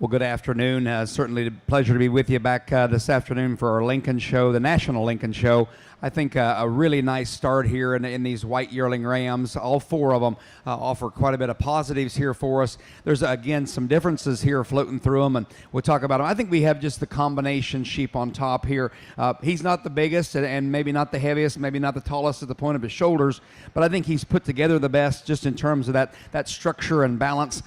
Well, good afternoon. Certainly a pleasure to be with you back this afternoon for our Lincoln Show, the National Lincoln Show. I think a really nice start here in these white yearling rams. All four of them offer quite a bit of positives here for us. There's, again, some differences here floating through them, and we'll talk about them. I think we have just the combination sheep on top here. He's not the biggest and maybe not the heaviest, maybe not the tallest at the point of his shoulders, but I think he's put together the best just in terms of that structure and balance,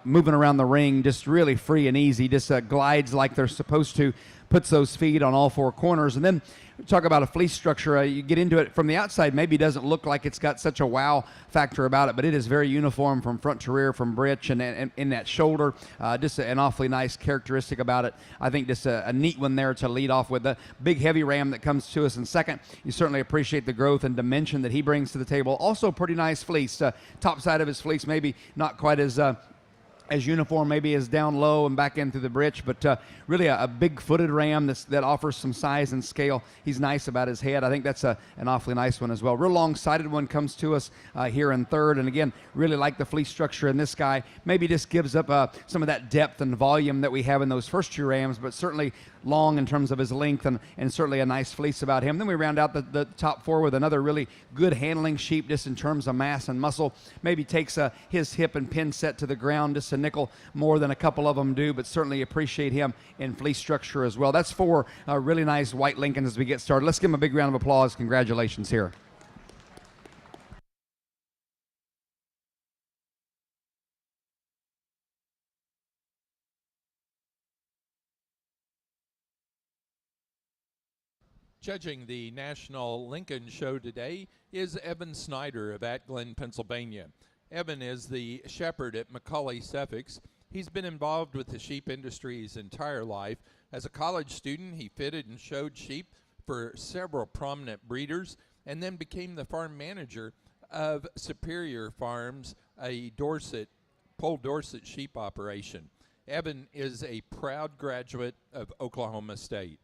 moving around the ring, just really free and easy, just glides like they're supposed to, puts those feet on all four corners. And then talk about a fleece structure. You get into it from the outside, maybe doesn't look like it's got such a wow factor about it, but it is very uniform from front to rear, from britch and in that shoulder. Just an awfully nice characteristic about it. I think just a neat one there to lead off with. The big heavy ram that comes to us in second. You certainly appreciate the growth and dimension that he brings to the table. Also pretty nice fleece. Top side of his fleece maybe not quite as uniform, maybe as down low and back in through the britch, but really a big-footed ram that offers some size and scale. He's nice about his head. I think that's an awfully nice one as well. Real long-sided one comes to us here in third, and again, really like the fleece structure in this guy. Maybe just gives up some of that depth and volume that we have in those first two rams, but certainly long in terms of his length and certainly a nice fleece about him. Then we round out the top four with another really good handling sheep just in terms of mass and muscle. Maybe takes his hip and pin set to the ground just a nickel more than a couple of them do, but certainly appreciate him in fleece structure as well. That's four really nice white Lincolns as we get started. Let's give him a big round of applause. Congratulations here. Judging the National Lincoln Show today is Evan Snyder of Atglen, Pennsylvania. Evan is the shepherd at McCauley Suffolks. He's been involved with the sheep industry his entire life. As a college student, he fitted and showed sheep for several prominent breeders and then became the farm manager of Superior Farms, a Poll Dorset sheep operation. Evan is a proud graduate of Oklahoma State.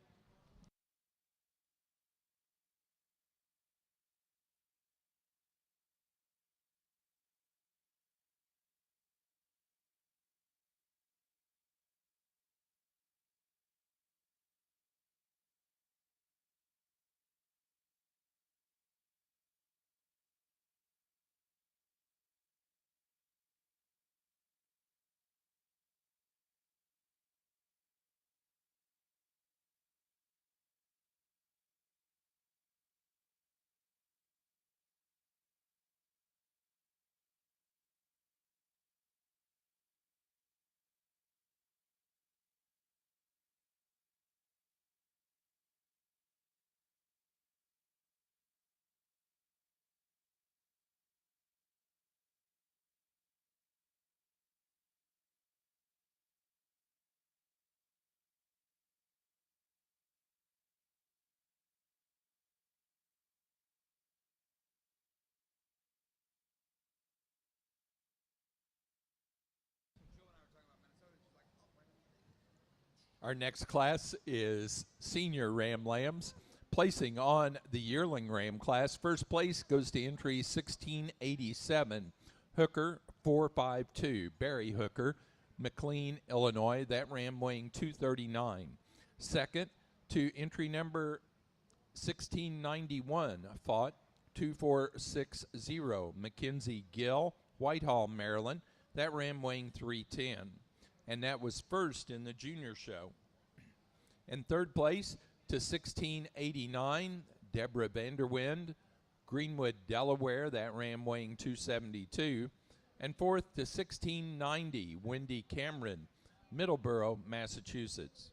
Our next class is Senior Ram Lambs. Placing on the Yearling Ram class, first place goes to entry 1687, Hooker 452, Barry Hooker, McLean, Illinois. That ram weighing 239. Second to entry number 1691, fought 2460, Mackenzie Gill, Whitehall, Maryland. That ram weighing 310. And that was first in the junior show. And third place to 1689, Deborah Vanderwind, Greenwood, Delaware. That ram weighing 272. And fourth to 1690, Wendy Cameron, Middleborough, Massachusetts.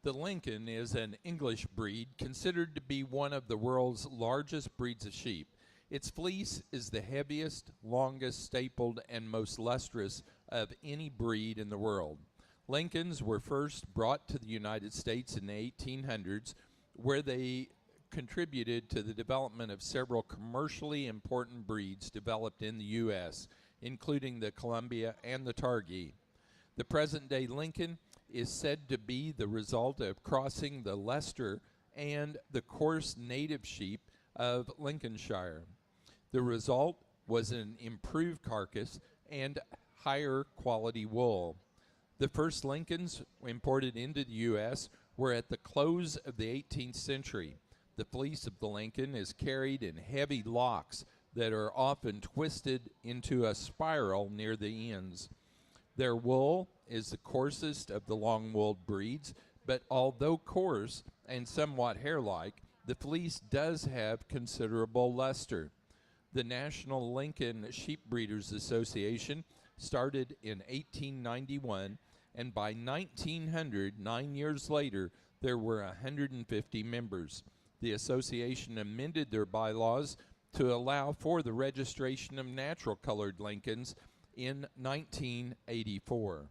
The Lincoln is an English breed considered to be one of the world's largest breeds of sheep. Its fleece is the heaviest, longest, stapled, and most lustrous of any breed in the world. Lincolns were first brought to the United States in the 1800s, where they contributed to the development of several commercially important breeds developed in the U.S., including the Columbia and the Targhee. The present-day Lincoln is said to be the result of crossing the Leicester and the coarse native sheep of Lincolnshire. The result was an improved carcass and higher quality wool. The first Lincolns imported into the U.S. were at the close of the 18th century. The fleece of the Lincoln is carried in heavy locks that are often twisted into a spiral near the ends. Their wool is the coarsest of the long-wooled breeds, but although coarse and somewhat hair-like, the fleece does have considerable luster. The National Lincoln Sheep Breeders Association started in 1891, and by 1900, 9 years later, there were 150 members. The association amended their bylaws to allow for the registration of natural-colored Lincolns in 1984.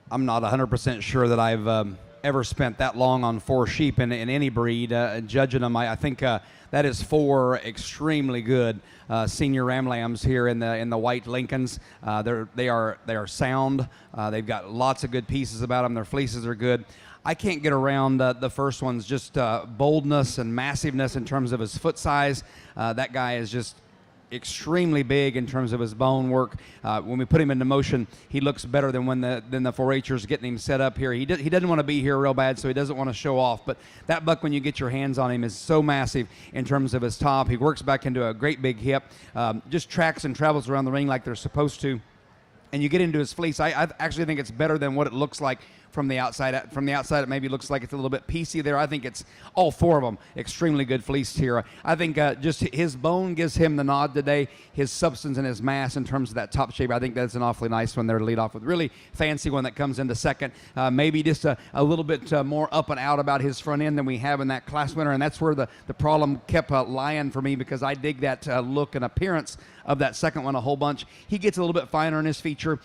I'm not 100% sure that I've ever spent that long on 4 sheep in any breed. Judging them, I think that is 4 extremely good senior ram lambs here in the white Lincolns. They are sound. They've got lots of good pieces about them. Their fleeces are good. I can't get around the first one's just boldness and massiveness in terms of his foot size. That guy is just extremely big in terms of his bone work. When we put him into motion, he looks better than when the 4-Hers getting him set up here. He doesn't want to be here real bad, so he doesn't want to show off. But that buck, when you get your hands on him, is so massive in terms of his top. He works back into a great big hip, just tracks and travels around the ring like they're supposed to. And you get into his fleece. I actually think it's better than what it looks like from the outside. From the outside, it maybe looks like it's a little bit piecey there. I think it's all 4 of them extremely good fleeced here. I think just his bone gives him the nod today. His substance and his mass in terms of that top shape, I think that's an awfully nice one there to lead off with. Really fancy one that comes into second. Maybe just a little bit more up and out about his front end than we have in that class winner, and that's where the problem kept lying for me, because I dig that look and appearance of that second one a whole bunch. He gets a little bit finer in his feature.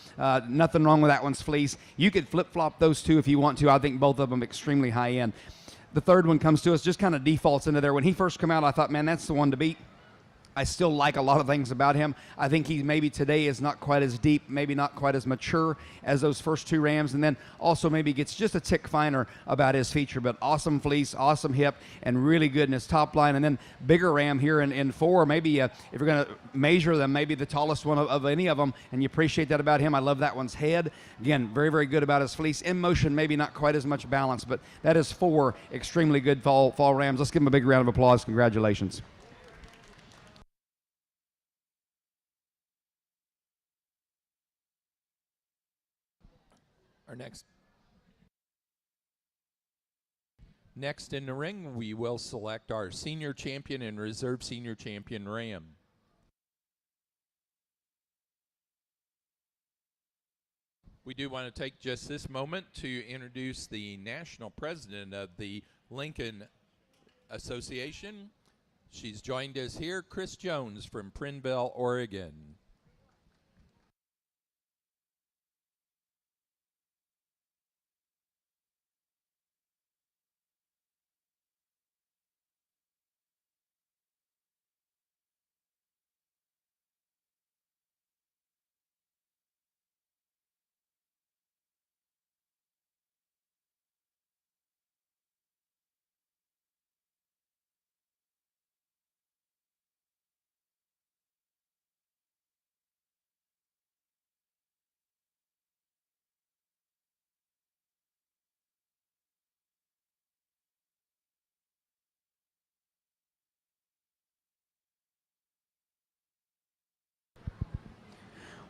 Nothing wrong with that one's fleece. You could flip-flop those two if you want to. I think both of them extremely high end. The third one comes to us, just kind of defaults into there. When he first came out, I thought, man, that's the one to beat. I still like a lot of things about him. I think he maybe today is not quite as deep, maybe not quite as mature as those first 2 rams, and then also maybe gets just a tick finer about his feature. But awesome fleece, awesome hip, and really good in his top line. And then bigger ram here in 4. Maybe if you're going to measure them, maybe the tallest one of any of them, and you appreciate that about him. I love that one's head. Again, very, very good about his fleece. In motion, maybe not quite as much balance, but that is 4 extremely good fall rams. Let's give him a big round of applause. Congratulations. Our next in the ring, we will select our senior champion and reserve senior champion ram. We do want to take just this moment to introduce the national president of the Lincoln Association. She's joined us here, Chris Jones from Prineville, Oregon.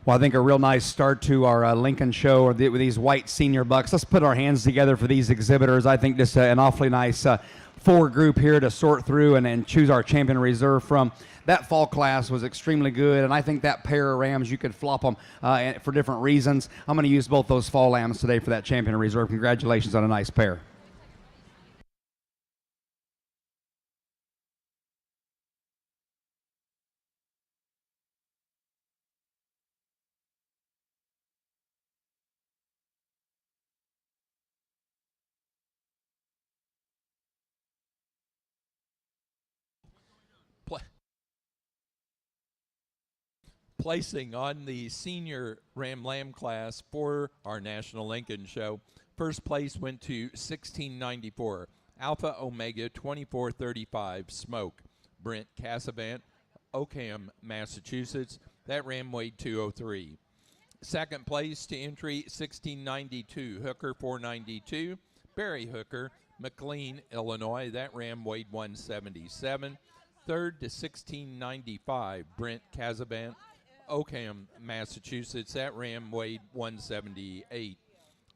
Well, I think a real nice start to our Lincoln show with these white senior bucks. Let's put our hands together for these exhibitors. I think just an awfully nice four group here to sort through and choose our champion reserve from. That fall class was extremely good, and I think that pair of rams, you could flop them for different reasons. I'm going to use both those fall lambs today for that champion reserve. Congratulations on a nice pair. Pla- Placing on the senior Ram Lamb class for our National Lincoln Show. First place went to 1694, Alpha Omega 2435 Smoke, Brent Cassavant, Oakham, Massachusetts. That ram weighed 203. Second place to entry 1692, Hooker 492, Barry Hooker, McLean, Illinois. That ram weighed 177. Third to 1695, Brent Cassavant, Oakham, Massachusetts. That ram weighed 178.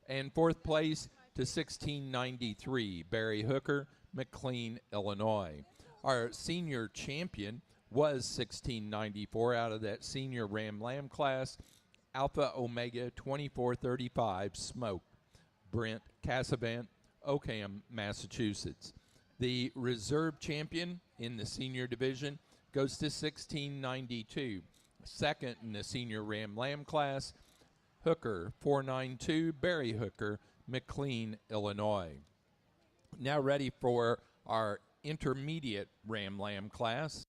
And fourth place to 1693, Barry Hooker, McLean, Illinois. Our senior champion was 1694 out of that senior Ram Lamb class, Alpha Omega 2435 Smoke, Brent Cassavant, Oakham, Massachusetts. The reserve champion in the senior division goes to 1692. Second in the senior Ram Lamb class, Hooker 492, Barry Hooker, McLean, Illinois. Now ready for our intermediate Ram Lamb class.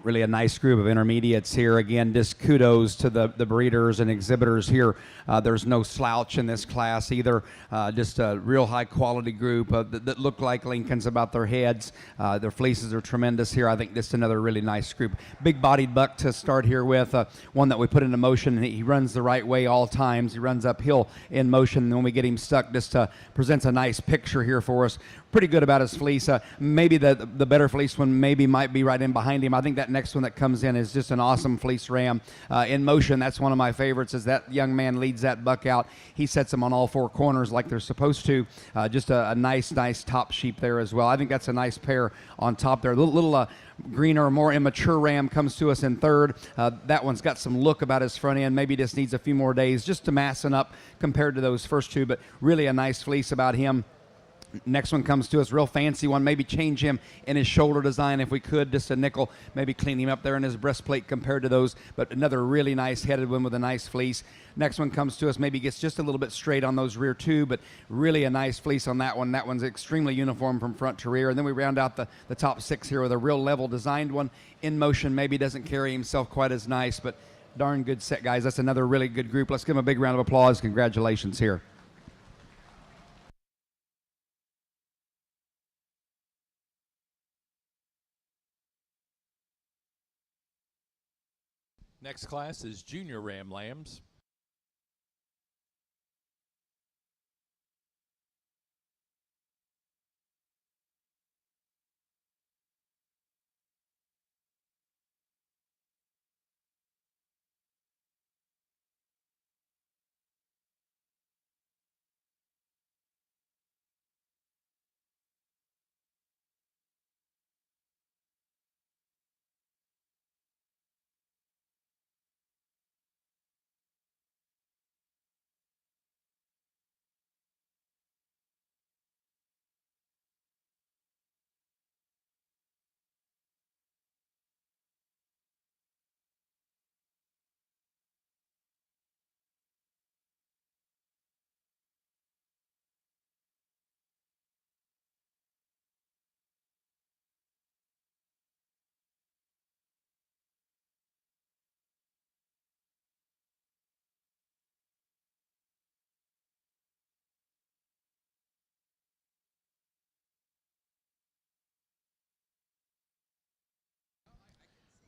Really a nice group of intermediates here. Again, just kudos to the breeders and exhibitors here. There's no slouch in this class either. Just a real high quality group that look like Lincolns about their heads. Their fleeces are tremendous here. I think just another really nice group. Big bodied buck to start here with. One that we put into motion, and he runs the right way all times. He runs uphill in motion, and when we get him stuck, just presents a nice picture here for us. Pretty good about his fleece. Maybe the better fleece one maybe might be right in behind him. I think that next one that comes in is just an awesome fleece ram. In motion, that's one of my favorites. As that young man leads that buck out, he sets them on all four corners like they're supposed to. Just a nice top sheep there as well. I think that's a nice pair on top there. Little greener, more immature ram comes to us in third. That one's got some look about his front end. Maybe just needs a few more days just to massen up compared to those first two, but really a nice fleece about him. Next one comes to us, real fancy one. Maybe change him in his shoulder design if we could, just a nickel. Maybe clean him up there in his breastplate compared to those, but another really nice headed one with a nice fleece. Next one comes to us, maybe gets just a little bit straight on those rear two, but really a nice fleece on that one. That one's extremely uniform from front to rear. And then we round out the top six here with a real level designed one. In motion, maybe doesn't carry himself quite as nice, but darn good set, guys. That's another really good group. Let's give them a big round of applause. Congratulations here. Next class is Junior Ram Lambs.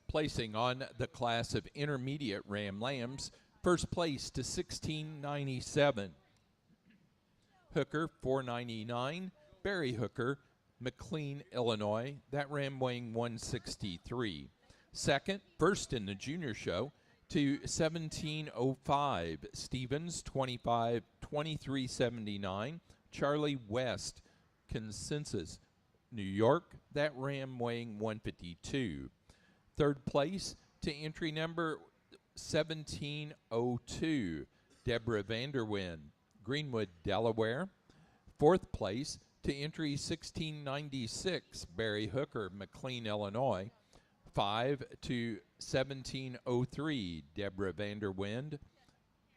Placing on the class of intermediate Ram Lambs, first place to 1697. Hooker 499, Barry Hooker, McLean, Illinois. That ram weighing 163. Second, first in the junior show to 1705, Stevens 2379, Charlie West, Consensus, New York. That ram weighing 152. Third place to entry number 1702, Deborah Vanderwind, Greenwood, Delaware. Fourth place to entry 1696, Barry Hooker, McLean, Illinois. 5 to 1703, Deborah Vanderwind,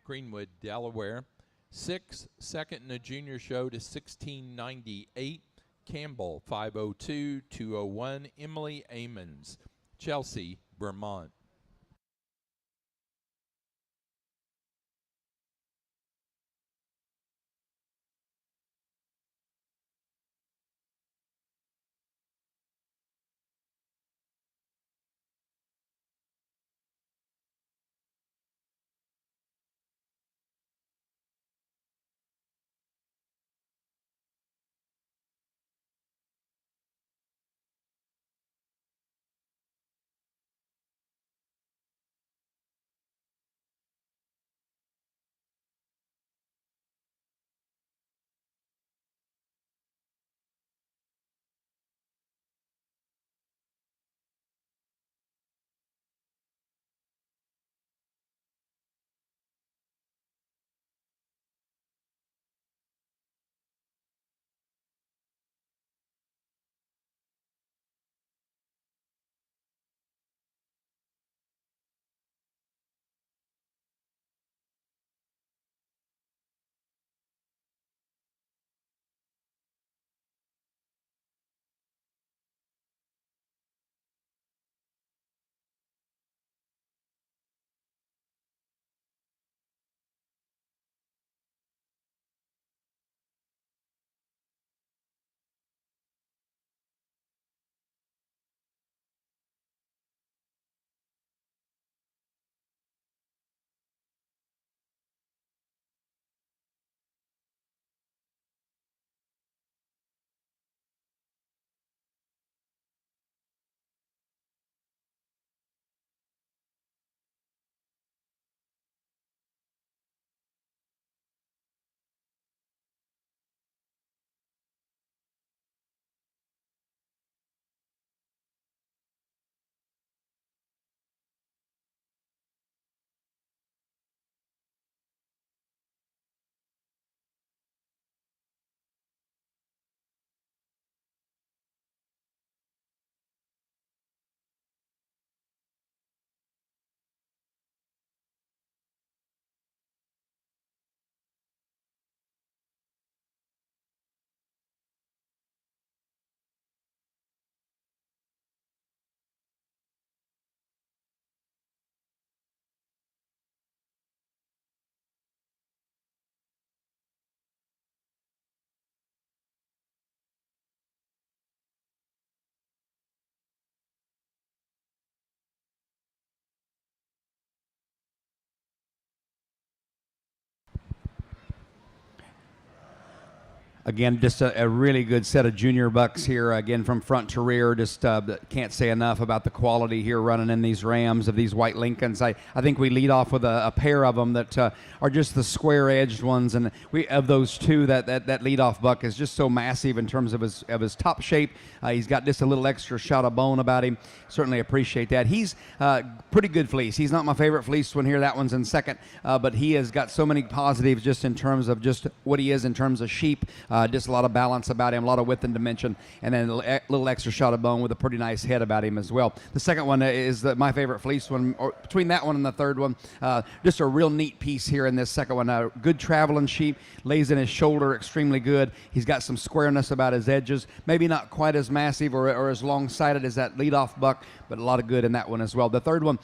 Greenwood, Delaware. 6, second in the junior show to 1698, Campbell, 502-201, Emily Amons, Chelsea, Vermont. Again, just a really good set of junior bucks here, again, from front to rear. Just can't say enough about the quality here running in these Rams, of these white Lincolns. I think we lead off with a pair of them that are just the square-edged ones. And we of those two, that lead-off buck is just so massive in terms of his top shape. He's got just a little extra shot of bone about him. Certainly appreciate that. He's pretty good fleece. He's not my favorite fleece one here. That one's in second. But he has got so many positives just in terms of just what he is in terms of sheep. Just a lot of balance about him, a lot of width and dimension, and then a little extra shot of bone with a pretty nice head about him as well. The second one is my favorite fleece one. Or between that one and the third one, just a real neat piece here in this second one. Good traveling sheep, lays in his shoulder extremely good. He's got some squareness about his edges, maybe not quite as massive or as long-sighted as that lead-off buck, but a lot of good in that one as well. The third one,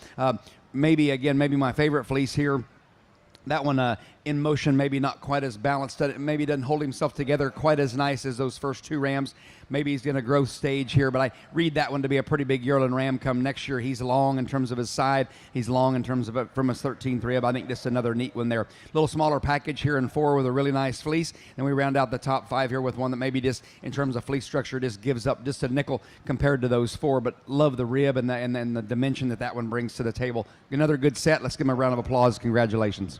maybe my favorite fleece here. That one in motion, maybe not quite as balanced. Maybe doesn't hold himself together quite as nice as those first two Rams. Maybe he's going to growth stage here, but I read that one to be a pretty big yearling Ram come next year. He's long in terms of his side. He's long in terms of from his 13-3 up. I think this is another neat one there. A little smaller package here in 4 with a really nice fleece. And we round out the top 5 here with one that maybe just in terms of fleece structure just gives up just a nickel compared to those 4, but love the rib and the dimension that one brings to the table. Another good set. Let's give him a round of applause. Congratulations.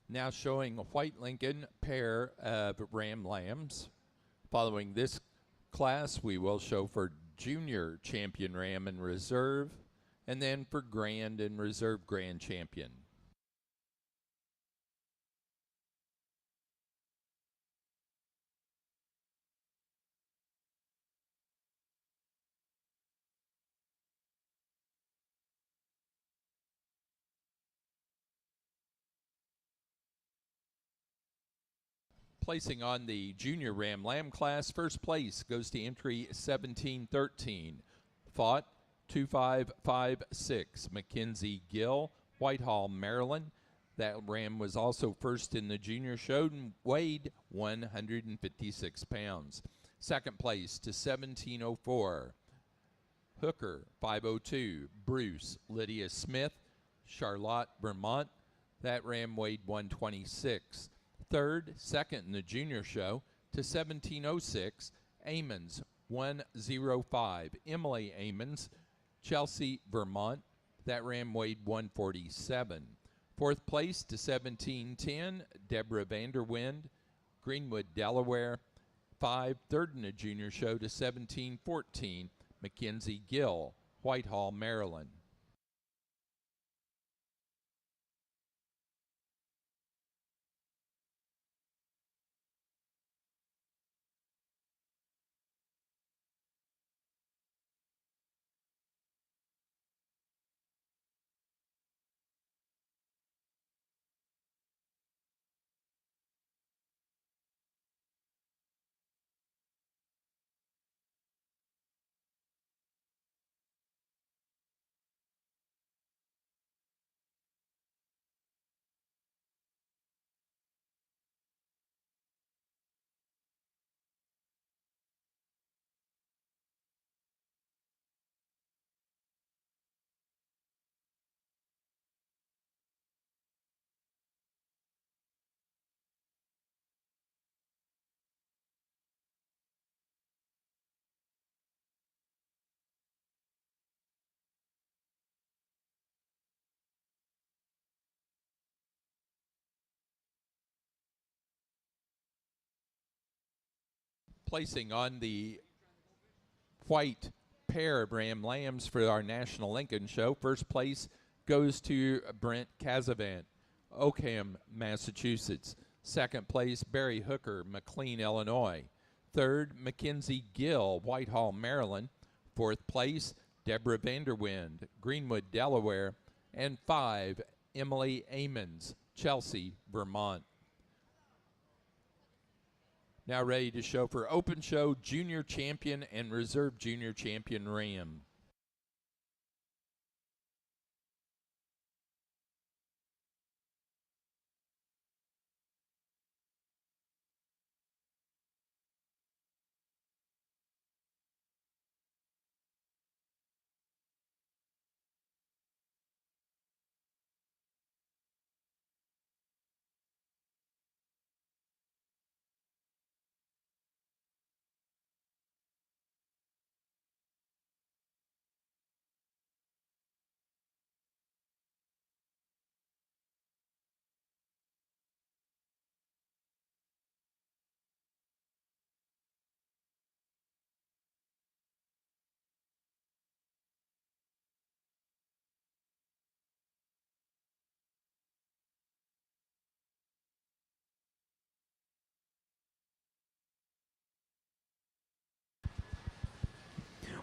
Now showing a white Lincoln pair of Ram Lambs. Following this class, we will show for Junior Champion Ram and Reserve, and then for Grand and Reserve Grand Champion. Placing on the Junior Ram Lamb class, first place goes to entry 1713. Fought 2556, Mackenzie Gill, Whitehall, Maryland. That ram was also first in the junior show and weighed 156 pounds. Second place to 1704. Hooker 502, Bruce, Lydia Smith, Charlotte, Vermont. That ram weighed 126. Third, second in the junior show to 1706, Amons 105. Emily Amons, Chelsea, Vermont. That ram weighed 147. Fourth place to 1710, Deborah Vanderwind, Greenwood, Delaware. Third in the junior show to 1714, Mackenzie Gill, Whitehall, Maryland. Placing on the white pair of Ram Lambs for our National Lincoln Show. First place goes to Brent Casavant, Oakham, Massachusetts. Second place, Barry Hooker, McLean, Illinois. Third, Mackenzie Gill, Whitehall, Maryland. Fourth place, Deborah Vanderwind, Greenwood, Delaware. And 5, Emily Amons, Chelsea, Vermont. Now ready to show for Open Show Junior Champion and Reserve Junior Champion Ram.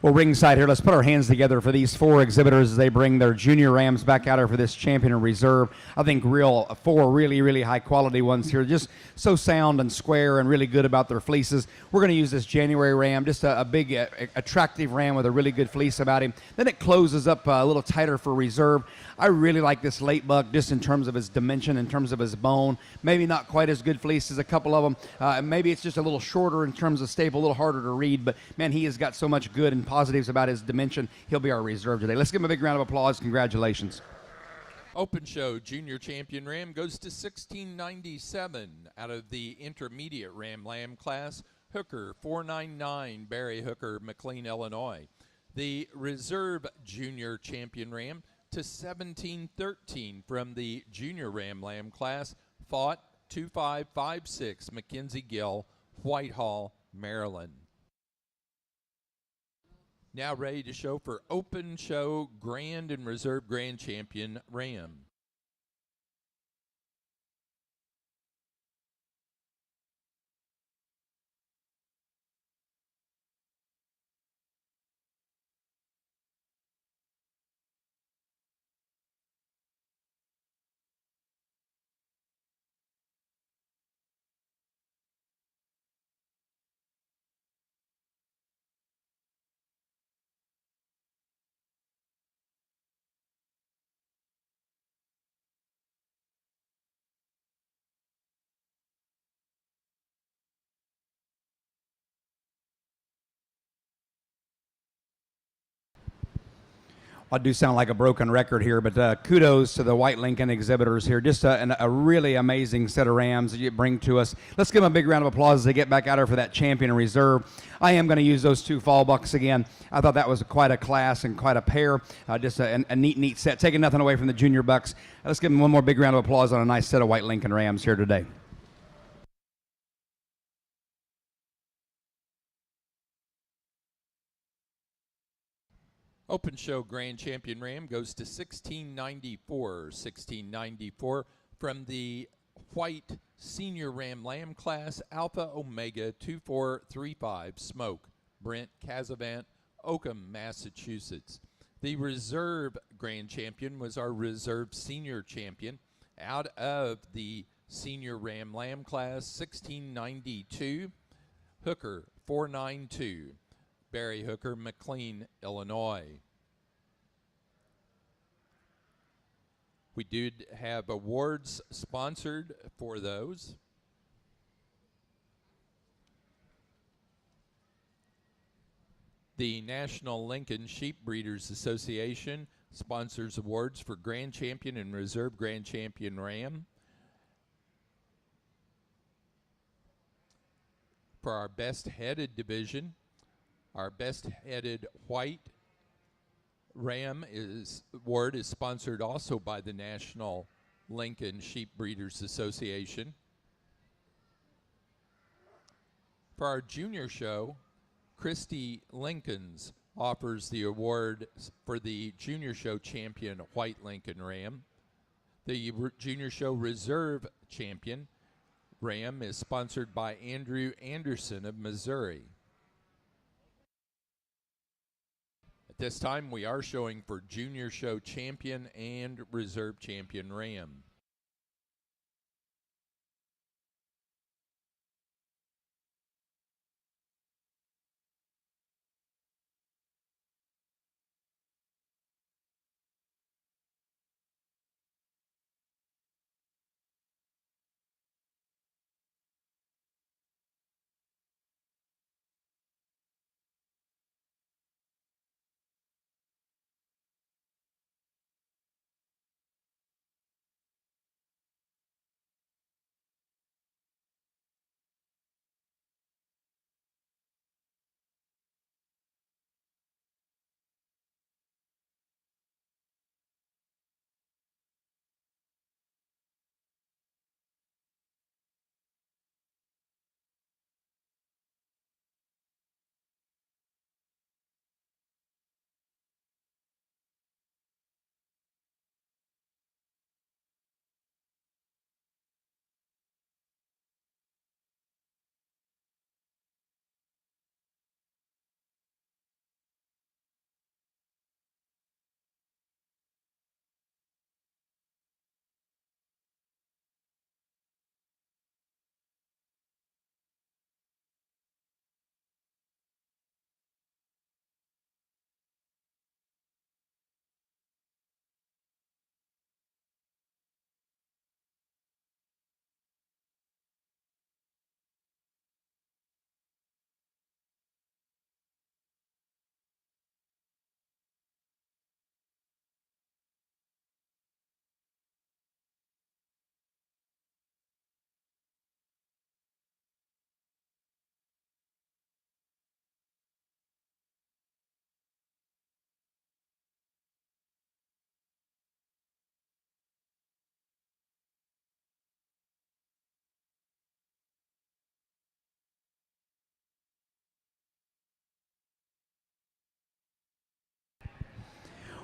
Well, ringside here, let's put our hands together for these 4 exhibitors as they bring their junior Rams back out here for this champion and reserve. I think 4 really high quality ones here, just so sound and square and really good about their fleeces. We're going to use this January Ram, just a big, attractive Ram with a really good fleece about him. Then it closes up a little tighter for reserve. I really like this late buck just in terms of his dimension, in terms of his bone. Maybe not quite as good fleece as a couple of them. Maybe it's just a little shorter in terms of staple, a little harder to read, but man, he has got so much good and positives about his dimension. He'll be our reserve today. Let's give him a big round of applause. Congratulations. Open Show Junior Champion Ram goes to 1697 out of the intermediate Ram Lamb class. Hooker, 499, Barry Hooker, McLean, Illinois. The Reserve Junior Champion Ram to 1713 from the Junior Ram Lamb class. Fought, 2556, Mackenzie Gill, Whitehall, Maryland. Now ready to show for Open Show Grand and Reserve Grand Champion Ram. I do sound like a broken record here, but kudos to the White Lincoln exhibitors here. Just a really amazing set of Rams that you bring to us. Let's give them a big round of applause as they get back out here for that champion and reserve. I am going to use those 2 fall bucks again. I thought that was quite a class and quite a pair. Just a neat set. Taking nothing away from the junior bucks. Let's give them one more big round of applause on a nice set of White Lincoln Rams here today. Open Show Grand Champion Ram goes to 1694 from the White Senior Ram Lamb class, Alpha Omega 2435 Smoke, Brent Casavant, Oakham, Massachusetts. The Reserve Grand Champion was our Reserve Senior Champion out of the Senior Ram Lamb class, 1692, Hooker 492. Barry Hooker, McLean, Illinois. We did have awards sponsored for those. The National Lincoln Sheep Breeders Association sponsors awards for Grand Champion and Reserve Grand Champion Ram. For our best headed division, our best headed white Ram award is sponsored also by the National Lincoln Sheep Breeders Association. For our junior show, Christy Lincoln's offers the award for the Junior Show Champion White Lincoln Ram. The Junior Show Reserve Champion Ram is sponsored by Andrew Anderson of Missouri. At this time, we are showing for Junior Show Champion and Reserve Champion Ram.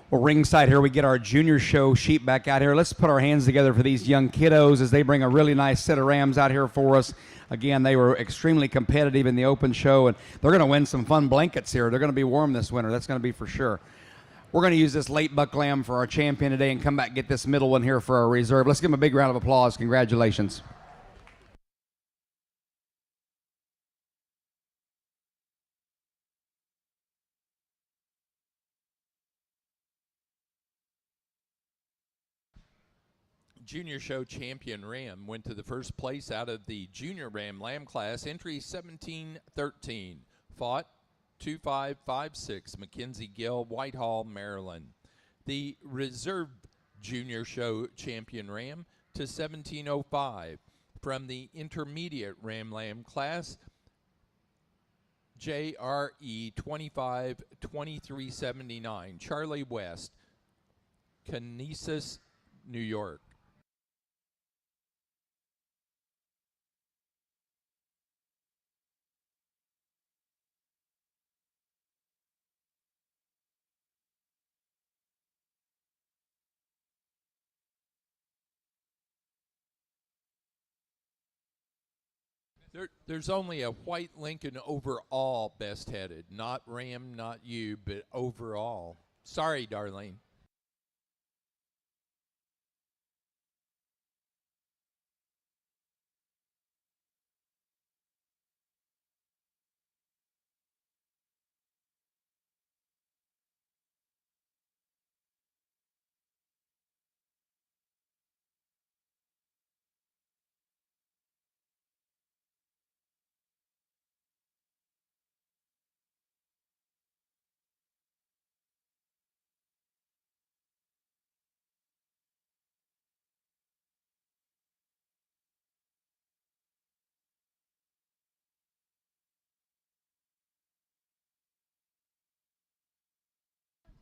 Well, ringside here, we get our Junior Show sheep back out here. Let's put our hands together for these young kiddos as they bring a really nice set of rams out here for us. Again, they were extremely competitive in the open show, and they're going to win some fun blankets here. They're going to be warm this winter. That's going to be for sure. We're going to use this late buck lamb for our champion today and come back and get this middle one here for our reserve. Let's give them a big round of applause. Congratulations. Junior Show Champion Ram went to the first place out of the Junior Ram Lamb class, entry 1713. Fought 2556, Mackenzie Gill, Whitehall, Maryland. The Reserve Junior Show Champion Ram to 1705. From the Intermediate Ram Lamb class, JRE 252379, Charlie West, Kansas, New York. There's only a White Lincoln overall best headed, not Ram, not you, but overall. Sorry, Darlene.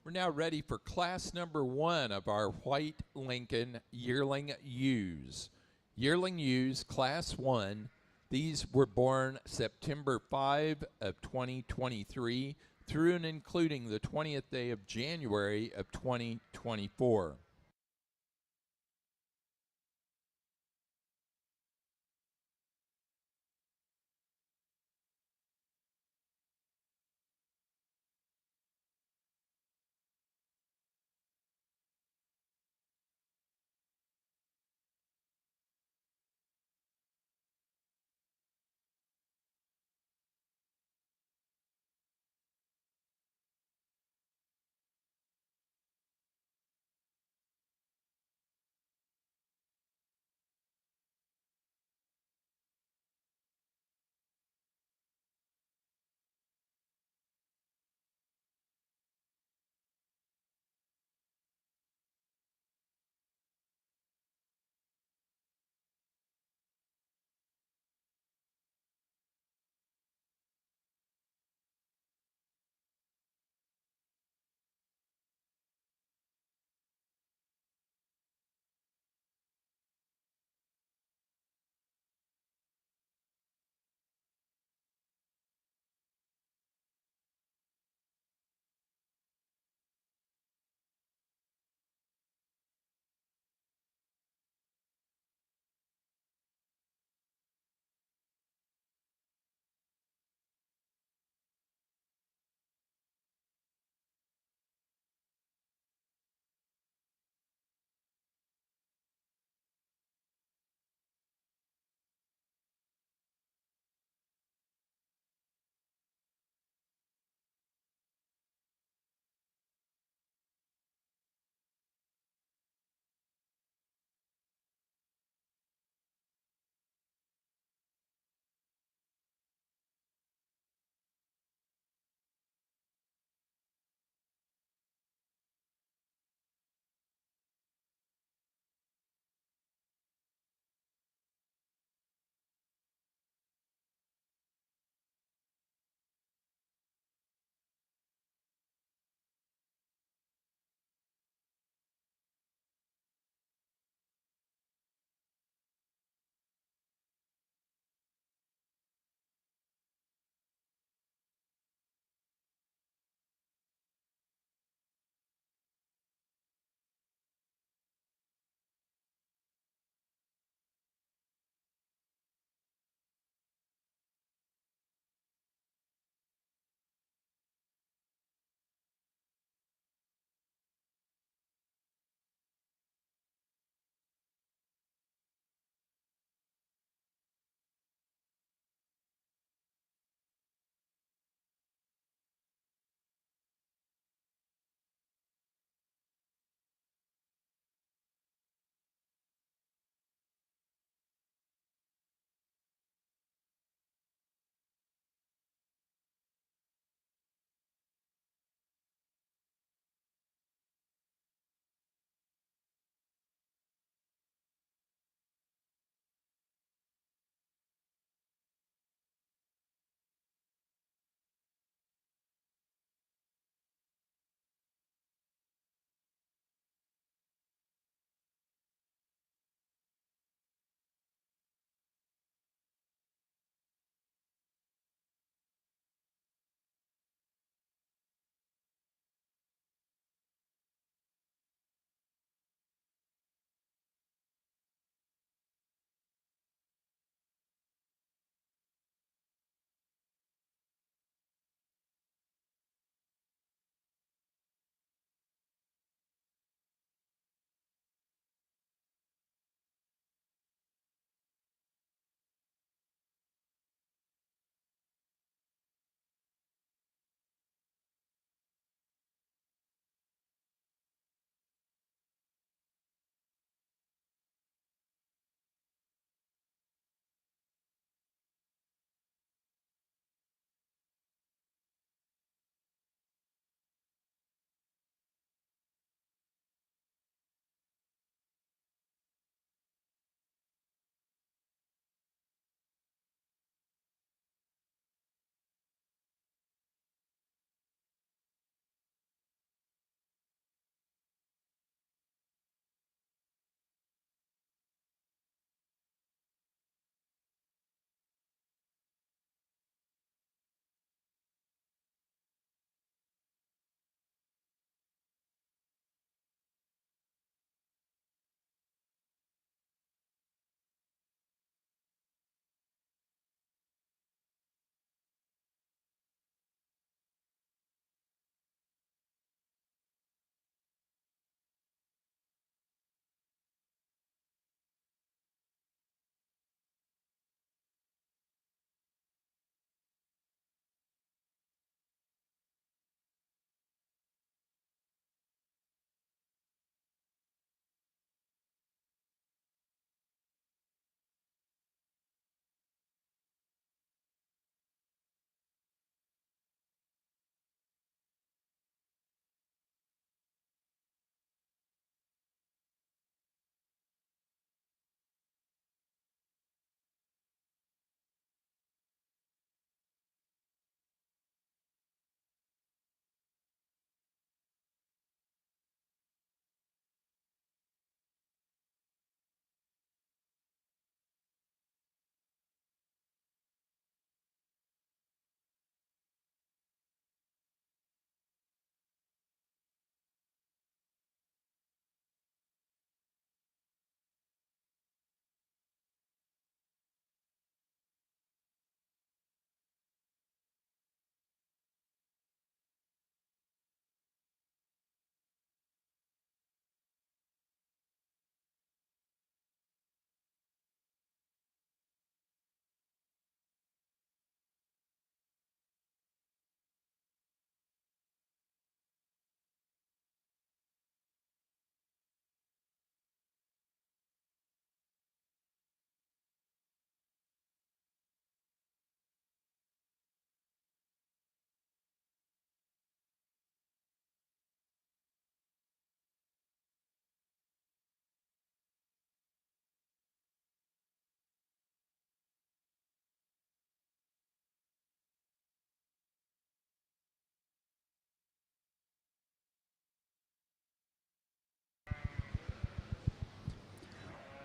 We're now ready for class number 1 of our White Lincoln Yearling Ewes. Yearling Ewes, class 1. These were born September 5 of 2023 through and including the 20th day of January of 2024.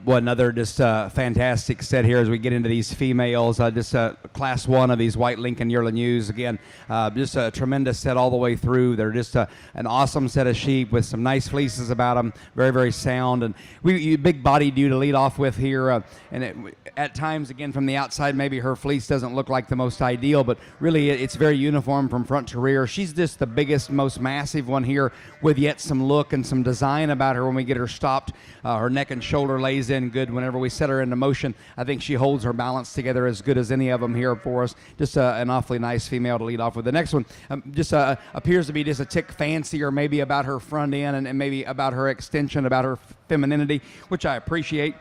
Well, another just fantastic set here as we get into these females. Just class one of these white Lincoln yearling ewes. Again, just a tremendous set all the way through. They're just an awesome set of sheep with some nice fleeces about them. Very, very sound. And we big bodied ewe to lead off with here. At times, again, from the outside, maybe her fleece doesn't look like the most ideal, but really it's very uniform from front to rear. She's just the biggest, most massive one here with yet some look and some design about her when we get her stopped. Her neck and shoulder lays in good whenever we set her into motion. I think she holds her balance together as good as any of them here for us. Just an awfully nice female to lead off with. The next one just appears to be just a tick fancier maybe about her front end and maybe about her extension, about her femininity, which I appreciate.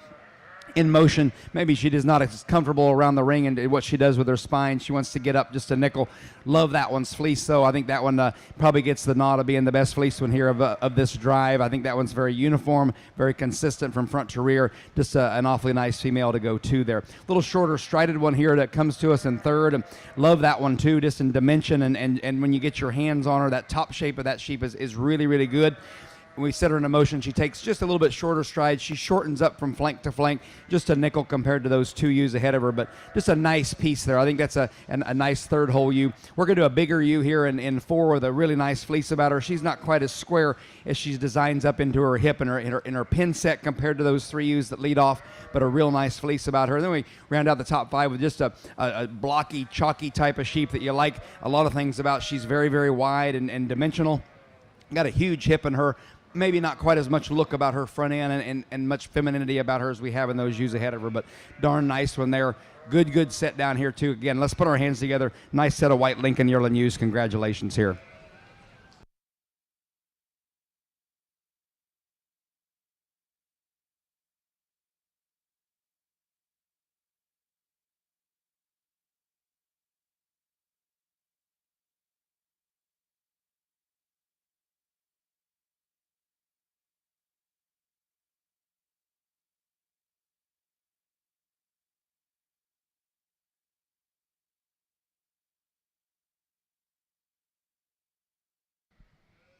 In motion, maybe she is not as comfortable around the ring and what she does with her spine. She wants to get up just a nickel. Love that one's fleece, though. I think that one probably gets the nod of being the best fleece one here of this drive. I think that one's very uniform, very consistent from front to rear. Just an awfully nice female to go to there. A little shorter strided one here that comes to us in third. Love that one, too, just in dimension. And when you get your hands on her, that top shape of that sheep is really, really good. When we set her into motion, she takes just a little bit shorter strides. She shortens up from flank to flank, just a nickel compared to those two ewes ahead of her, but just a nice piece there. I think that's a nice third hole ewe. We're going to do a bigger ewe here in four with a really nice fleece about her. She's not quite as square as she designs up into her hip and her pin set compared to those three ewes that lead off, but a real nice fleece about her. And then we round out the top five with just a blocky, chalky type of sheep that you like a lot of things about. She's very, very wide and dimensional. Got a huge hip in her. Maybe not quite as much look about her front end and much femininity about her as we have in those ewes ahead of her, but darn nice one there. Good set down here, too. Again, let's put our hands together. Nice set of white Lincoln yearling ewes. Congratulations here.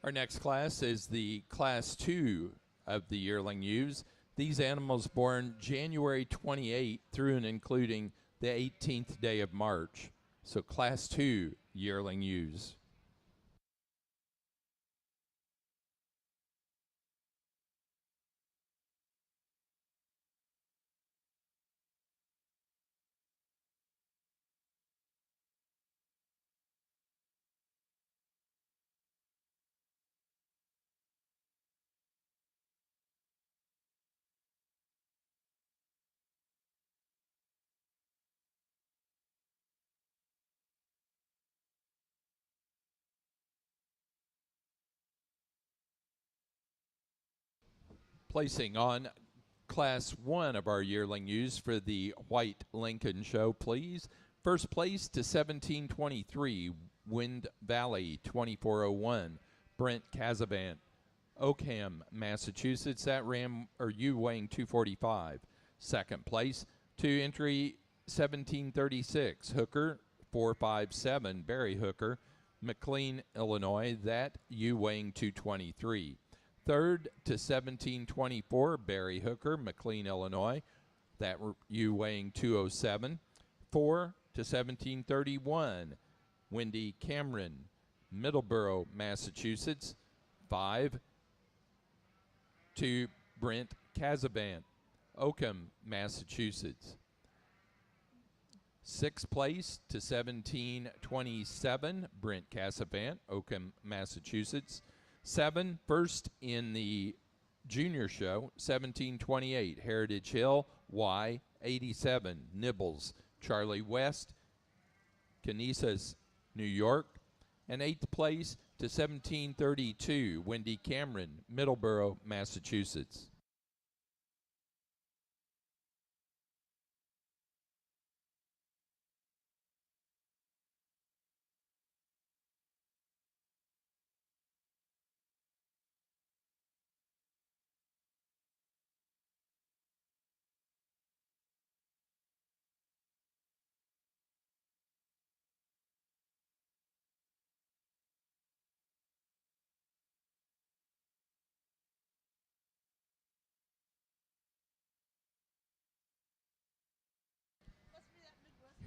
Our next class is the Class 2 of the yearling ewes. These animals born January 28 through and including the 18th day of March. So Class 2 yearling ewes. Placing on Class 1 of our yearling ewes for the White Lincoln Show, please. First place to 1723, Wind Valley 2401, Brent Casavant, Oakham, Massachusetts. That ewe weighing 245. Second place to entry 1736, Hooker 457, Barry Hooker, McLean, Illinois. That ewe weighing 223. Third to 1724, Barry Hooker, McLean, Illinois. That ewe weighing 207. 4 to 1731, Wendy Cameron, Middleborough, Massachusetts. 5 to Brent Casavant, Oakham, Massachusetts. Sixth place to 1727, Brent Casavant, Oakham, Massachusetts. 7, first in the junior show, 1728, Heritage Hill, Y 87, Nibbles, Charlie West, Kansas, New York. And 8th place to 1732, Wendy Cameron, Middleborough, Massachusetts.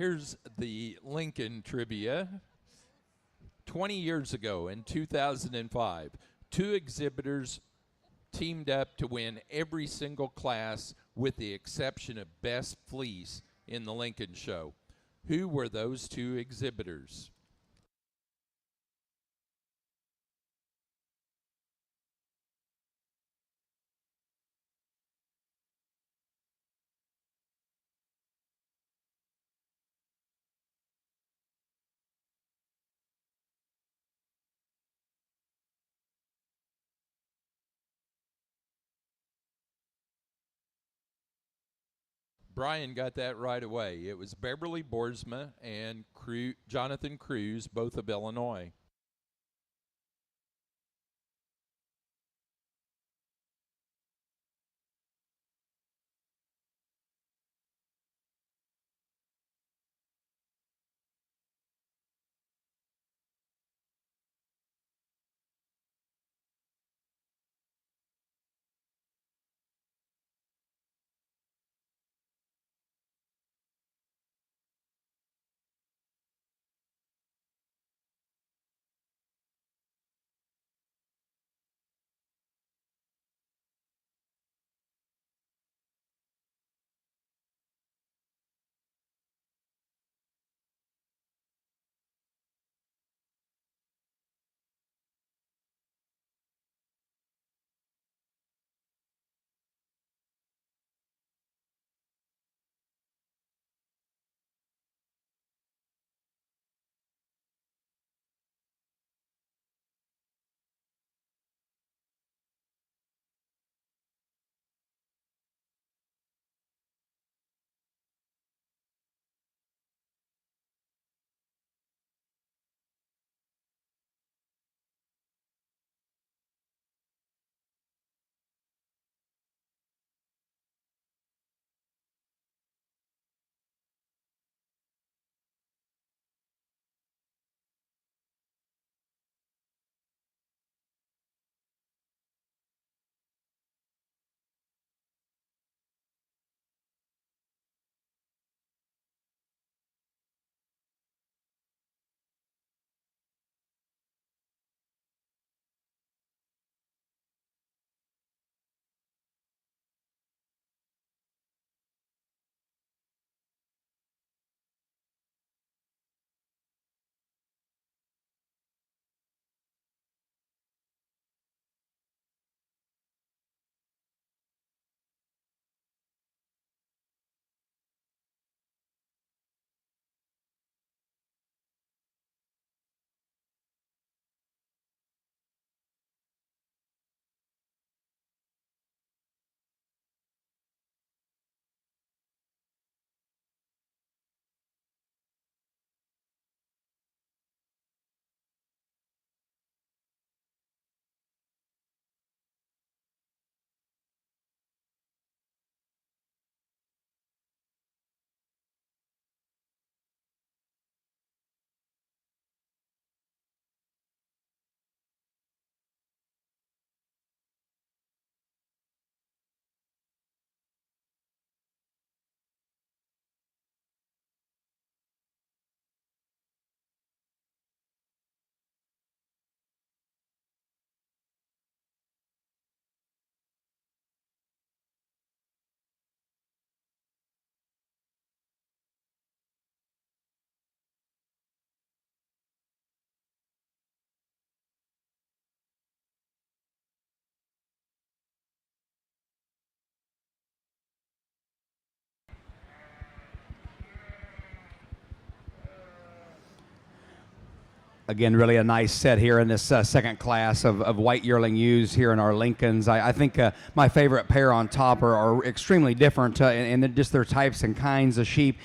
Here's the Lincoln trivia. 20 years ago in 2005, two exhibitors teamed up to win every single class with the exception of Best Fleece in the Lincoln Show. Who were those two exhibitors? Brian got that right away. It was Beverly Boersma and Jonathan Cruz, both of Illinois. Again, really a nice set here in this second class of white yearling ewes here in our Lincolns. I think my favorite pair on top are extremely different in just their types and kinds of sheep.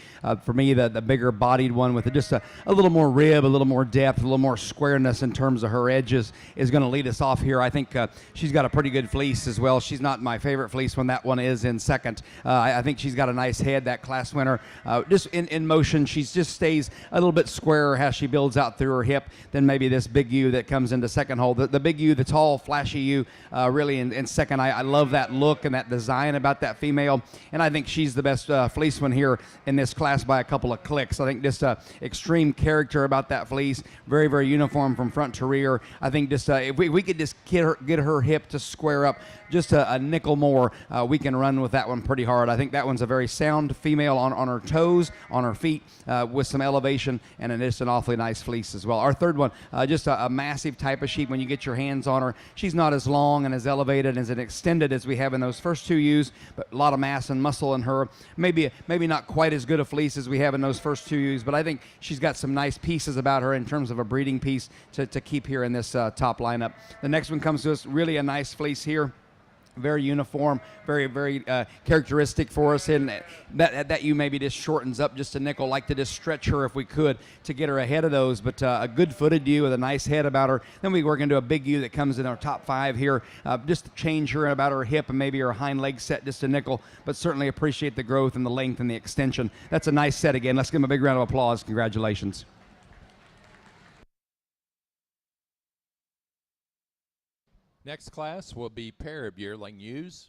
For me, the bigger bodied one with just a little more rib, a little more depth, a little more squareness in terms of her edges is going to lead us off here. I think she's got a pretty good fleece as well. She's not my favorite fleece when that one is in second. I think she's got a nice head, that class winner. Just in motion, she just stays a little bit squarer as she builds out through her hip. than maybe this big ewe that comes into second hole. The big ewe, the tall, flashy ewe, really in second. I love that look and that design about that female, and I think she's the best fleece one here in this class by a couple of clicks. I think just extreme character about that fleece, very, very uniform from front to rear. I think just if we could just get her hip to square up just a nickel more, we can run with that one pretty hard. I think that one's a very sound female on her toes, on her feet, with some elevation, and just an awfully nice fleece as well. Our third one, just a massive type of sheep. When you get your hands on her, she's not as long and as elevated and as extended as we have in those first two ewes, but a lot of mass and muscle in her. Maybe not quite as good a fleece as we have in those first two ewes, but I think she's got some nice pieces about her in terms of a breeding piece to keep here in this top lineup. The next one comes to us, really a nice fleece here. Very uniform, very, very characteristic for us, and that you maybe just shortens up just a nickel. Like to just stretch her if we could to get her ahead of those, but a good-footed ewe with a nice head about her. Then we work into a big ewe that comes in our top five here, just to change her about her hip and maybe her hind leg set just a nickel, but certainly appreciate the growth and the length and the extension. That's a nice set again. Let's give them a big round of applause. Congratulations. Next class will be pair of yearling ewes.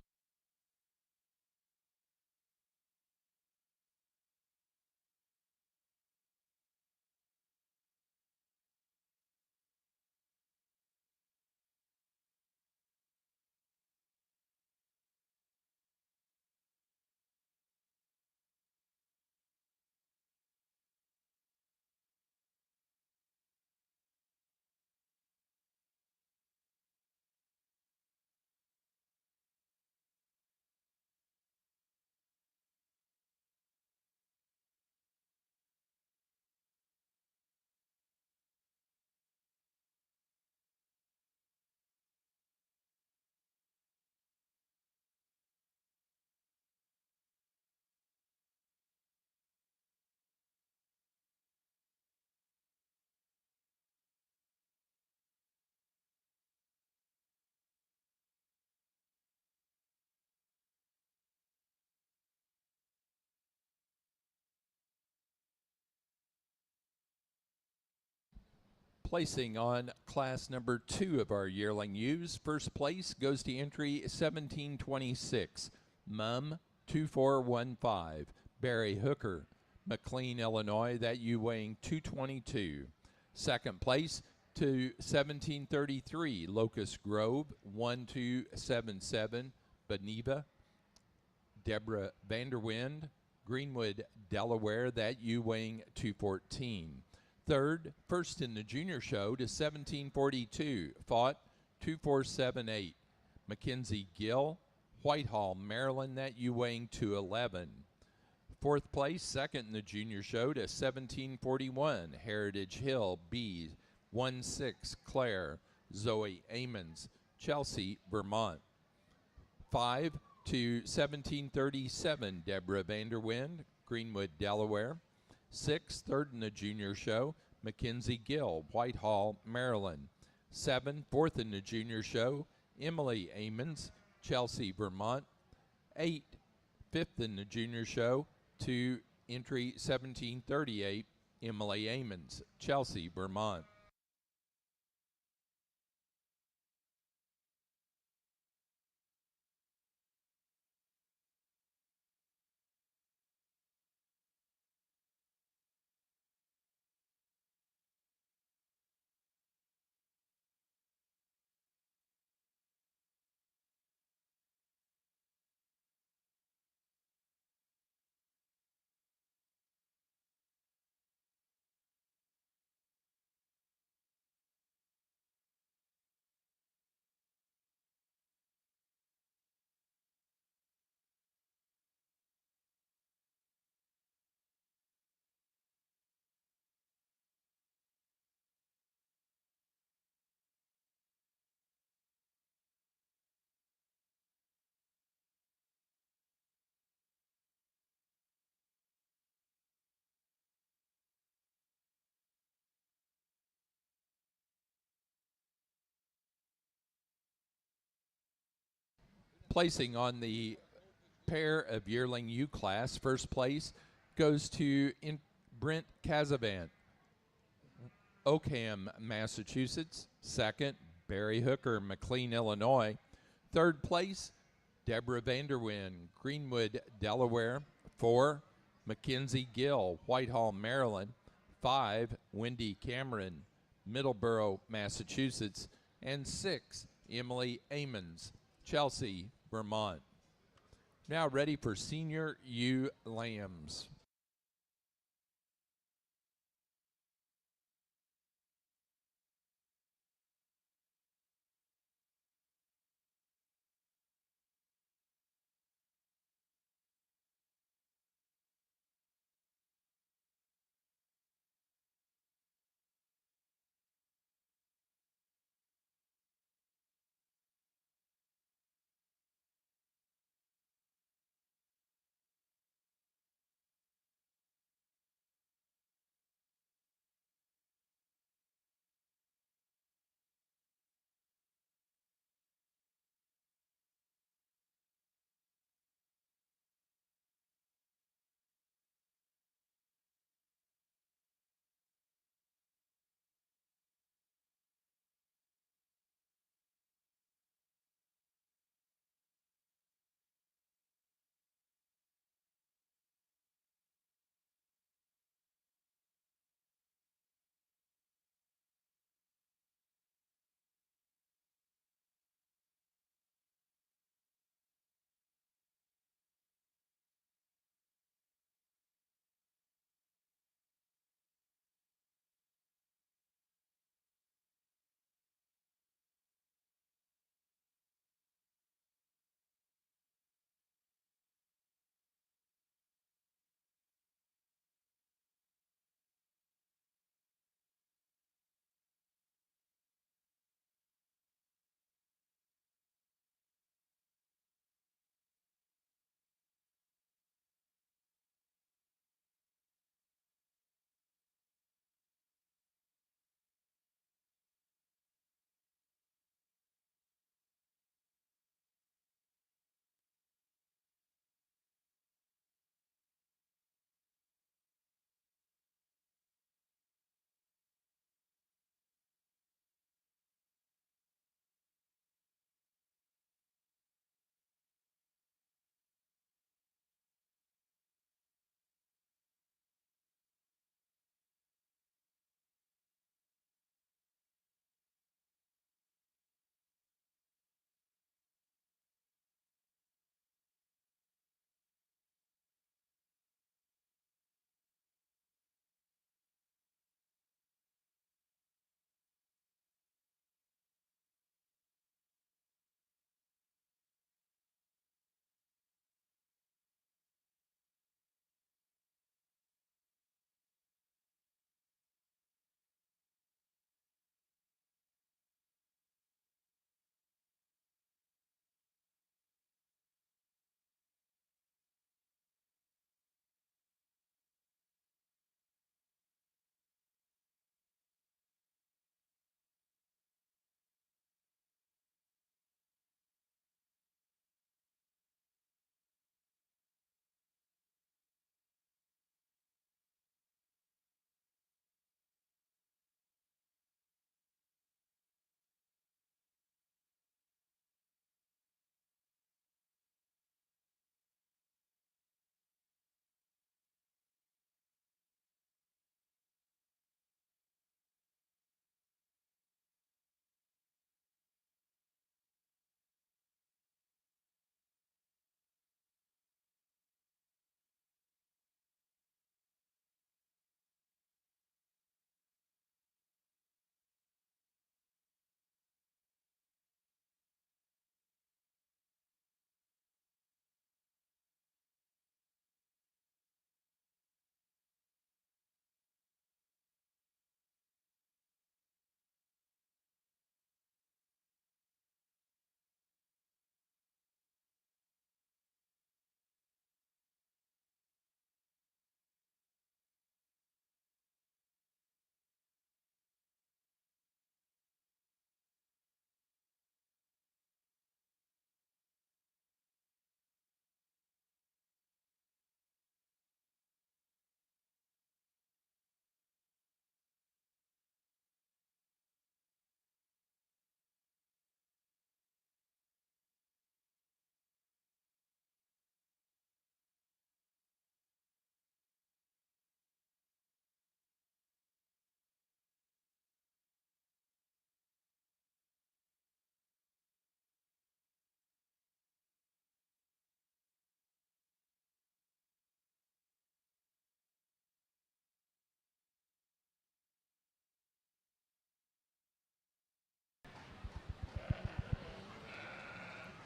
Placing on class number 2 of our yearling ewes, first place goes to entry 1726, Mum 2415, Barry Hooker, McLean, Illinois, that ewe weighing 222. Second place to 1733, Locust Grove 1277, Beneva, Deborah Vanderwind, Greenwood, Delaware, that ewe weighing 214. Third, first in the junior show to 1742, fought 2478, Mackenzie Gill, Whitehall, Maryland, that ewe weighing 211. Fourth place, second in the junior show to 1741, Heritage Hill, B, 16, Claire, Zoe Amons, Chelsea, Vermont. 5 to 1737, Deborah Vanderwind, Greenwood, Delaware. 6, third in the junior show, Mackenzie Gill, Whitehall, Maryland. 7, fourth in the junior show, Emily Amons, Chelsea, Vermont. 8, fifth in the junior show, to entry 1738, Emily Amons, Chelsea, Vermont. Placing on the pair of yearling ewe class, first place goes to Brent Casavant, Oakham, Massachusetts. Second, Barry Hooker, McLean, Illinois. Third place, Deborah Vanderwyn, Greenwood, Delaware. 4, Mackenzie Gill, Whitehall, Maryland. 5, Wendy Cameron, Middleborough, Massachusetts. And 6, Emily Amons, Chelsea, Vermont. Now ready for Senior U Lambs.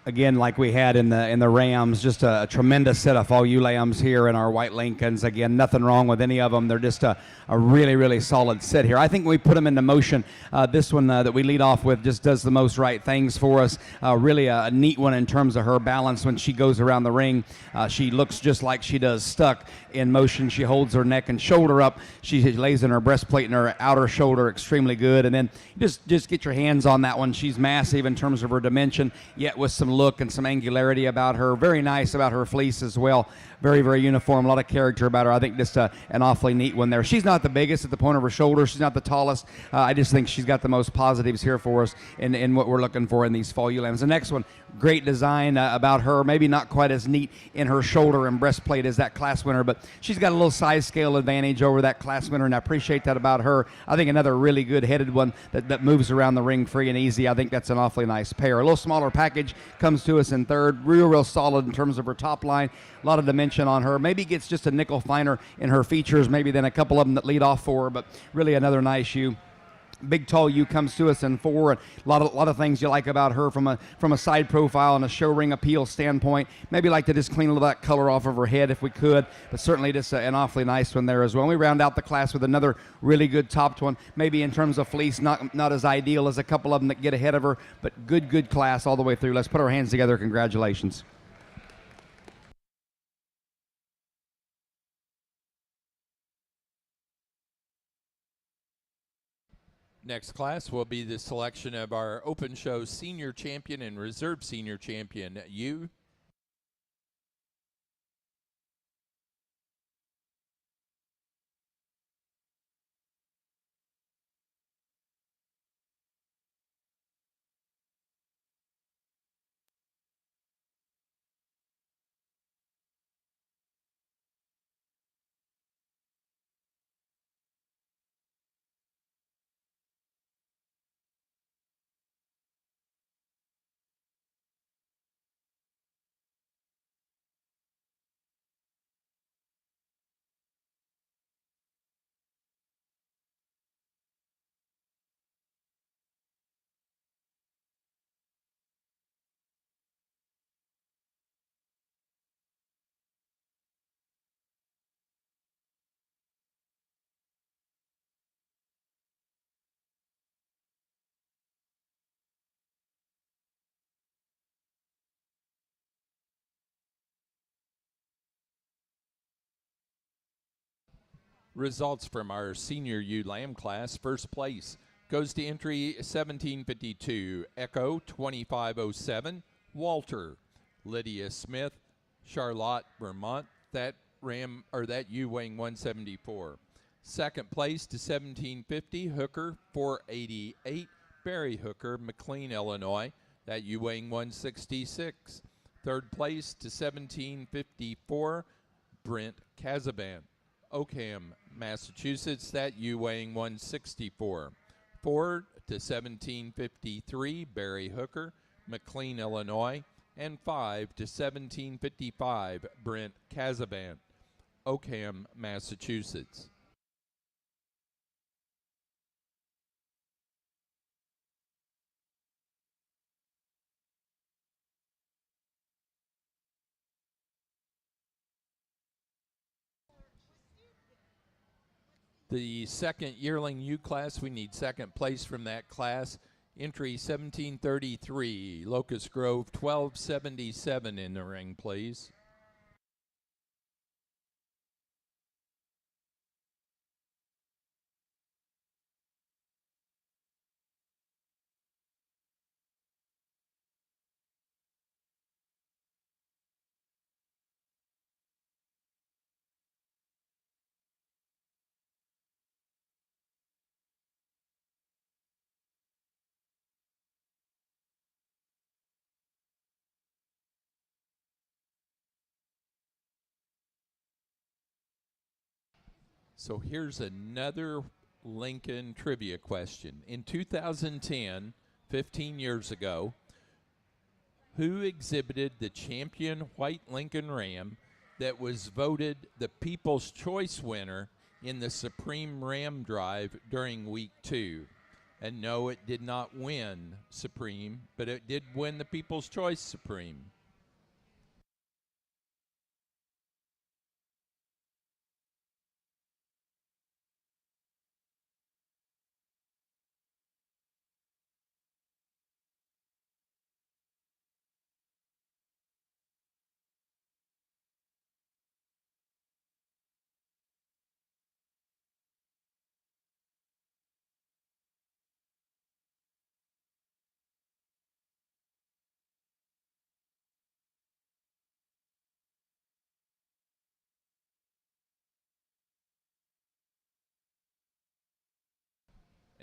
again, like we had in the Rams, just a tremendous set of fall ewe lambs here in our white Lincolns. Again, nothing wrong with any of them. They're just a really, really solid set here. I think we put them into motion. This one that we lead off with just does the most right things for us. Really a neat one in terms of her balance when she goes around the ring. She looks just like she does stuck in motion. She holds her neck and shoulder up. She lays in her breastplate and her outer shoulder extremely good. And then just get your hands on that one. She's massive in terms of her dimension, yet with some look and some angularity about her. Very nice about her fleece as well. Very, very uniform. A lot of character about her. I think just an awfully neat one there. She's not the biggest at the point of her shoulder. She's not the tallest. I just think she's got the most positives here for us in what we're looking for in these fall ewe lambs. The next one, great design about her. Maybe not quite as neat in her shoulder and breastplate as that class winner, but she's got a little size scale advantage over that class winner, and I appreciate that about her. I think another really good headed one that moves around the ring free and easy. I think that's an awfully nice pair. A little smaller package comes to us in third. Real solid in terms of her top line. A lot of dimension on her. Maybe gets just a nickel finer in her features, maybe than a couple of them that lead off for her, but really another nice ewe. Big tall ewe comes to us in four, and a lot of things you like about her from a side profile and a show ring appeal standpoint. Maybe like to just clean a little of that color off of her head if we could, but certainly just an awfully nice one there as well. And we round out the class with another really good topped one. Maybe in terms of fleece, not as ideal as a couple of them that get ahead of her, but good class all the way through. Let's put our hands together. Congratulations. Next class will be the selection of our Open Show Senior Champion and Reserve Senior Champion ewe. Results from our senior ewe lamb class. First place goes to entry 1752, Echo 2507, Walter, Lydia Smith, Charlotte, Vermont. That ewe weighing 174. Second place to 1750, Hooker 488, Barry Hooker, McLean, Illinois. That ewe weighing 166. Third place to 1754, Brent Cazaban, Oakham, Massachusetts. That ewe weighing 164. 4 to 1753, Barry Hooker, McLean, Illinois. And 5 to 1755, Brent Cazaban, Oakham, Massachusetts. The second yearling ewe class, we need second place from that class. Entry 1733, Locust Grove 1277 in the ring, please. So here's another Lincoln trivia question. In 2010, 15 years ago, who exhibited the champion white Lincoln Ram that was voted the People's Choice winner in the Supreme Ram Drive during Week 2? And no, it did not win Supreme, but it did win the People's Choice Supreme.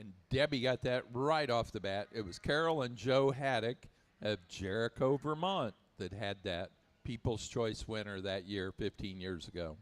And Debbie got that right off the bat. It was Carol and Joe Haddock of Jericho, Vermont that had that People's Choice winner that year 15 years ago.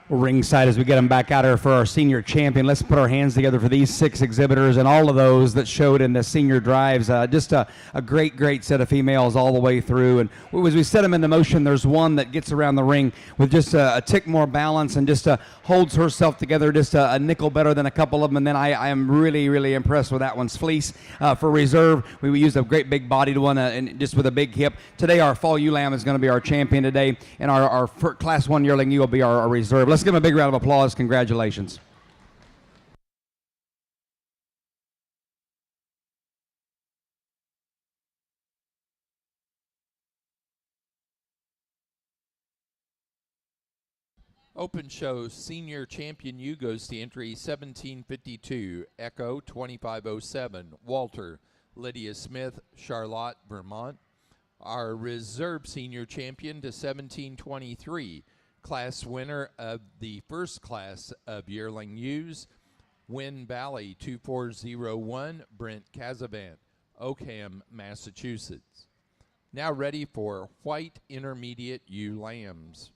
Ringside as we get them back out here for our senior champion. Let's put our hands together for these 6 exhibitors and all of those that showed in the senior drives. Just a great set of females all the way through. And as we set them into motion, there's one that gets around the ring with just a tick more balance and just holds herself together just a nickel better than a couple of them. And then I am really impressed with that one's Fleece. For reserve, we used a great big bodied one and just with a big hip. Today our fall ewe lamb is going to be our champion today, and our class 1 yearling ewe will be our reserve. Let's give them a big round of applause. Congratulations. Open Show Senior Champion ewe goes to entry 1752, Echo 2507, Walter, Lydia Smith, Charlotte, Vermont. Our reserve senior champion to 1723, class winner of the first class of yearling ewes, Win Valley 2401, Brent Casavant, Oakham, Massachusetts. Now ready for white intermediate ewe lambs.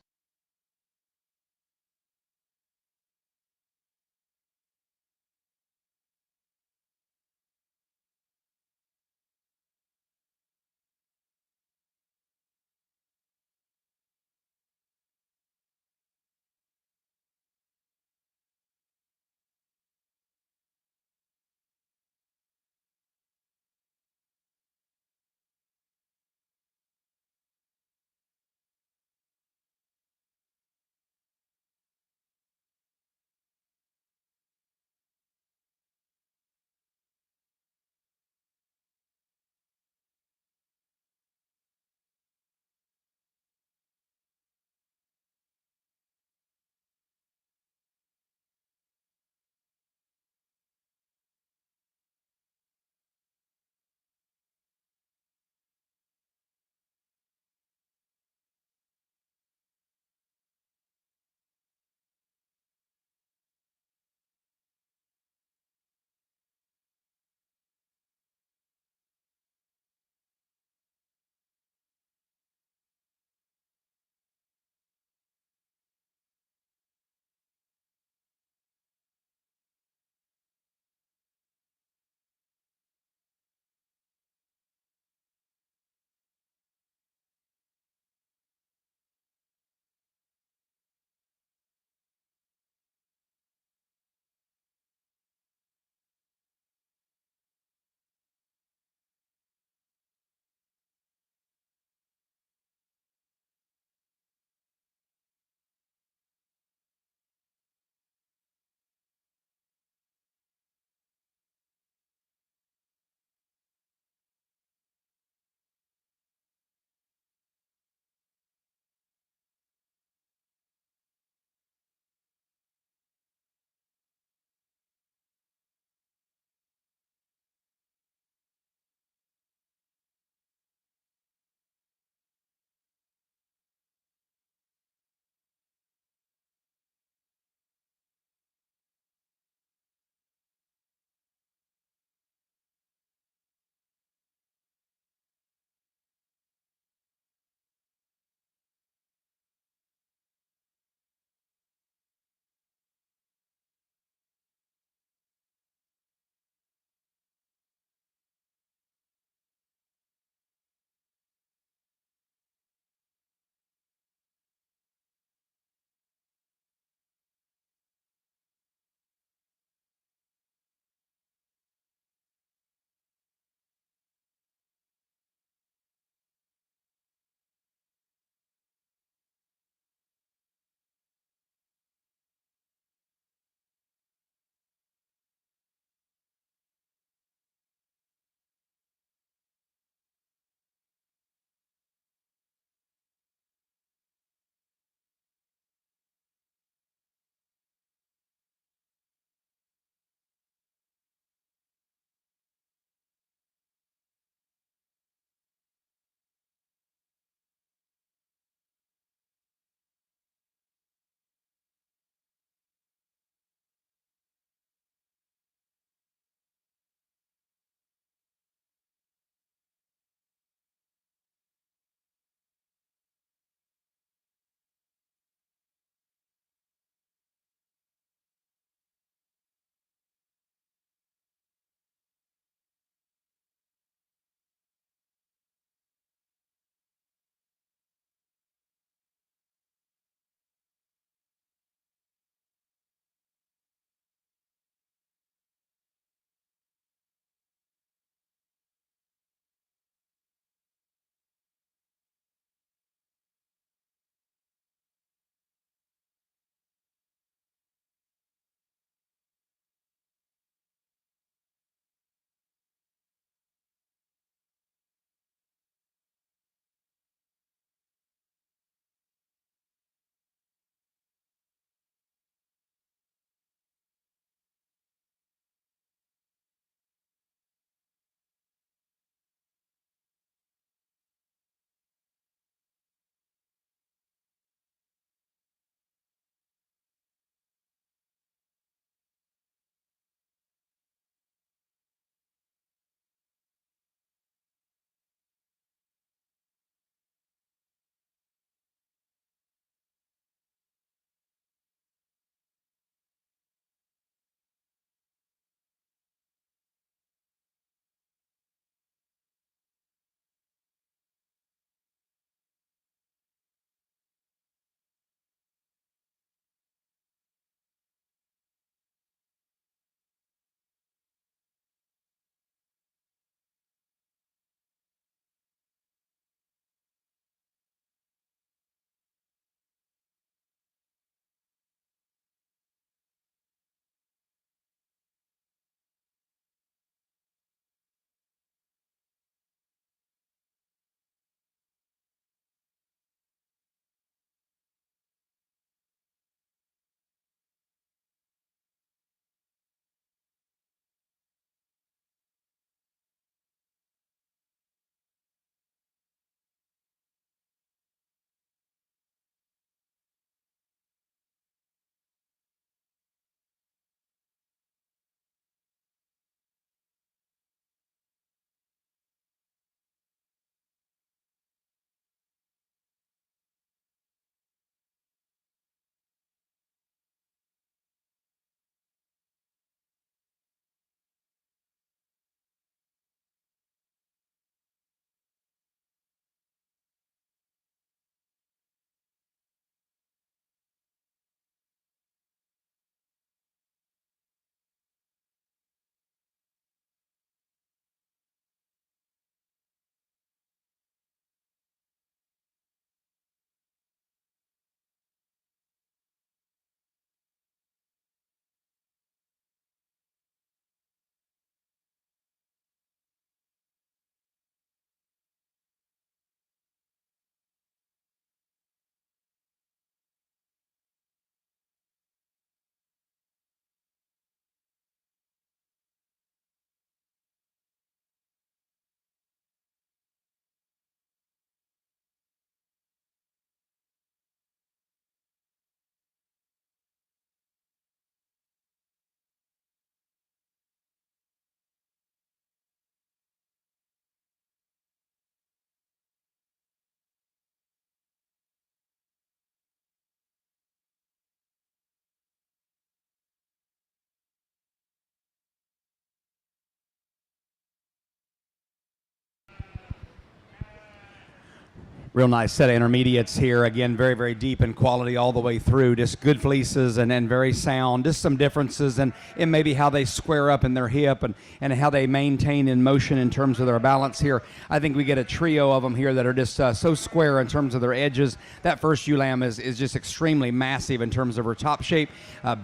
Real nice set of intermediates here. Again, very, very deep in quality all the way through. Just good fleeces and very sound. Just some differences in maybe how they square up in their hip and how they maintain in motion in terms of their balance here. I think we get a trio of them here that are just so square in terms of their edges. That first ewe lamb is just extremely massive in terms of her top shape.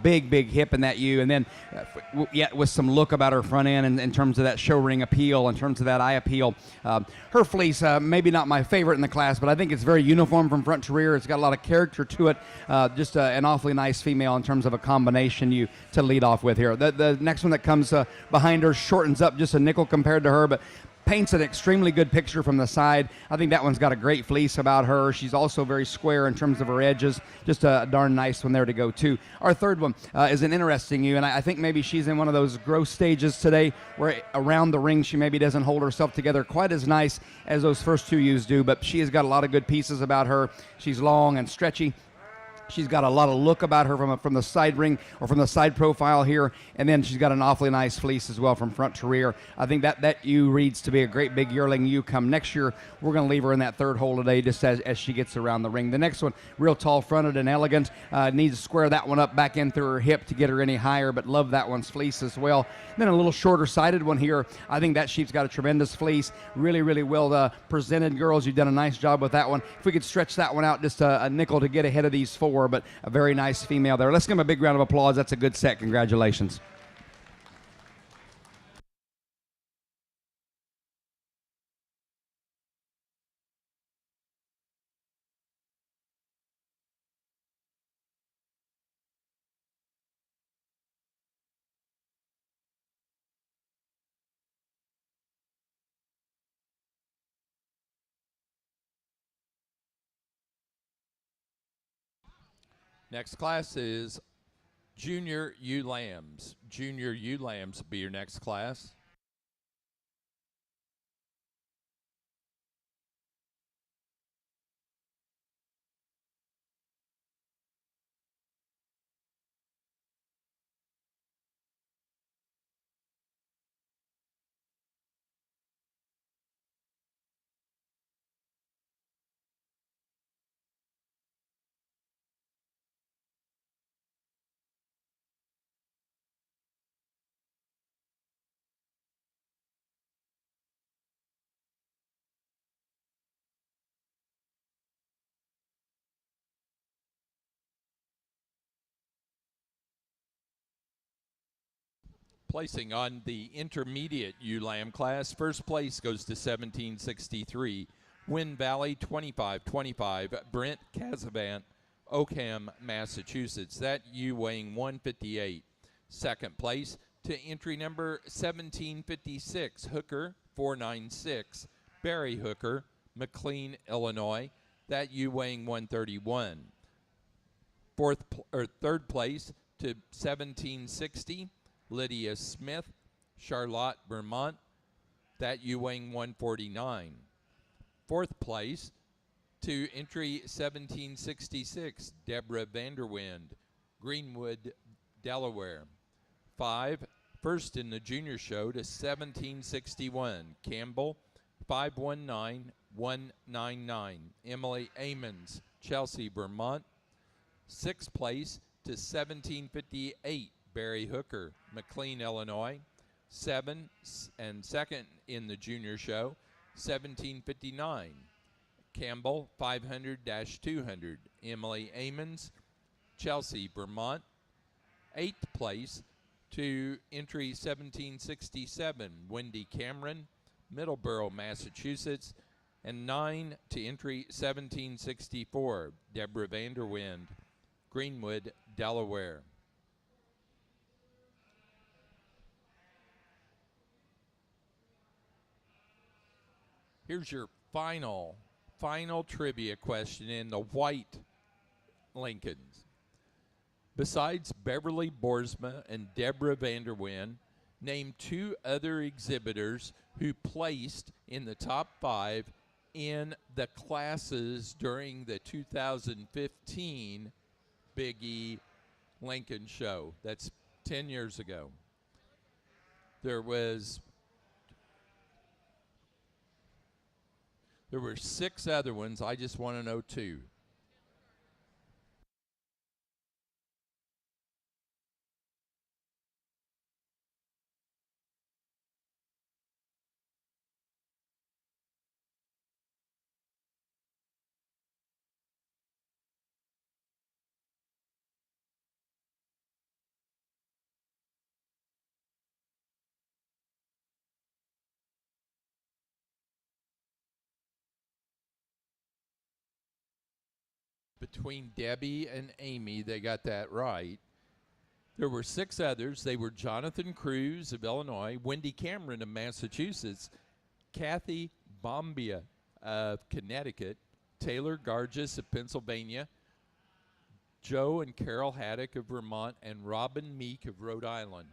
Big, big hip in that ewe. And then yet with some look about her front end in terms of that show ring appeal, in terms of that eye appeal. Her fleece, maybe not my favorite in the class, but I think it's very uniform from front to rear. It's got a lot of character to it. Just an awfully nice female in terms of a combination you to lead off with here. The next one that comes behind her shortens up just a nickel compared to her, but paints an extremely good picture from the side. I think that one's got a great fleece about her. She's also very square in terms of her edges. Just a darn nice one there to go too. Our third one is an interesting ewe, and I think maybe she's in one of those growth stages today where around the ring she maybe doesn't hold herself together quite as nice as those first two ewes do, but she has got a lot of good pieces about her. She's long and stretchy. She's got a lot of look about her from the side ring or from the side profile here, and then she's got an awfully nice fleece as well from front to rear. I think that ewe reads to be a great big yearling ewe come next year. We're going to leave her in that third hole today just as she gets around the ring. The next one, real tall fronted and elegant. Needs to square that one up back in through her hip to get her any higher, but love that one's fleece as well. Then a little shorter sided one here. I think that sheep's got a tremendous fleece. Really, really well presented, girls. You've done a nice job with that one. If we could stretch that one out just a nickel to get ahead of these four, but a very nice female there. Let's give them a big round of applause. That's a good set. Congratulations. Next class is Junior Ewe Lambs. Junior Ewe Lambs will be your next class. Placing on the intermediate ewe lamb class, first place goes to 1763. Wind Valley 2525, Brent Casavant, Oakham, Massachusetts. That ewe weighing 158. Second place to entry number 1756, Hooker 496, Barry Hooker, McLean, Illinois. That ewe weighing 131. Third place to 1760, Lydia Smith, Charlotte, Vermont. That ewe weighing 149. Fourth place to entry 1766, Deborah Vanderwind, Greenwood, Delaware. First in the junior show to 1761, Campbell, 519199, Emily Amons, Chelsea, Vermont. Sixth place to 1758, Barry Hooker, McLean, Illinois. Second in the junior show, 1759, Campbell, 500-200, Emily Amons, Chelsea, Vermont. Eighth place to entry 1767, Wendy Cameron, Middleborough, Massachusetts. And 9 to entry 1764, Deborah Vanderwind, Greenwood, Delaware. Here's your final trivia question in the white Lincolns. Besides Beverly Boersma and Deborah Vanderwind, name 2 other exhibitors who placed in the top 5 in the classes during the 2015 Big E Lincoln show. That's 10 years ago. There There were 6 other ones. I just want to know 2. Between Debbie and Amy, they got that right. There were 6 others. They were Jonathan Cruz of Illinois, Wendy Cameron of Massachusetts, Kathy Bombia of Connecticut, Taylor Gargis of Pennsylvania, Joe and Carol Haddock of Vermont, and Robin Meek of Rhode Island.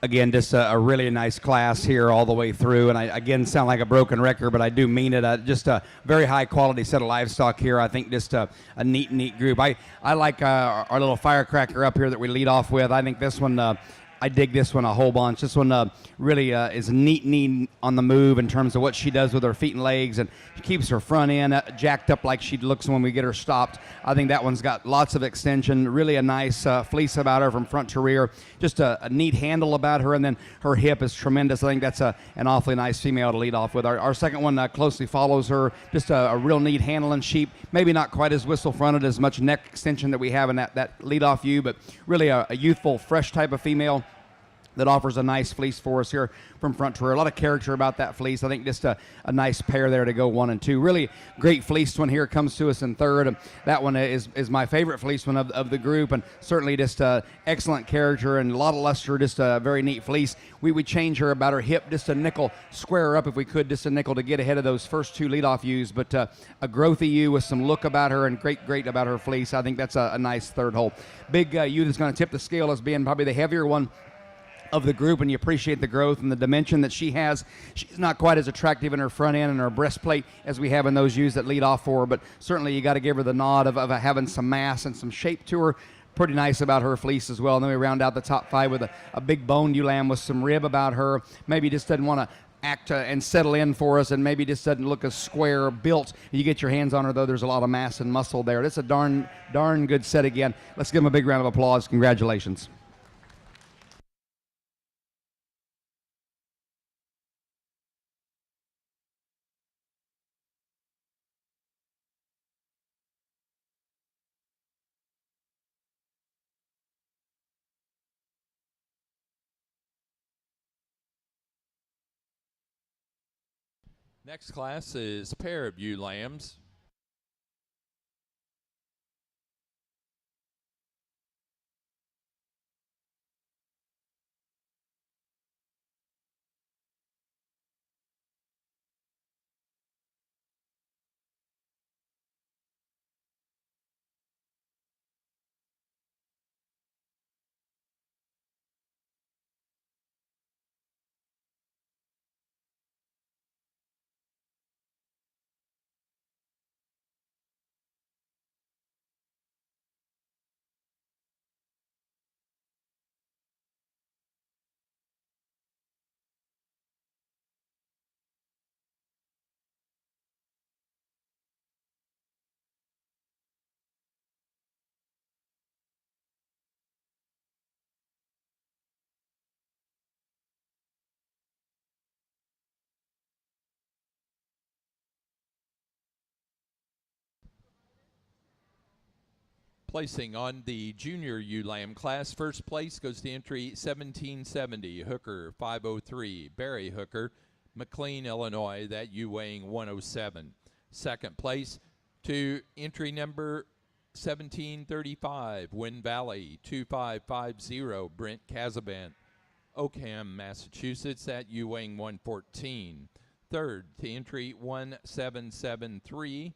Again, just a really nice class here all the way through. And I, again, sound like a broken record, but I do mean it. Just a very high quality set of livestock here. I think just a neat group. I like our little firecracker up here that we lead off with. I think this one, I dig this one a whole bunch. This one really is neat on the move in terms of what she does with her feet and legs, and she keeps her front end jacked up like she looks when we get her stopped. I think that one's got lots of extension, really a nice fleece about her from front to rear, just a neat handle about her, and then her hip is tremendous. I think that's an awfully nice female to lead off with. Our second one closely follows her, just a real neat handling sheep, maybe not quite as whistle-fronted, as much neck extension that we have in that lead-off view, but really a youthful, fresh type of female that offers a nice fleece for us here from front to rear. A lot of character about that fleece. I think just a nice pair there to go 1 and 2. Really great fleeced one here comes to us in third. And that one is my favorite fleece one of the group, and certainly just excellent character and a lot of luster, just a very neat fleece. We would change her about her hip, just a nickel, square her up if we could, just a nickel to get ahead of those first two leadoff ewes. But a growthy ewe with some look about her and great about her fleece. I think that's a nice third hole. Big ewe that's going to tip the scale as being probably the heavier one of the group, and you appreciate the growth and the dimension that she has. She's not quite as attractive in her front end and her breastplate as we have in those ewes that lead off for her, but certainly you got to give her the nod of having some mass and some shape to her. Pretty nice about her fleece as well. And then we round out the top five with a big boned ewe lamb with some rib about her. Maybe just doesn't want to act and settle in for us, and maybe just doesn't look as square built. You get your hands on her, though, there's a lot of mass and muscle there. That's a darn good set again. Let's give them a big round of applause. Congratulations. Next class is pair of ewe lambs. Placing on the junior ewe lamb class, first place goes to entry 1770, Hooker 503, Barry Hooker, McLean, Illinois, that ewe weighing 107. Second place to entry number 1735, Wind Valley 2550, Brent Casabant, Oakham, Massachusetts, that ewe weighing 114. Third to entry 1773,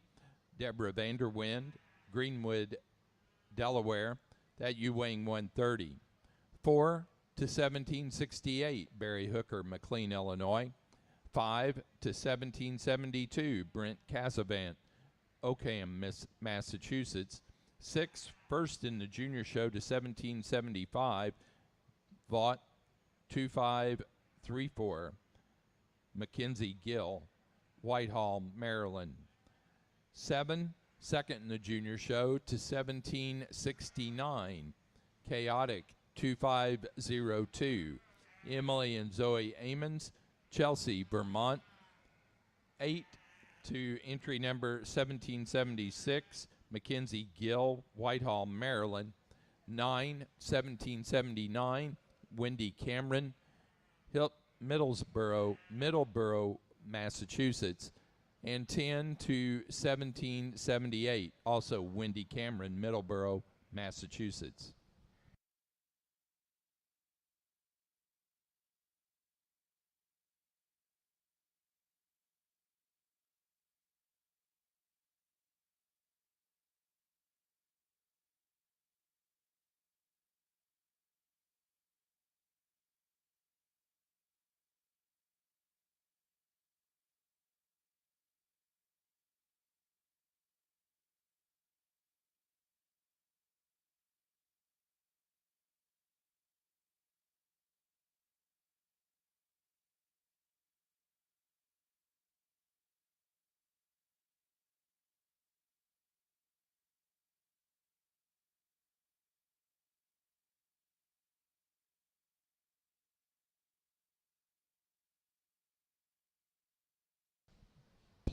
Deborah Vanderwind, Greenwood, Delaware, that ewe weighing 130. 4 to 1768, Barry Hooker, McLean, Illinois. 5 to 1772, Brent Casabant, Oakham, Massachusetts. 6, first in the junior show to 1775, Vaught 2534, Mackenzie Gill, Whitehall, Maryland. 7, second in the junior show to 1769, Chaotic 2502, Emily and Zoe Amons, Chelsea, Vermont. 8 to entry number 1776, Mackenzie Gill, Whitehall, Maryland. 9, 1779, Wendy Cameron, Middleborough, Massachusetts. And 10 to 1778, also Wendy Cameron, Middleborough, Massachusetts.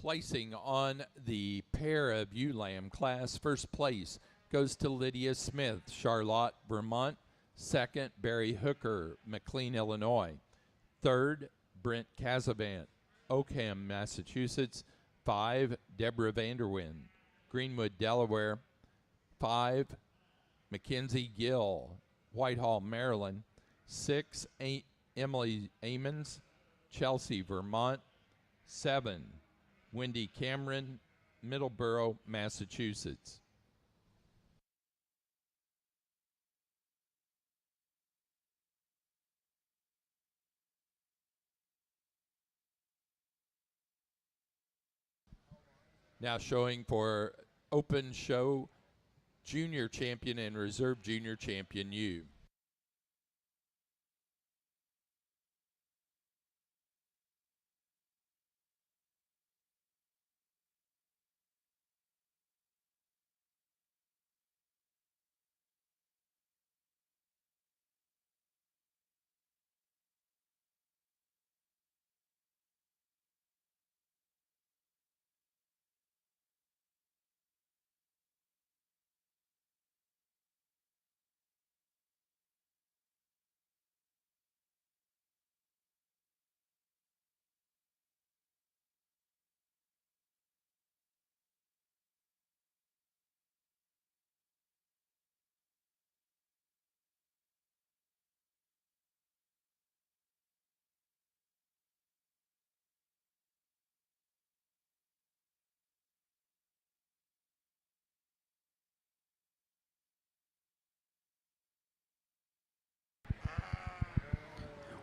placing on the pair of ULAM class, first place goes to Lydia Smith, Charlotte, Vermont. Second, Barry Hooker, McLean, Illinois. Third, Brent Casavant, Oakham, Massachusetts. 5, Deborah Vanderwind, Greenwood, Delaware. 5, Mackenzie Gill, Whitehall, Maryland. 6, Emily Amons, Chelsea, Vermont. 7, Wendy Cameron, Middleborough, Massachusetts. Now showing for Open Show Junior Champion and Reserve Junior Champion U.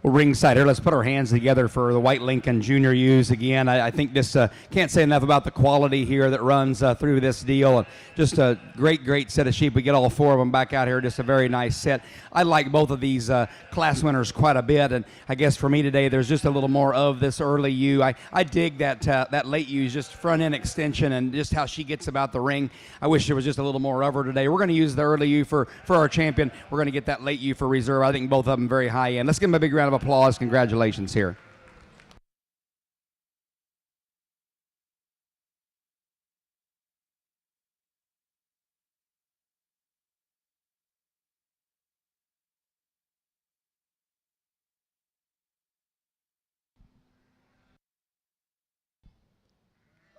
Well, ringside here, let's put our hands together for the White Lincoln Junior U's again. I think this can't say enough about the quality here that runs through this deal. And just a great set of sheep. We get all 4 of them back out here. Just a very nice set. I like both of these class winners quite a bit, and I guess for me today, there's just a little more of this early U. I dig that late U's just front end extension and just how she gets about the ring. I wish there was just a little more of her today. We're going to use the early U for our champion. We're going to get that late U for reserve. I think both of them very high end. Let's give them a big round of applause. Congratulations here.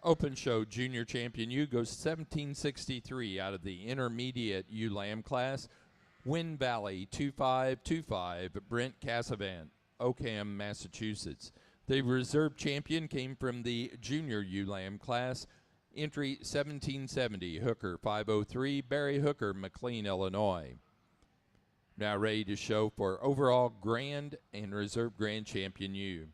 Open Show Junior Champion U goes 1763 out of the intermediate ULAM class. Wind Valley 2525, Brent Casavant, Oakham, Massachusetts. The reserve champion came from the junior ULAM class. Entry 1770, Hooker 503, Barry Hooker, McLean, Illinois. Now ready to show for overall grand and reserve grand champion U.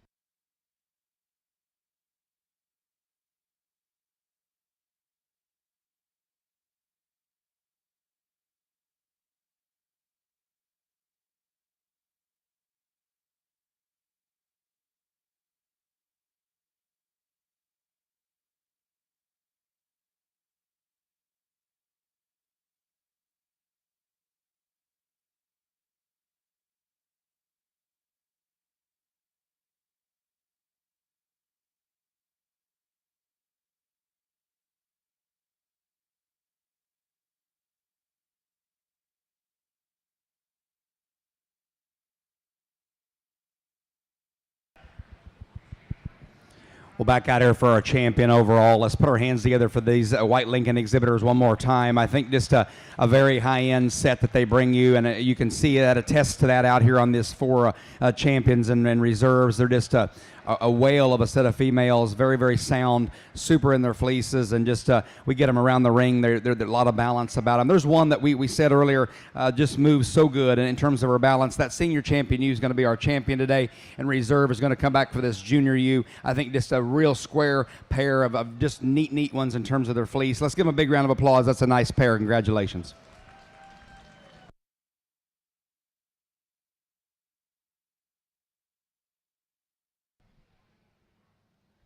Well, back out here for our champion overall. Let's put our hands together for these White Lincoln exhibitors one more time. I think just a very high-end set that they bring you, and you can see that, attest to that out here on this 4 champions and reserves. They're just a whale of a set of females, very sound, super in their fleeces, and just we get them around the ring. There's a lot of balance about them. There's one that we said earlier just moves so good in terms of her balance. That senior champion U is going to be our champion today, and reserve is going to come back for this junior U. I think just a real square pair of just neat ones in terms of their fleece. Let's give them a big round of applause. That's a nice pair. Congratulations.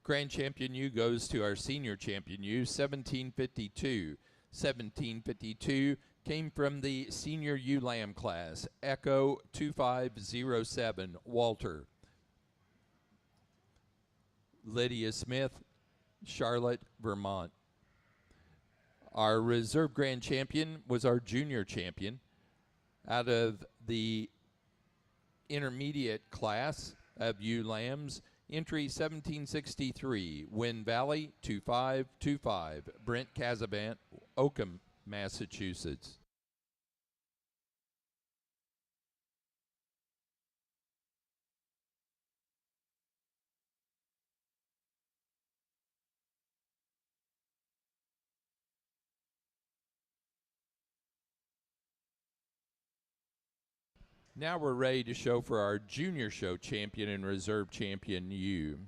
Grand Champion U goes to our Senior Champion U, 1752. 1752 came from the Senior ULAM class, Echo 2507, Walter. Lydia Smith, Charlotte, Vermont. Our reserve grand champion was our junior champion. Out of the intermediate class of ewe lambs, entry 1763, Wind Valley 2525, Brent Casavant, Oakham, Massachusetts. Now we're ready to show for our junior show champion and reserve champion ewe.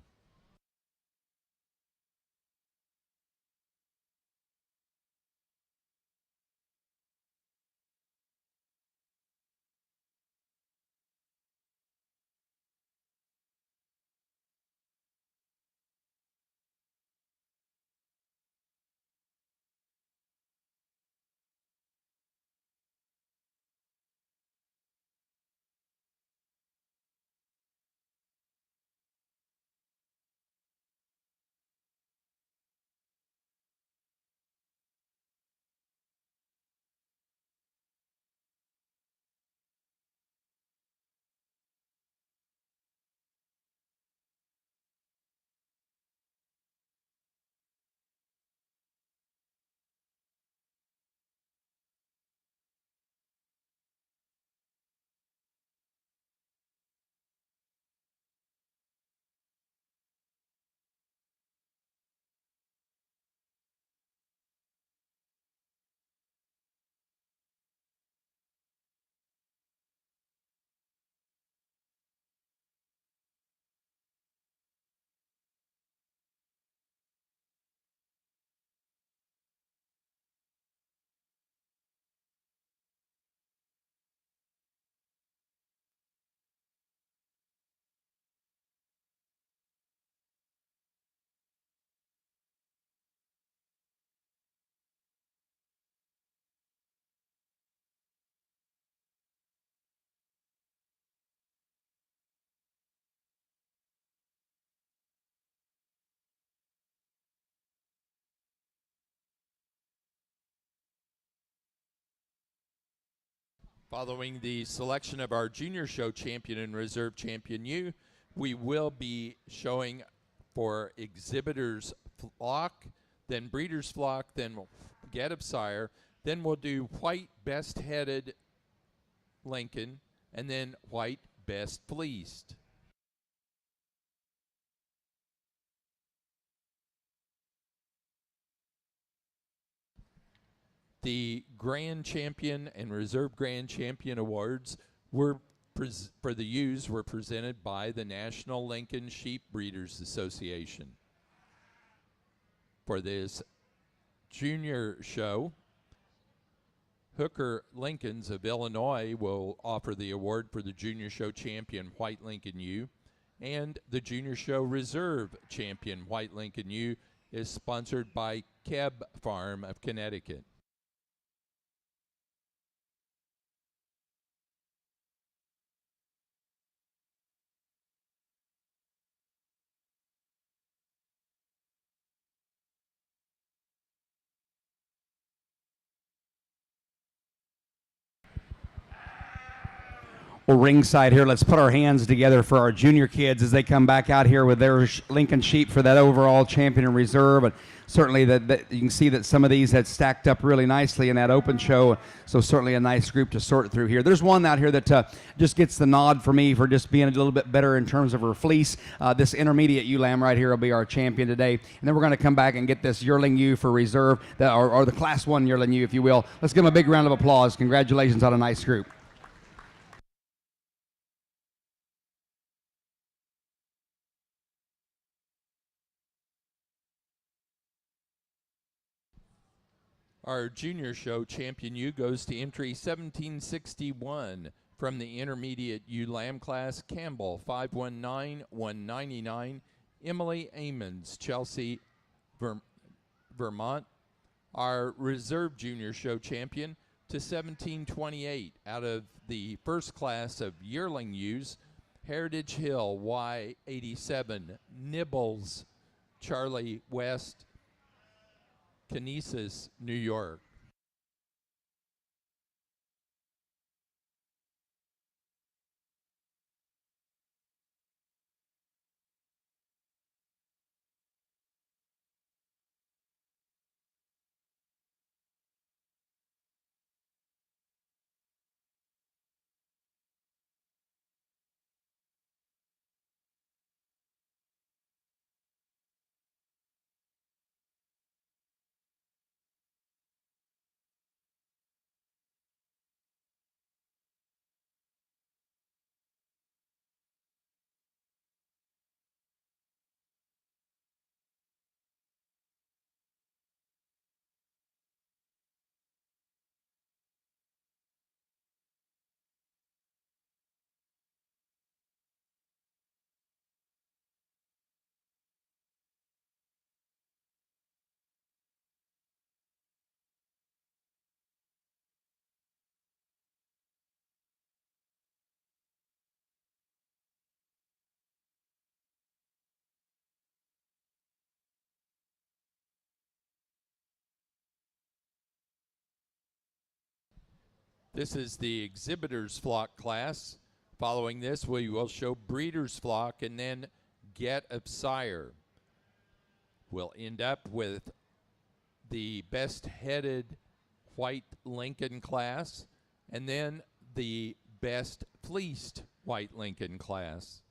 Following the selection of our junior show champion and reserve champion ewe, we will be showing for exhibitors flock, then breeders flock, then get of sire, then we'll do white best headed Lincoln, and then white best fleeced. The Grand Champion and Reserve Grand Champion awards were for the ewes were presented by the National Lincoln Sheep Breeders Association. For this junior show, Hooker Lincolns of Illinois will offer the award for the Junior Show Champion White Lincoln ewe, and the Junior Show Reserve Champion White Lincoln ewe is sponsored by Keb Farm of Connecticut. Well, ringside here, let's put our hands together for our junior kids as they come back out here with their Lincoln sheep for that overall champion and reserve. And certainly that you can see that some of these had stacked up really nicely in that open show. So certainly a nice group to sort through here. There's one out here that just gets the nod for me for just being a little bit better in terms of her fleece. This intermediate ewe lamb right here will be our champion today. And then we're going to come back and get this yearling ewe for reserve, or the class 1 yearling ewe, if you will. Let's give them a big round of applause. Congratulations on a nice group. Our junior show champion ewe goes to entry 1761 from the intermediate ewe lamb class, Campbell 519-199, Emily Amons, Chelsea, Vermont. Our reserve junior show champion to 1728 out of the first class of yearling ewes, Heritage Hill Y87, Nibbles, Charlie West, Kinesis, New York. This is the exhibitor's flock class. Following this, we will show breeder's flock and then get a sire. We'll end up with the best headed white Lincoln class and then the best fleeced white Lincoln class.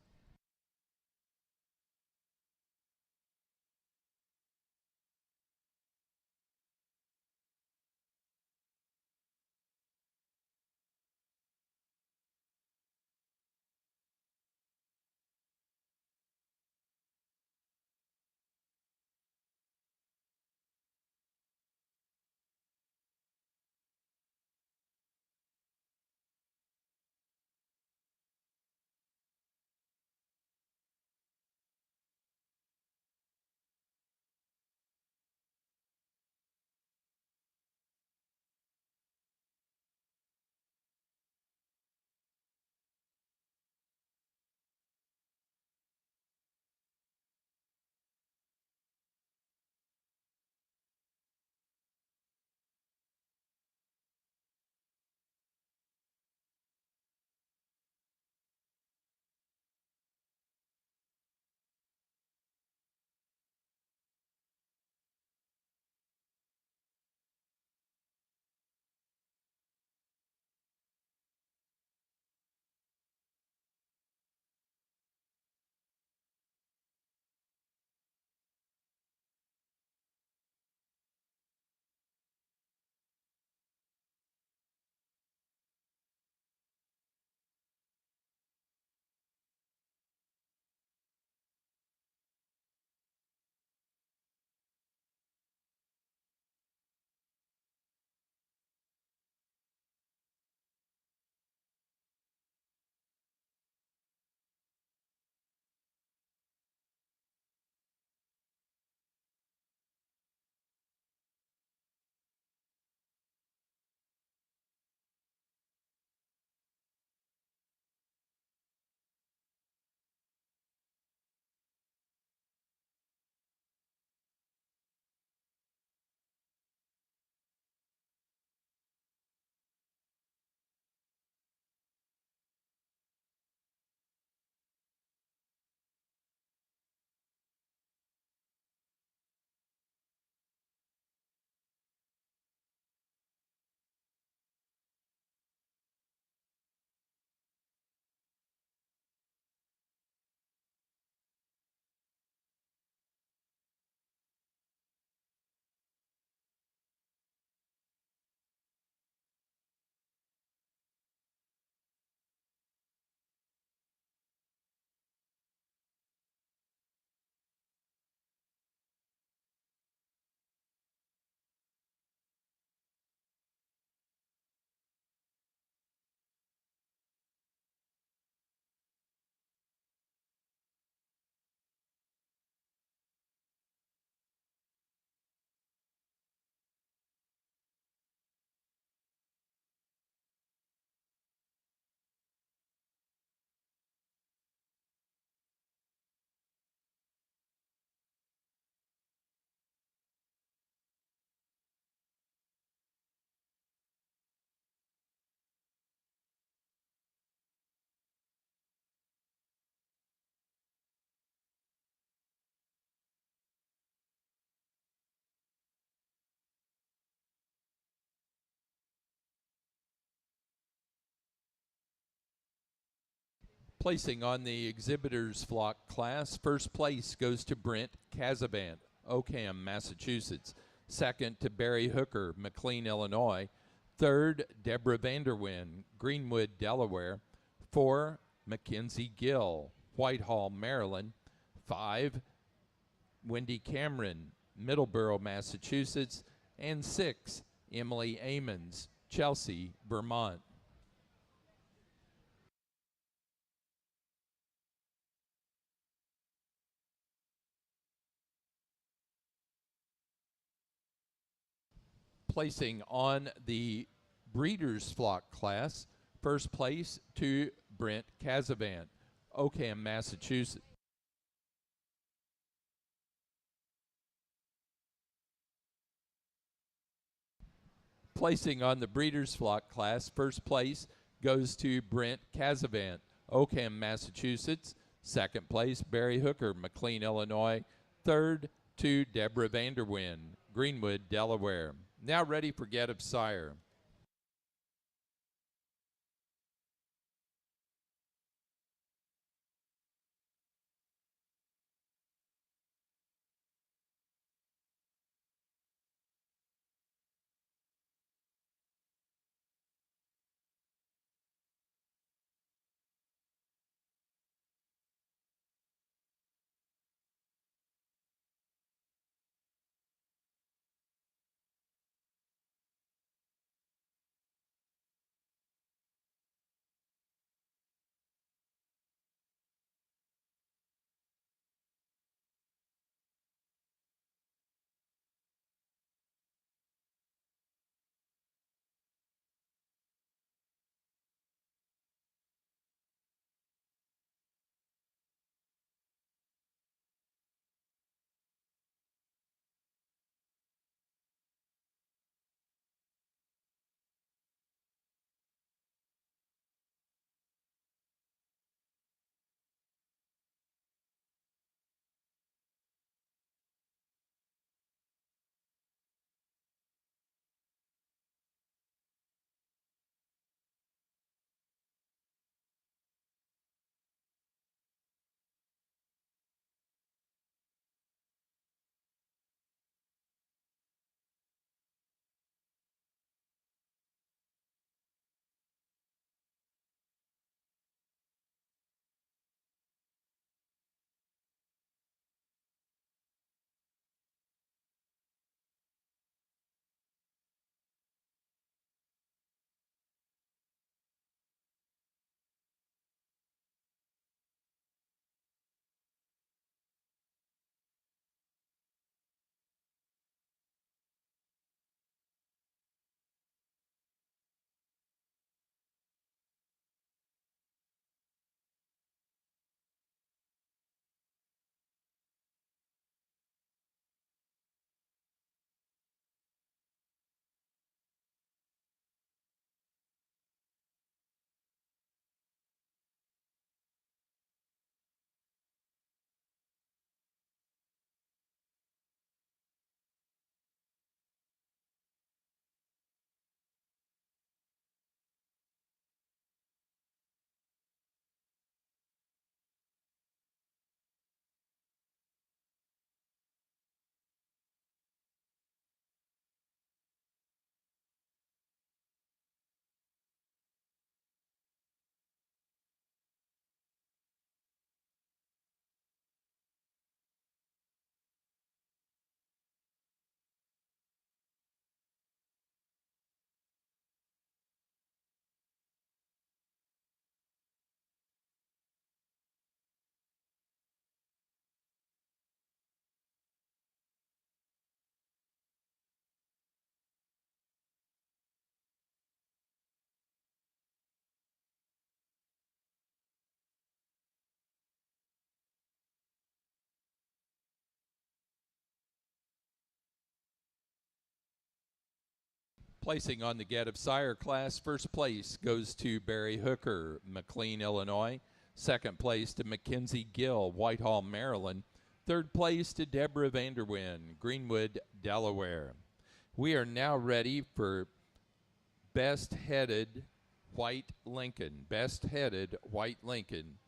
Placing on the exhibitors flock class, first place goes to Brent Casavant, Oakham, Massachusetts. Second to Barry Hooker, McLean, Illinois. Third, Deborah Vanderwyn, Greenwood, Delaware. 4, Mackenzie Gill, Whitehall, Maryland. 5, Wendy Cameron, Middleborough, Massachusetts. And 6, Emily Amons, Chelsea, Vermont. Placing on the breeders flock class, first place to Brent Casavant, Oakham, Massachusetts. Placing on the breeders flock class, first place goes to Brent Casavant, Oakham, Massachusetts. Second place, Barry Hooker, McLean, Illinois. Third to Deborah Vanderwyn, Greenwood, Delaware. Now ready for Get of Sire. Placing on the Get of Sire class, first place goes to Barry Hooker, McLean, Illinois. Second place to Mackenzie Gill, Whitehall, Maryland. Third place to Deborah Vanderwyn, Greenwood, Delaware. We are now ready for Best Headed White Lincoln. Best Headed White Lincoln.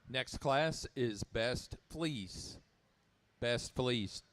Next class is Best Fleece. Best Fleece.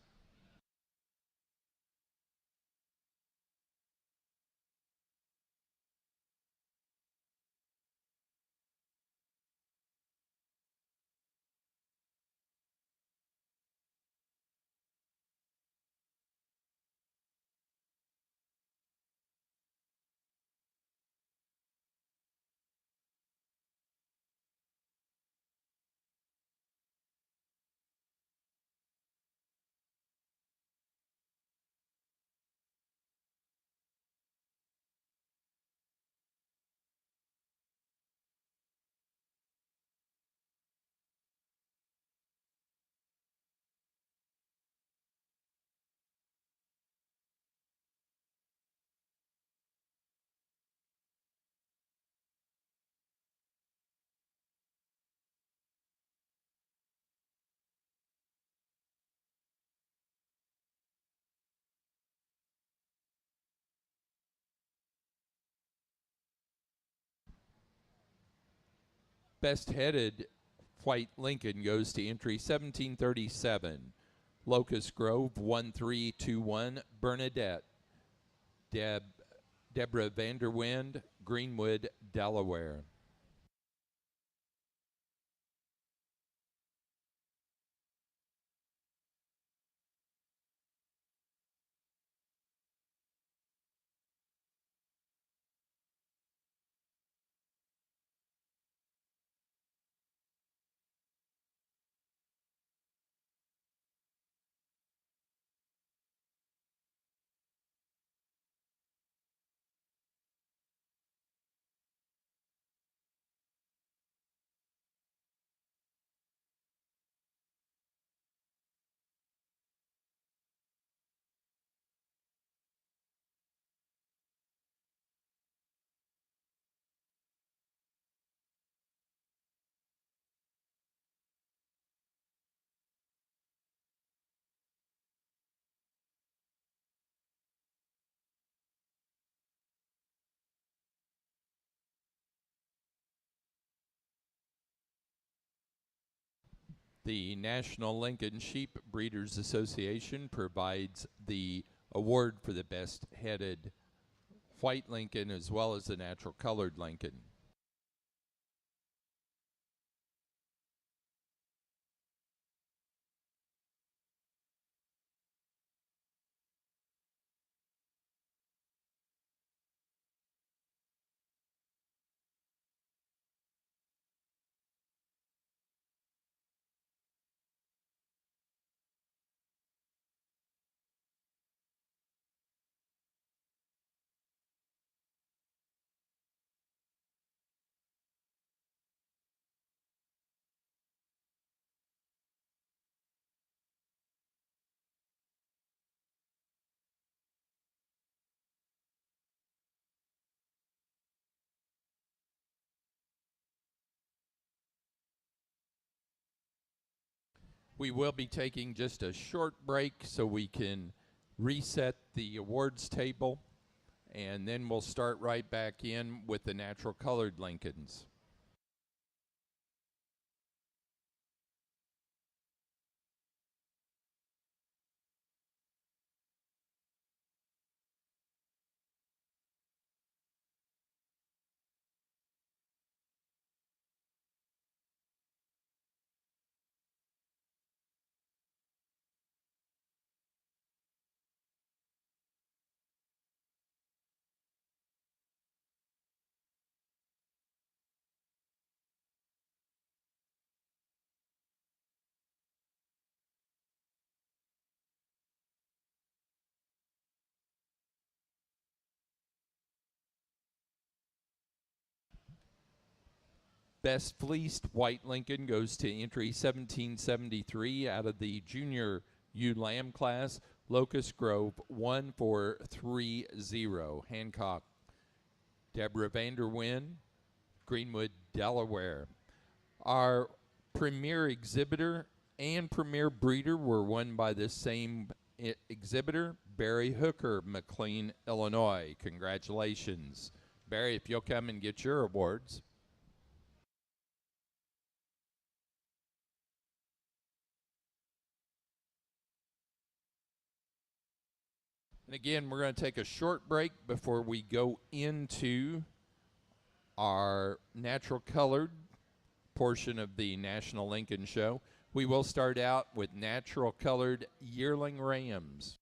Best Headed White Lincoln goes to entry 1737. Locust Grove 1321. Bernadette. Deborah Vanderwind, Greenwood, Delaware. The National Lincoln Sheep Breeders Association provides the award for the best headed white Lincoln as well as the natural colored Lincoln. We will be taking just a short break so we can reset the awards table, and then we'll start right back in with the natural colored Lincolns. Best Fleeced White Lincoln goes to entry 1773 out of the Junior Ewe Lamb class. Locust Grove 1430. Hancock. Deborah Vanderwind, Greenwood, Delaware. Our premier exhibitor and premier breeder were won by the same exhibitor, Barry Hooker, McLean, Illinois. Congratulations. Barry, if you'll come and get your awards. And again, we're going to take a short break before we go into our natural colored portion of the National Lincoln Show. We will start out with natural colored yearling rams.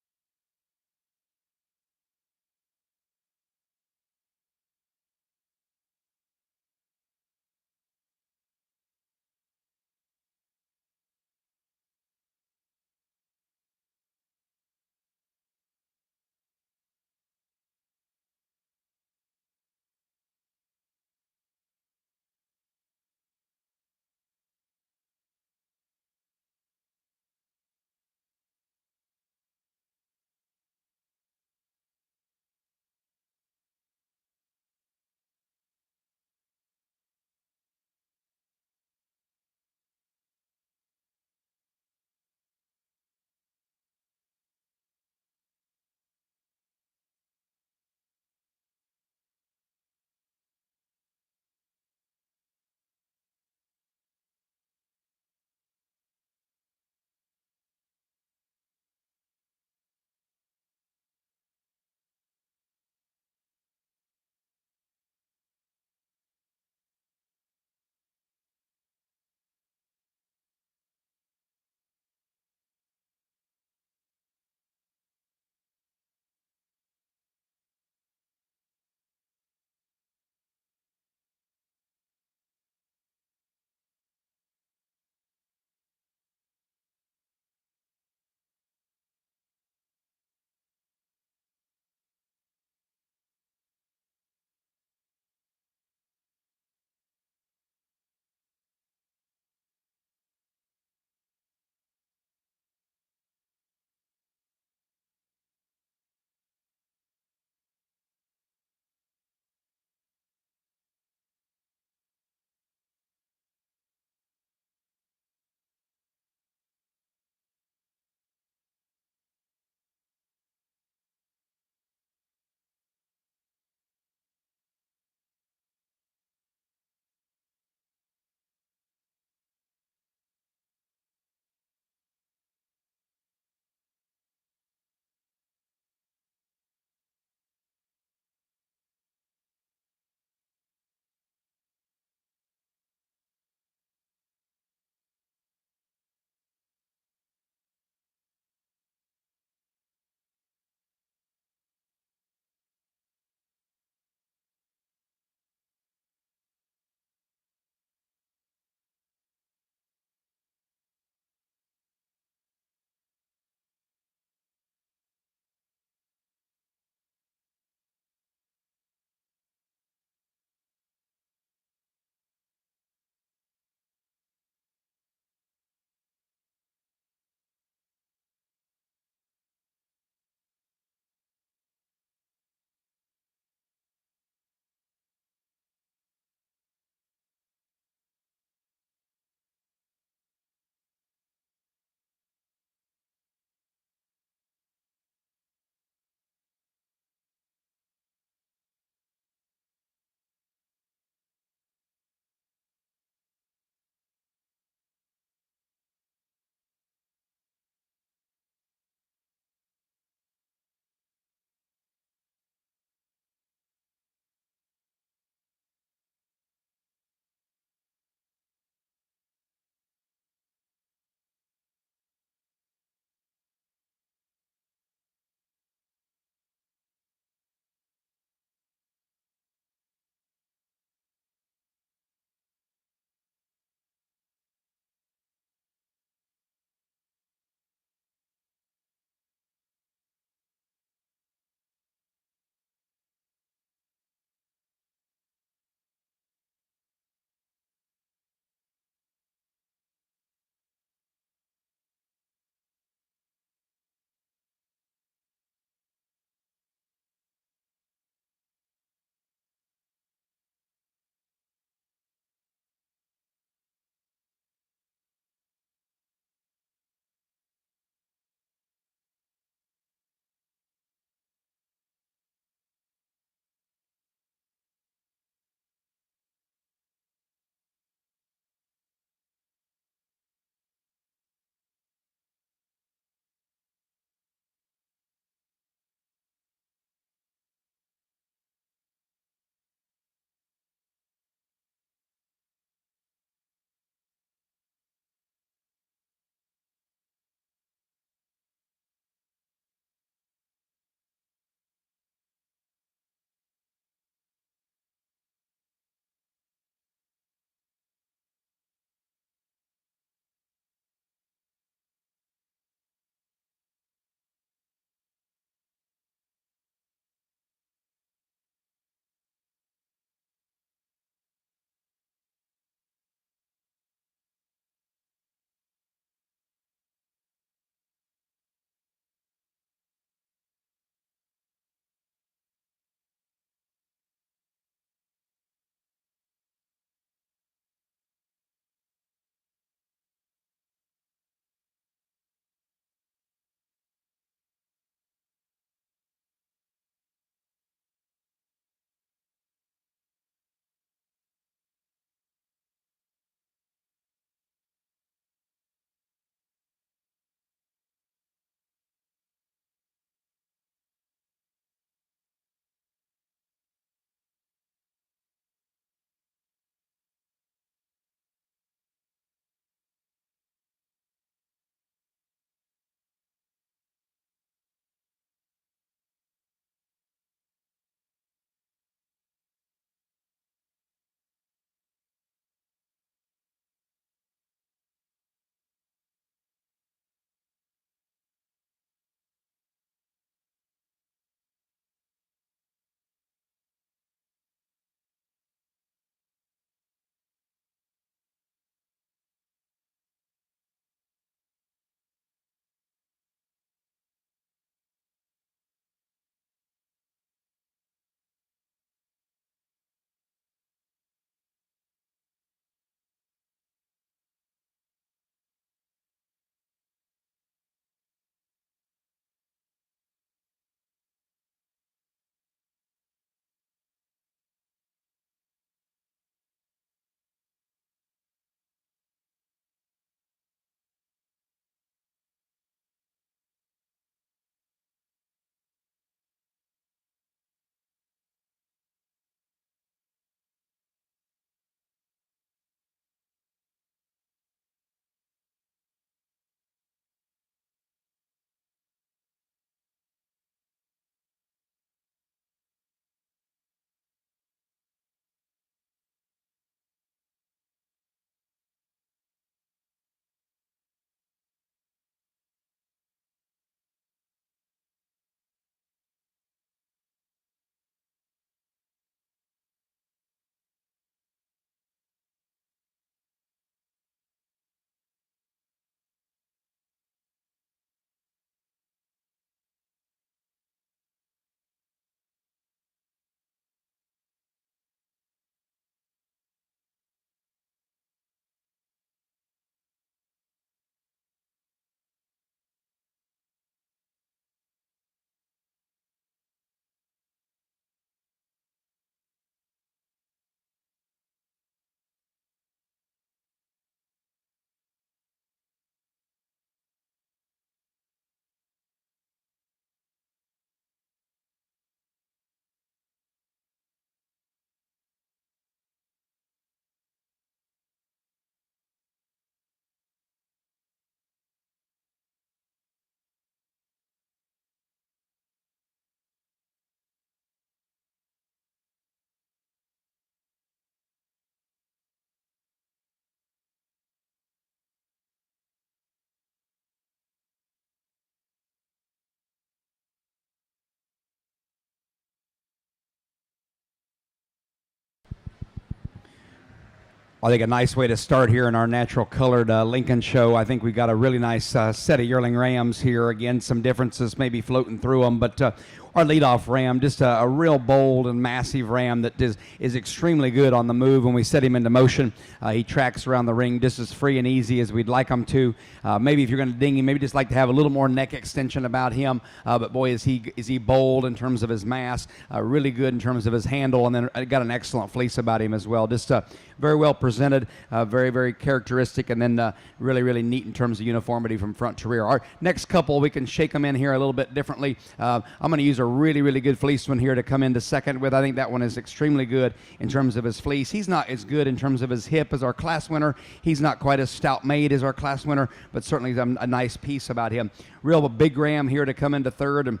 I think a nice way to start here in our natural colored Lincoln show. I think we've got a really nice set of yearling rams here. Again, some differences maybe floating through them, but our leadoff ram, just a real bold and massive ram that is extremely good on the move. When we set him into motion, he tracks around the ring just as free and easy as we'd like him to. Maybe if you're going to ding him, maybe just like to have a little more neck extension about him. But boy, is he bold in terms of his mass, really good in terms of his handle, and then got an excellent fleece about him as well. Just very well presented, very, very characteristic, and then really, really neat in terms of uniformity from front to rear. Our next couple, we can shake them in here a little bit differently. I'm going to use a really, really good fleece one here to come into second with. I think that one is extremely good in terms of his fleece. He's not as good in terms of his hip as our class winner. He's not quite as stout made as our class winner, but certainly a nice piece about him. Real big ram here to come into third. And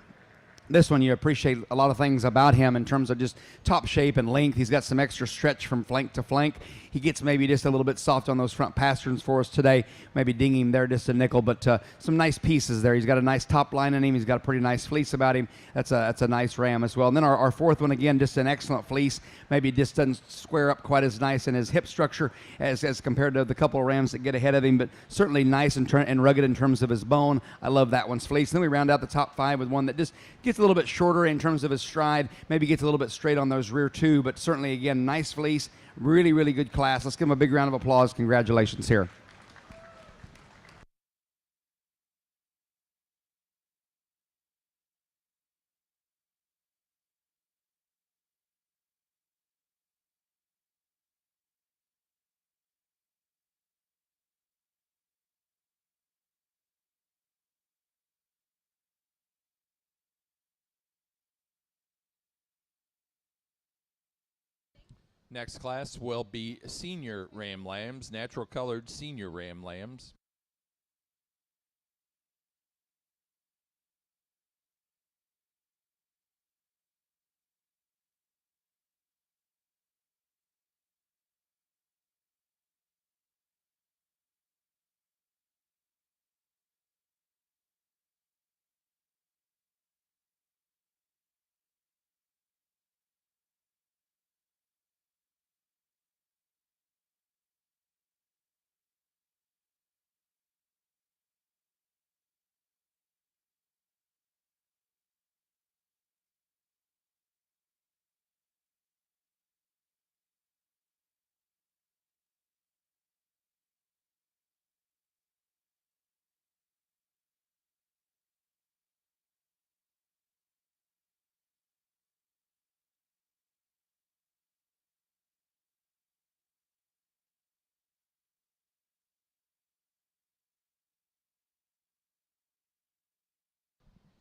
this one, you appreciate a lot of things about him in terms of just top shape and length. He's got some extra stretch from flank to flank. He gets maybe just a little bit soft on those front pasterns for us today. Maybe ding him there just a nickel, but some nice pieces there. He's got a nice top line in him. He's got a pretty nice fleece about him. That's a nice ram as well. And then our fourth one, again, just an excellent fleece. Maybe just doesn't square up quite as nice in his hip structure as compared to the couple of rams that get ahead of him, but certainly nice and rugged in terms of his bone. I love that one's fleece. Then we round out the top five with one that just gets a little bit shorter in terms of his stride, maybe gets a little bit straight on those rear two, but certainly, again, nice fleece. Really, really good class. Let's give him a big round of applause. Congratulations here. Next class will be senior ram lambs, natural colored senior ram lambs.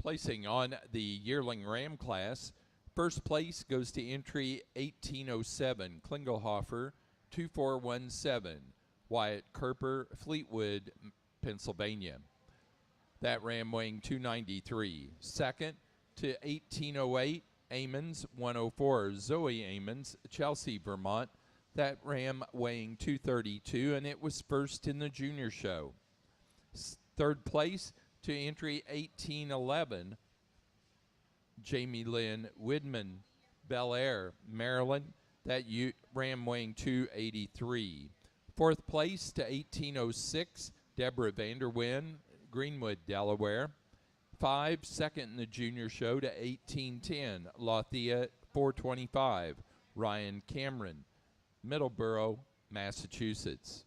Placing on the yearling ram class, first place goes to entry 1807, Klingelhofer 2417, Wyatt Kerper, Fleetwood, Pennsylvania. That ram weighing 293. Second to 1808, Amons 104, Zoe Amons, Chelsea, Vermont. That ram weighing 232, and it was first in the junior show. Third place to entry 1811, Jamie Lynn Widman, Bel Air, Maryland. That ram weighing 283. Fourth place to 1806, Deborah Vanderwyn, Greenwood, Delaware. 5, second in the junior show to 1810, Lafayette 425, Ryan Cameron, Middleborough, Massachusetts.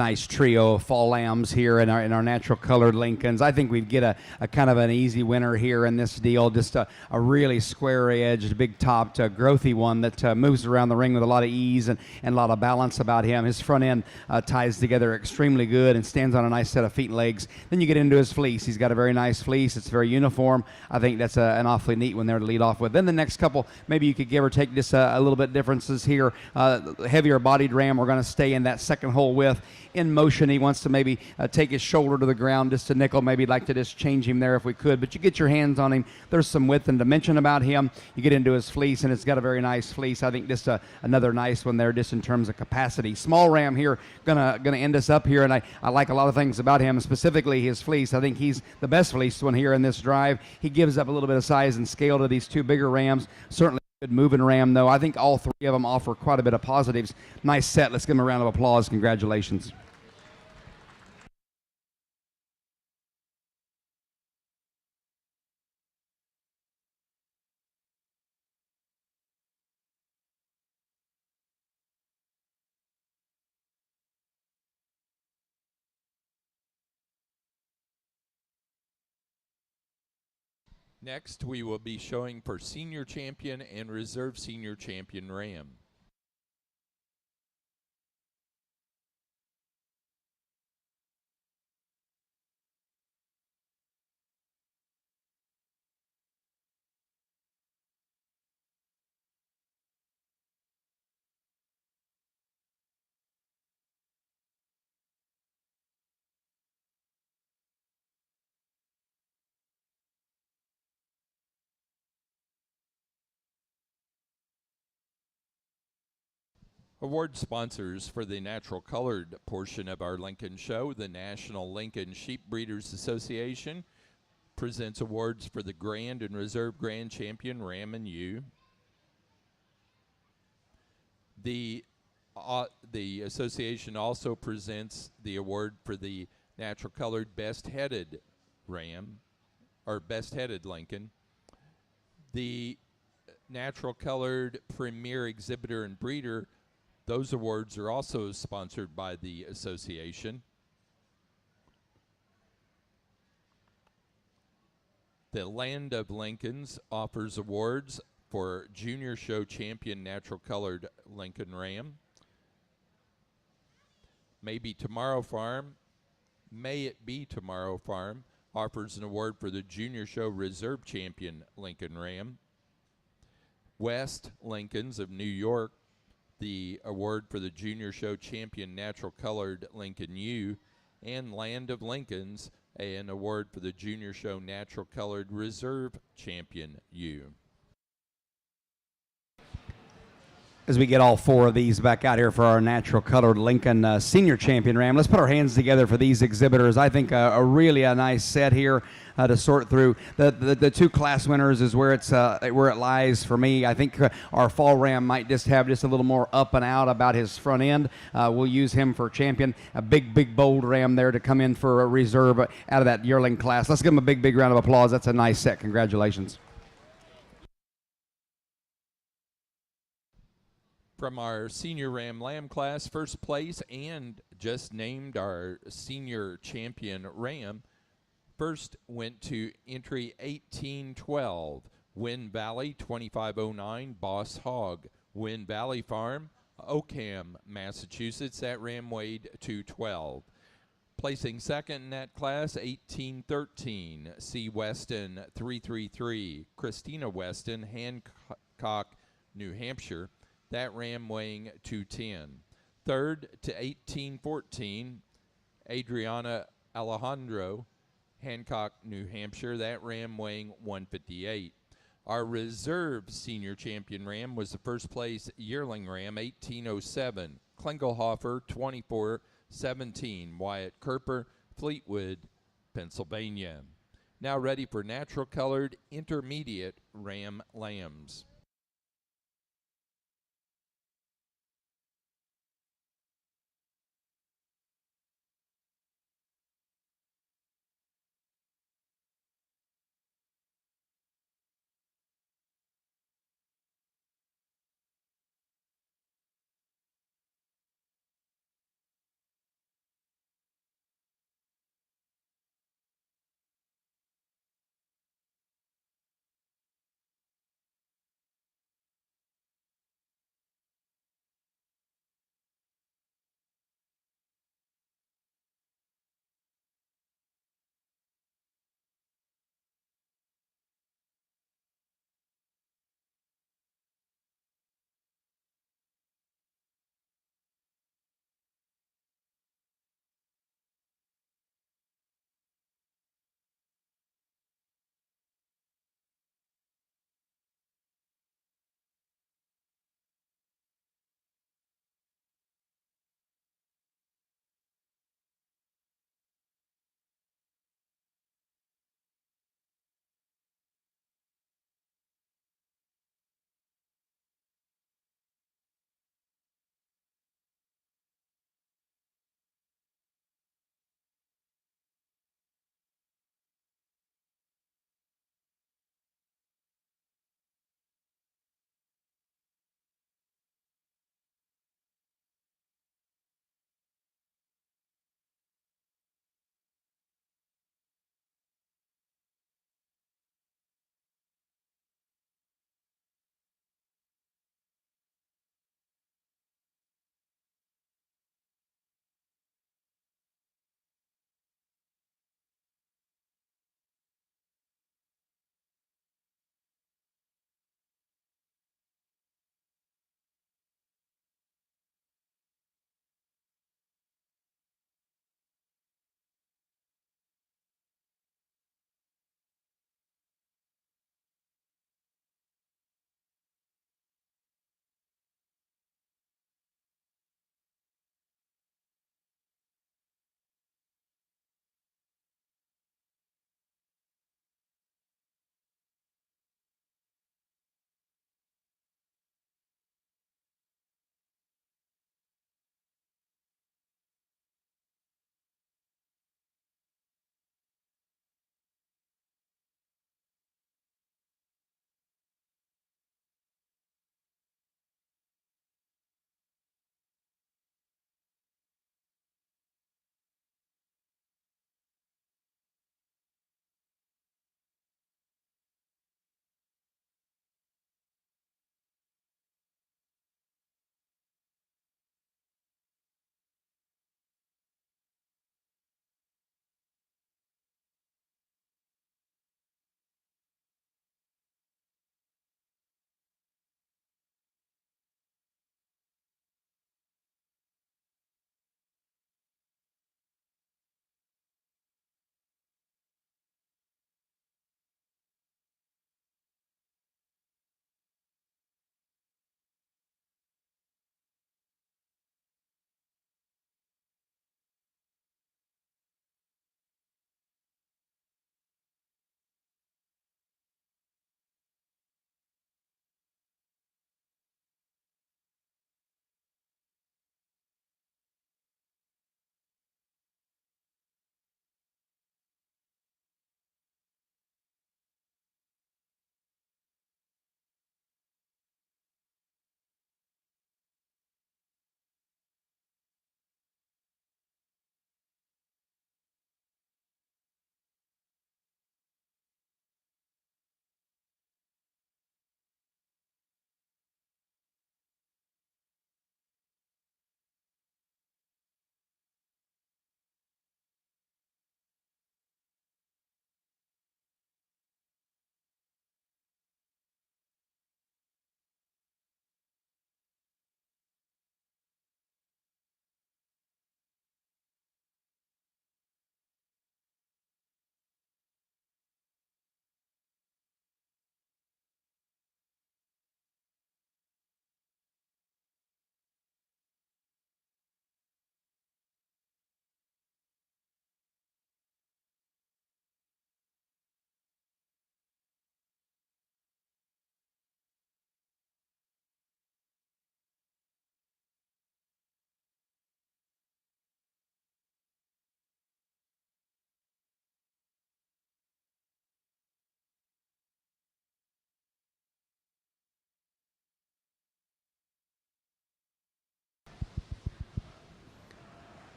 nice trio of fall lambs here in our natural colored Lincolns. I think we'd get a kind of an easy winner here in this deal. Just a really square-edged, big-topped, growthy one that moves around the ring with a lot of ease and a lot of balance about him. His front end ties together extremely good and stands on a nice set of feet and legs. Then you get into his fleece. He's got a very nice fleece. It's very uniform. I think that's an awfully neat one there to lead off with. Then the next couple, maybe you could give or take just a little bit differences here. Heavier bodied ram we're going to stay in that second hole with. In motion, he wants to maybe take his shoulder to the ground just a nickel. Maybe like to just change him there if we could. But you get your hands on him. There's some width and dimension about him. You get into his fleece, and it's got a very nice fleece. I think just another nice one there just in terms of capacity. Small ram here gonna end us up here, and I like a lot of things about him, specifically his fleece. I think he's the best fleeced one here in this drive. He gives up a little bit of size and scale to these two bigger rams. Certainly good moving ram, though. I think all three of them offer quite a bit of positives. Nice set. Let's give them a round of applause. Congratulations. Next, we will be showing for Senior Champion and Reserve Senior Champion Ram. Award sponsors for the natural colored portion of our Lincoln show, the National Lincoln Sheep Breeders Association presents awards for the Grand and Reserve Grand Champion Ram and Ewe. The association also presents the award for the natural colored best headed ram, or best headed Lincoln. The natural colored premier exhibitor and breeder, those awards are also sponsored by the association. The Land of Lincolns offers awards for Junior Show Champion Natural Colored Lincoln Ram. May It Be Tomorrow Farm offers an award for the Junior Show Reserve Champion Lincoln Ram. West Lincolns of New York, the award for the Junior Show Champion Natural Colored Lincoln Ewe, and Land of Lincolns, an award for the Junior Show Natural Colored Reserve Champion Ewe. As we get all four of these back out here for our natural colored Lincoln Senior Champion Ram, let's put our hands together for these exhibitors. I think a really nice set here to sort through. The two class winners is where it lies for me. I think our fall ram might just have just a little more up and out about his front end. We'll use him for champion. A big bold ram there to come in for a reserve out of that yearling class. Let's give him a big round of applause. That's a nice set. Congratulations. From our Senior Ram Lamb class, first place and just named our Senior Champion Ram, first went to entry 1812, Wind Valley 2509, Boss Hog, Wind Valley Farm, Oakham, Massachusetts. That ram weighed 212. Placing second in that class, 1813, C. Weston 333, Christina Weston, Hancock, New Hampshire. That ram weighing 210. Third to 1814, Adriana Alejandro, Hancock, New Hampshire. That ram weighing 158. Our reserve senior champion ram was the first place yearling ram, 1807, Klingelhofer 2417, Wyatt Kerper, Fleetwood, Pennsylvania. Now ready for natural colored intermediate ram lambs.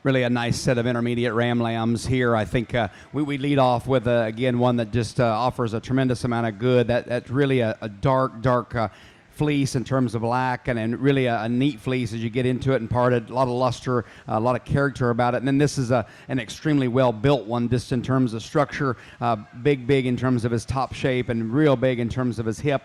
Really a nice set of intermediate ram lambs here. I think we lead off with, again, one that just offers a tremendous amount of good. That's really a dark fleece in terms of black, and really a neat fleece as you get into it and parted. A lot of luster, a lot of character about it. And then this is an extremely well-built one just in terms of structure, big in terms of his top shape, and real big in terms of his hip.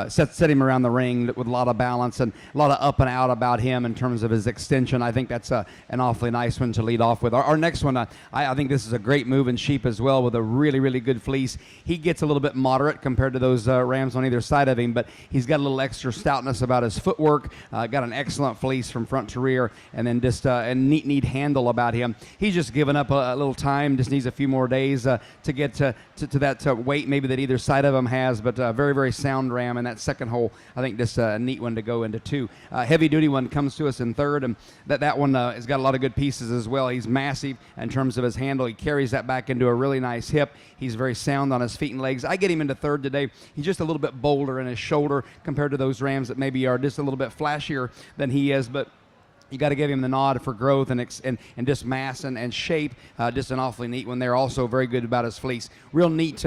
Set him around the ring with a lot of balance and a lot of up and out about him in terms of his extension. I think that's an awfully nice one to lead off with. Our next one, I think this is a great moving sheep as well, with a really good fleece. He gets a little bit moderate compared to those rams on either side of him, but he's got a little extra stoutness about his footwork. Got an excellent fleece from front to rear, and then just a neat handle about him. He's just given up a little time, just needs a few more days to get to that weight maybe that either side of him has, but very sound ram in that second hole. I think this a neat one to go into two. Heavy duty one comes to us in third, and that one has got a lot of good pieces as well. He's massive in terms of his handle. He carries that back into a really nice hip. He's very sound on his feet and legs. I get him into third today. He's just a little bit bolder in his shoulder compared to those rams that maybe are just a little bit flashier than he is, but you got to give him the nod for growth and just mass and shape. Just an awfully neat one there. Also very good about his fleece. Real neat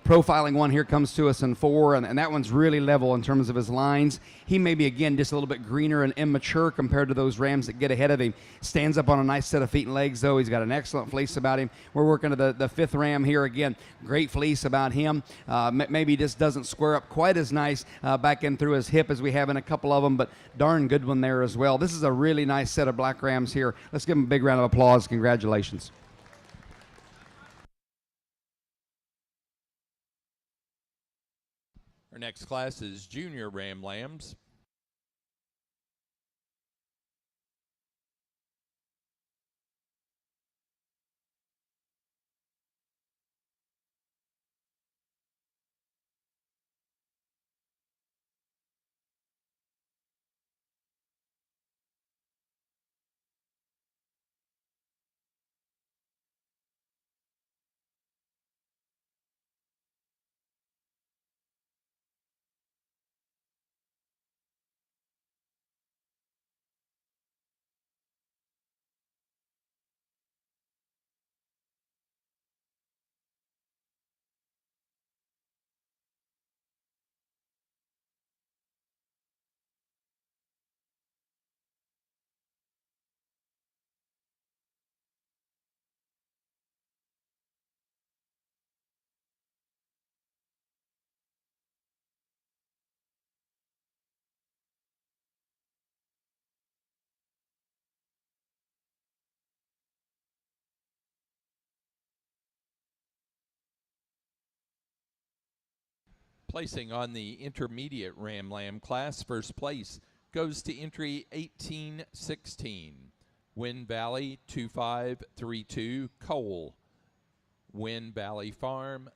profiling one here comes to us in four, and that one's really level in terms of his lines. He may be, again, just a little bit greener and immature compared to those rams that get ahead of him. Stands up on a nice set of feet and legs, though. He's got an excellent fleece about him. We're working to the fifth ram here. Again, great fleece about him. Maybe just doesn't square up quite as nice back in through his hip as we have in a couple of them, but darn good one there as well. This is a really nice set of black rams here. Let's give them a big round of applause. Congratulations. Our next class is Junior Ram Lambs. Placing on the intermediate Ram Lamb class, first place goes to entry 1816. Wind Valley 2532 Cole. Wind Valley Farm,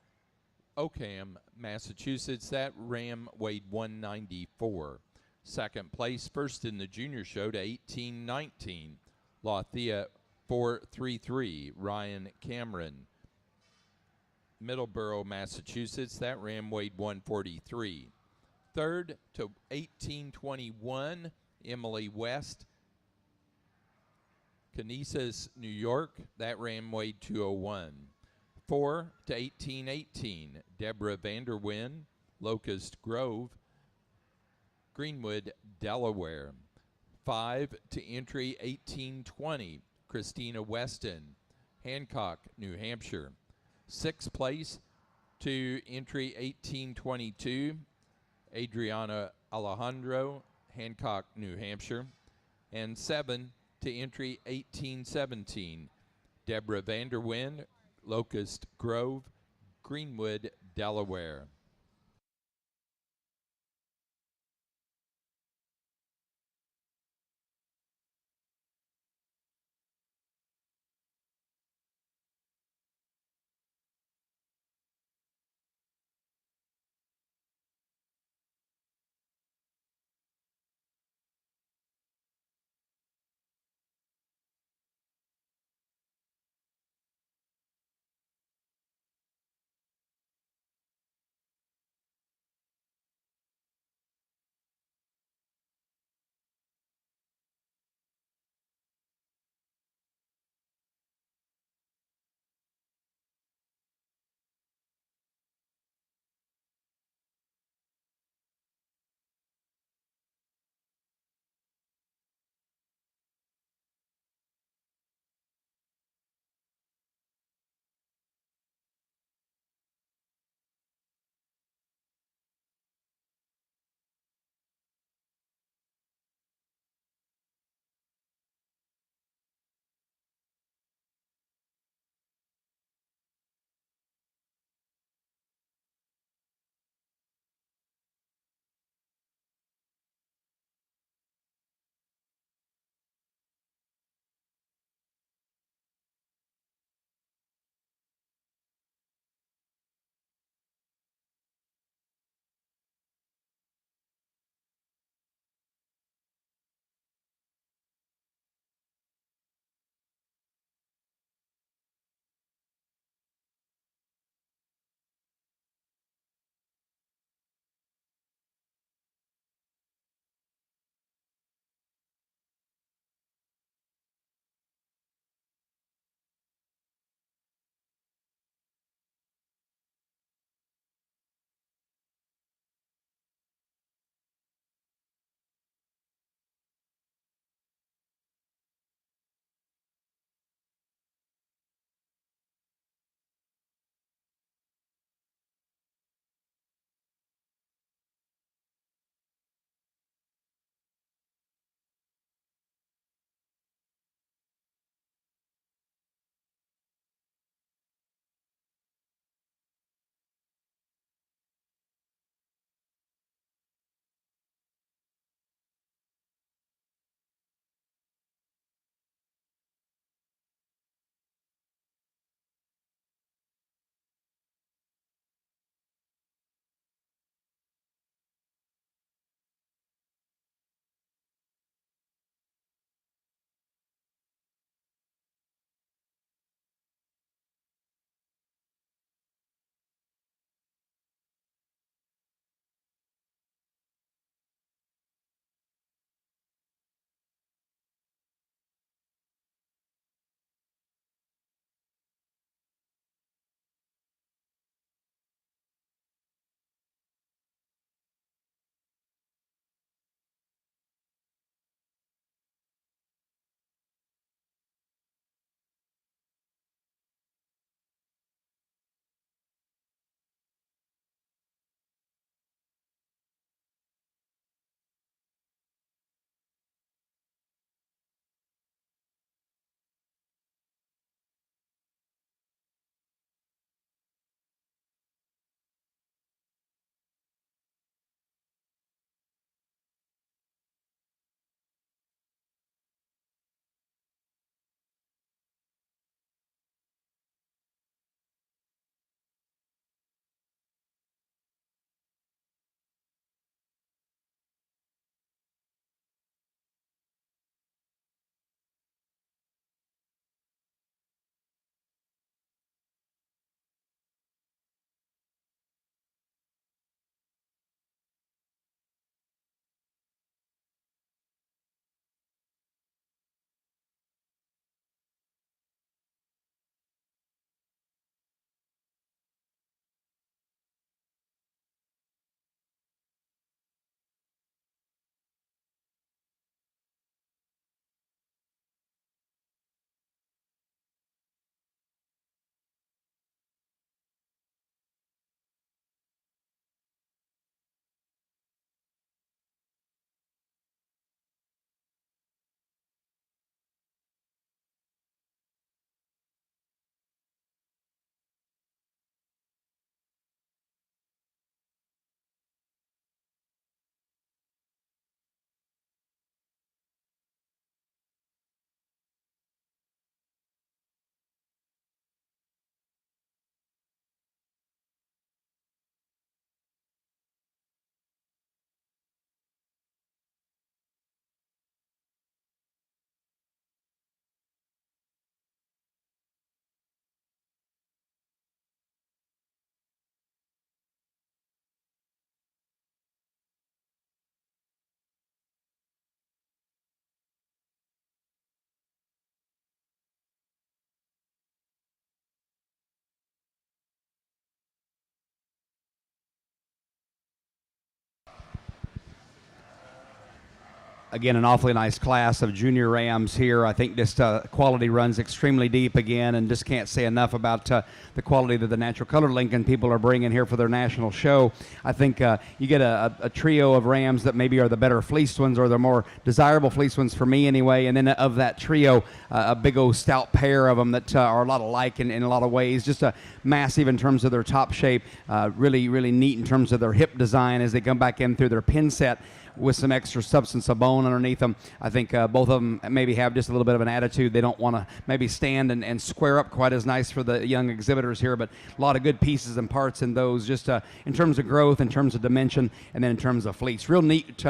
Oakham, Massachusetts. That ram weighed 194. Second place, first in the junior show, to 1819. Lathea 433 Ryan Cameron. Middleborough, Massachusetts. That ram weighed 143. Third to 1821, Emily West, Canisius, New York. That ram weighed 201. 4 to 1818, Deborah Vanderwyn, Locust Grove, Greenwood, Delaware. 5 to entry 1820, Christina Weston, Hancock, New Hampshire. 6th place to entry 1822, Adriana Alejandro, Hancock, New Hampshire. And 7 to entry 1817, Deborah Vanderwyn, Locust Grove, Greenwood, Delaware. Again, an awfully nice class of junior rams here. I think this quality runs extremely deep again, and just can't say enough about the quality that the Natural Color Lincoln people are bringing here for their national show. I think you get a trio of rams that maybe are the better fleeced ones, or the more desirable fleeced ones for me anyway, and then of that trio, a big old stout pair of them that are a lot alike in a lot of ways. Just a massive in terms of their top shape, really, really neat in terms of their hip design as they come back in through their pin set with some extra substance of bone underneath them. I think both of them maybe have just a little bit of an attitude. They don't want to maybe stand and square up quite as nice for the young exhibitors here, but a lot of good pieces and parts in those, just in terms of growth, in terms of dimension, and then in terms of fleece. Real neat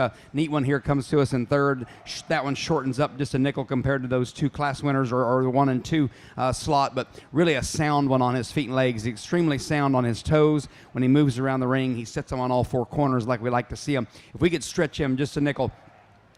one here comes to us in third. That one shortens up just a nickel compared to those two class winners, or the 1 and 2 slot, but really a sound one on his feet and legs. He's extremely sound on his toes. When he moves around the ring, he sets them on all four corners like we like to see him. If we could stretch him just a nickel,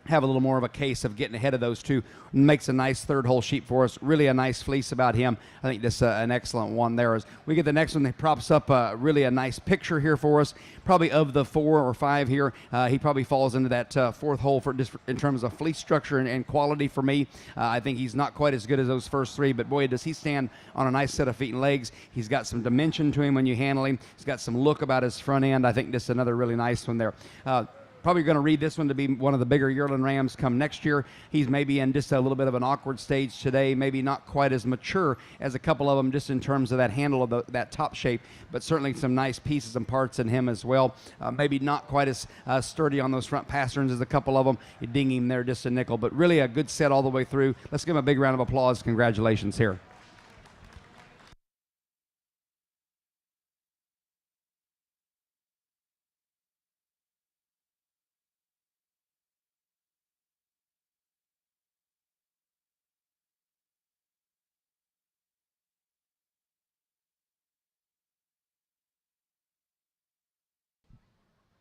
have a little more of a case of getting ahead of those two, makes a nice third hole sheep for us. Really a nice fleece about him. I think this an excellent one there. As we get the next one, that props up really a nice picture here for us. Probably of the 4 or 5 here, he probably falls into that fourth hole for just in terms of fleece structure and quality for me. I think he's not quite as good as those first 3, but boy, does he stand on a nice set of feet and legs. He's got some dimension to him when you handle him. He's got some look about his front end. I think this is another really nice one there. Probably going to read this one to be one of the bigger yearling rams come next year. He's maybe in just a little bit of an awkward stage today, maybe not quite as mature as a couple of them just in terms of that handle of that top shape, but certainly some nice pieces and parts in him as well. Maybe not quite as sturdy on those front pasterns as a couple of them. You ding him there just a nickel, but really a good set all the way through. Let's give him a big round of applause. Congratulations here.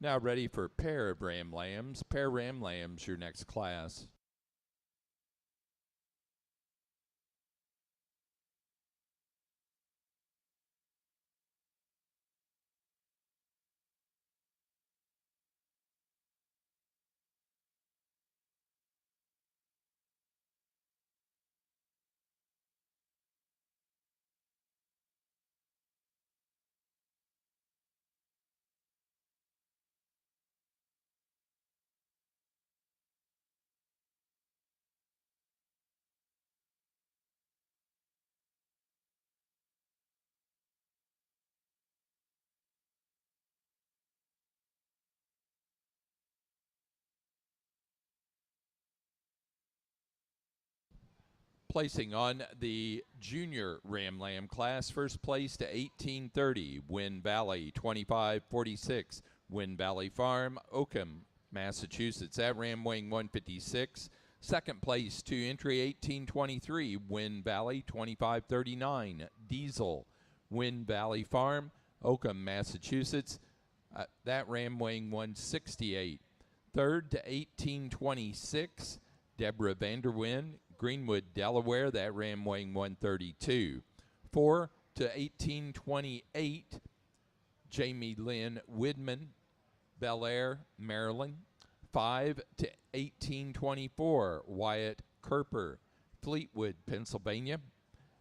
Now ready for pair of ram lambs. Pair ram lambs, your next class. Placing on the junior ram lamb class, first place to 1830, Wind Valley 2546, Wind Valley Farm, Oakham, Massachusetts, at ram weighing 156. Second place to entry 1823, Wind Valley 2539, Diesel, Wind Valley Farm, Oakham, Massachusetts, that ram weighing 168. Third to 1826, Deborah Vanderwyn, Greenwood, Delaware, that ram weighing 132. 4 to 1828, Jamie Lynn Widman, Bel Air, Maryland. 5 to 1824, Wyatt Kerper, Fleetwood, Pennsylvania.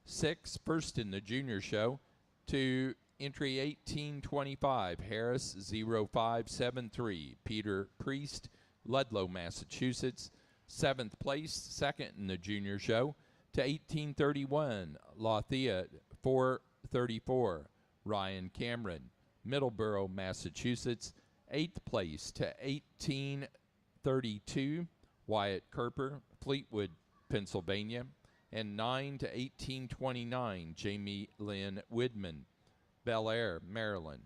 6, first in the junior show, to entry 1825, Harris 0573, Peter Priest, Ludlow, Massachusetts. 7th place, second in the junior show, to 1831, Lafayette 434, Ryan Cameron, Middleborough, Massachusetts. 8th place to 1832, Wyatt Kerper, Fleetwood, Pennsylvania. And 9 to 1829, Jamie Lynn Widman, Bel Air, Maryland.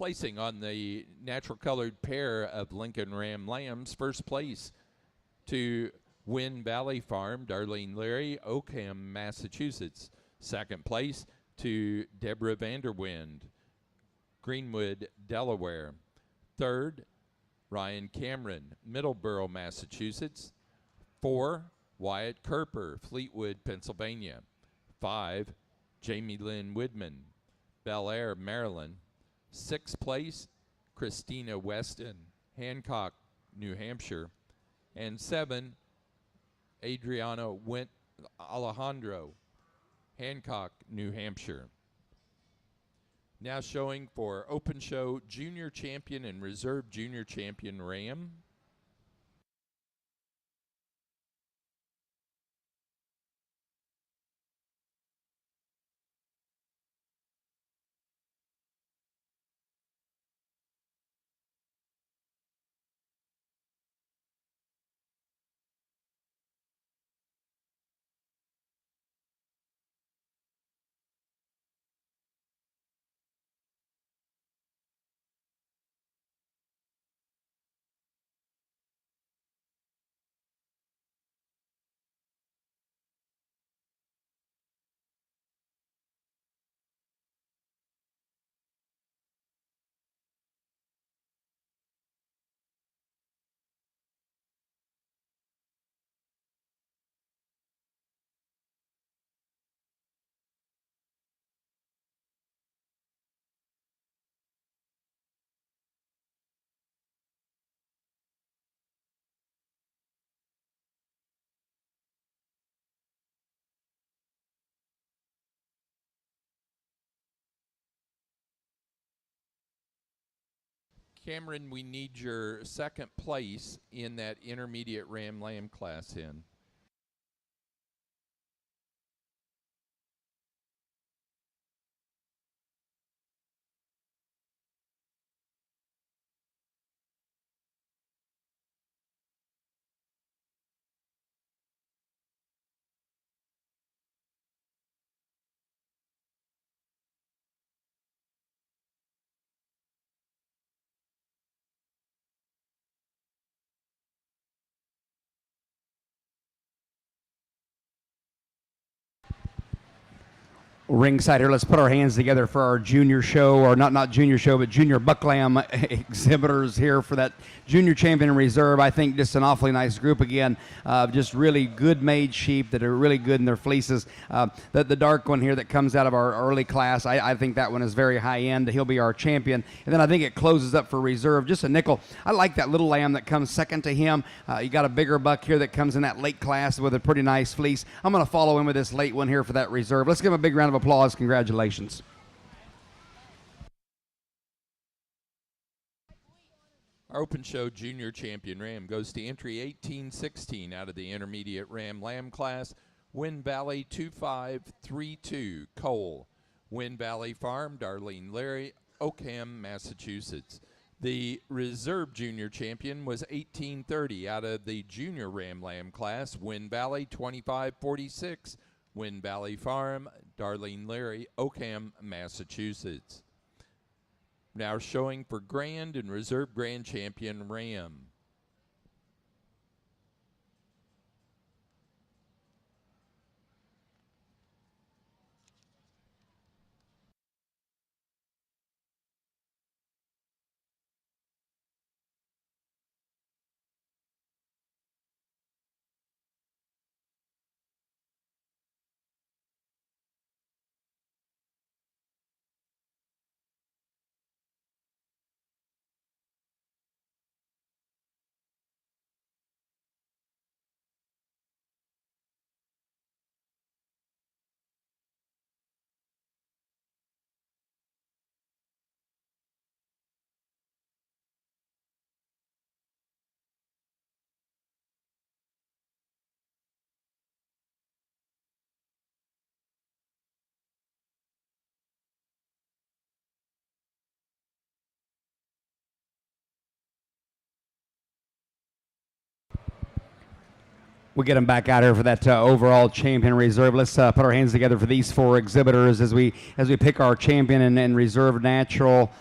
Placing on the natural colored pair of Lincoln Ram lambs, first place to Win Valley Farm, Darlene Leary, Oakham, Massachusetts. Second place to Deborah Vanderwind, Greenwood, Delaware. Third, Ryan Cameron, Middleborough, Massachusetts. 4, Wyatt Kerper, Fleetwood, Pennsylvania. 5, Jamie Lynn Widman, Bel Air, Maryland. 6th place, Christina Weston, Hancock, New Hampshire. And 7, Adriano Alejandro, Hancock, New Hampshire. Now showing for Open Show Junior Champion and Reserve Junior Champion Ram. Cameron, we need your second place in that intermediate Ram Lamb class in. Ringside here, let's put our hands together for our junior show, or not junior show, but junior buck lamb exhibitors here for that junior champion reserve. I think just an awfully nice group again, just really good made sheep that are really good in their fleeces. The dark one here that comes out of our early class, I think that one is very high end. He'll be our champion. And then I think it closes up for reserve, just a nickel. I like that little lamb that comes second to him. You got a bigger buck here that comes in that late class with a pretty nice fleece. I'm going to follow him with this late one here for that reserve. Let's give him a big round of applause. Congratulations. Our Open Show Junior Champion Ram goes to entry 1816 out of the intermediate Ram Lamb class. Win Valley 2532, Cole. Win Valley Farm, Darlene Leary, Oakham, Massachusetts. The reserve junior champion was 1830 out of the junior Ram Lamb class. Win Valley 2546, Win Valley Farm, Darlene Leary, Oakham, Massachusetts. Now showing for Grand and Reserve Grand Champion Ram. We'll get them back out here for that overall champion reserve. Let's put our hands together for these four exhibitors as we pick our champion and reserve natural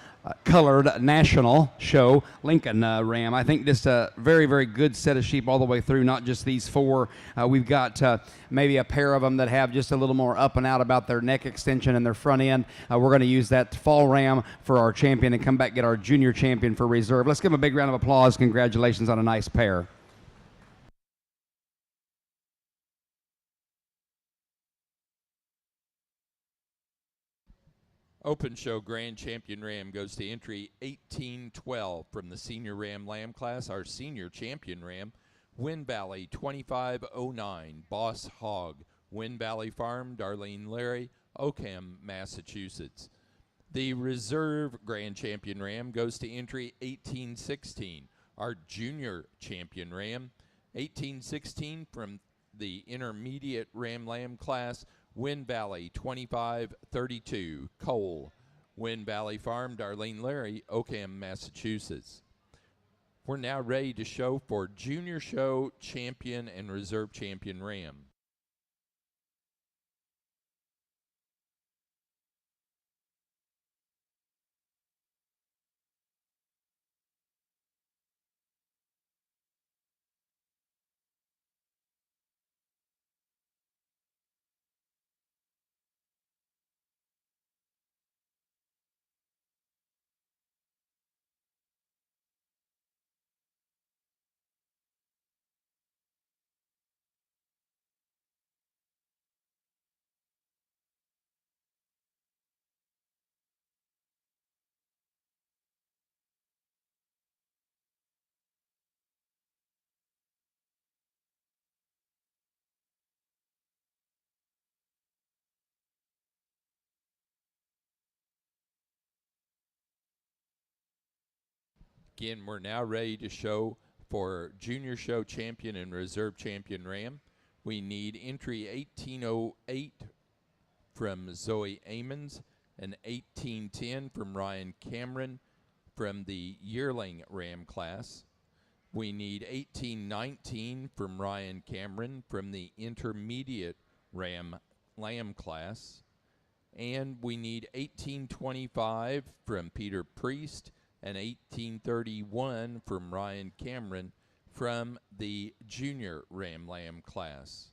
colored national show Lincoln Ram. I think just a very, very good set of sheep all the way through, not just these four. We've got maybe a pair of them that have just a little more up and out about their neck extension and their front end. We're going to use that fall ram for our champion and come back get our junior champion for reserve. Let's give them a big round of applause. Congratulations on a nice pair. Open Show Grand Champion Ram goes to entry 1812 from the Senior Ram Lamb class. Our Senior Champion Ram, Wind Valley 2509, Boss Hog, Wind Valley Farm, Darlene Larry, Oakham, Massachusetts. The Reserve Grand Champion Ram goes to entry 1816. Our Junior Champion Ram, 1816 from the Intermediate Ram Lamb class, Wind Valley 2532, Cole, Wind Valley Farm, Darlene Larry, Oakham, Massachusetts. We're now ready to show for Junior Show Champion and Reserve Champion Ram. Again, we're now ready to show for Junior Show Champion and Reserve Champion Ram. We need entry 1808 from Zoe Amons and 1810 from Ryan Cameron from the Yearling Ram class. We need 1819 from Ryan Cameron from the Intermediate Ram Lamb class. And we need 1825 from Peter Priest and 1831 from Ryan Cameron from the Junior Ram Lamb class.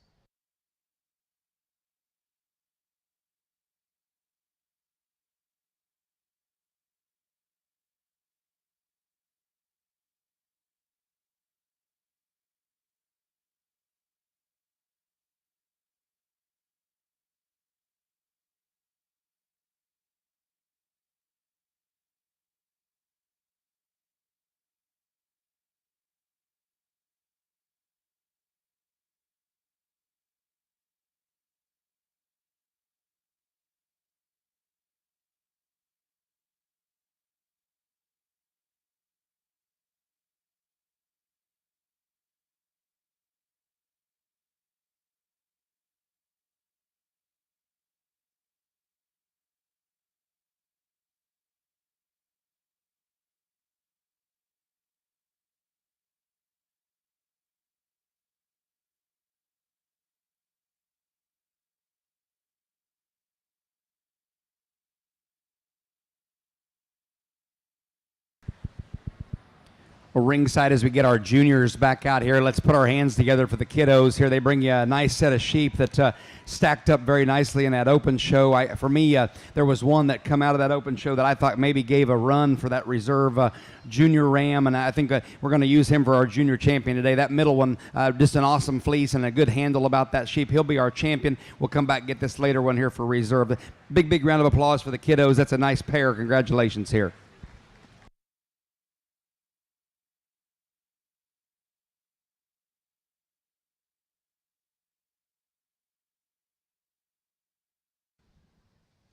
Ringside as we get our juniors back out here. Let's put our hands together for the kiddos here. They bring you a nice set of sheep that stacked up very nicely in that open show. For me, there was one that come out of that open show that I thought maybe gave a run for that reserve junior ram, and I think we're going to use him for our junior champion today. That middle one, just an awesome fleece and a good handle about that sheep. He'll be our champion. We'll come back and get this later one here for reserve. Big, big round of applause for the kiddos. That's a nice pair. Congratulations here.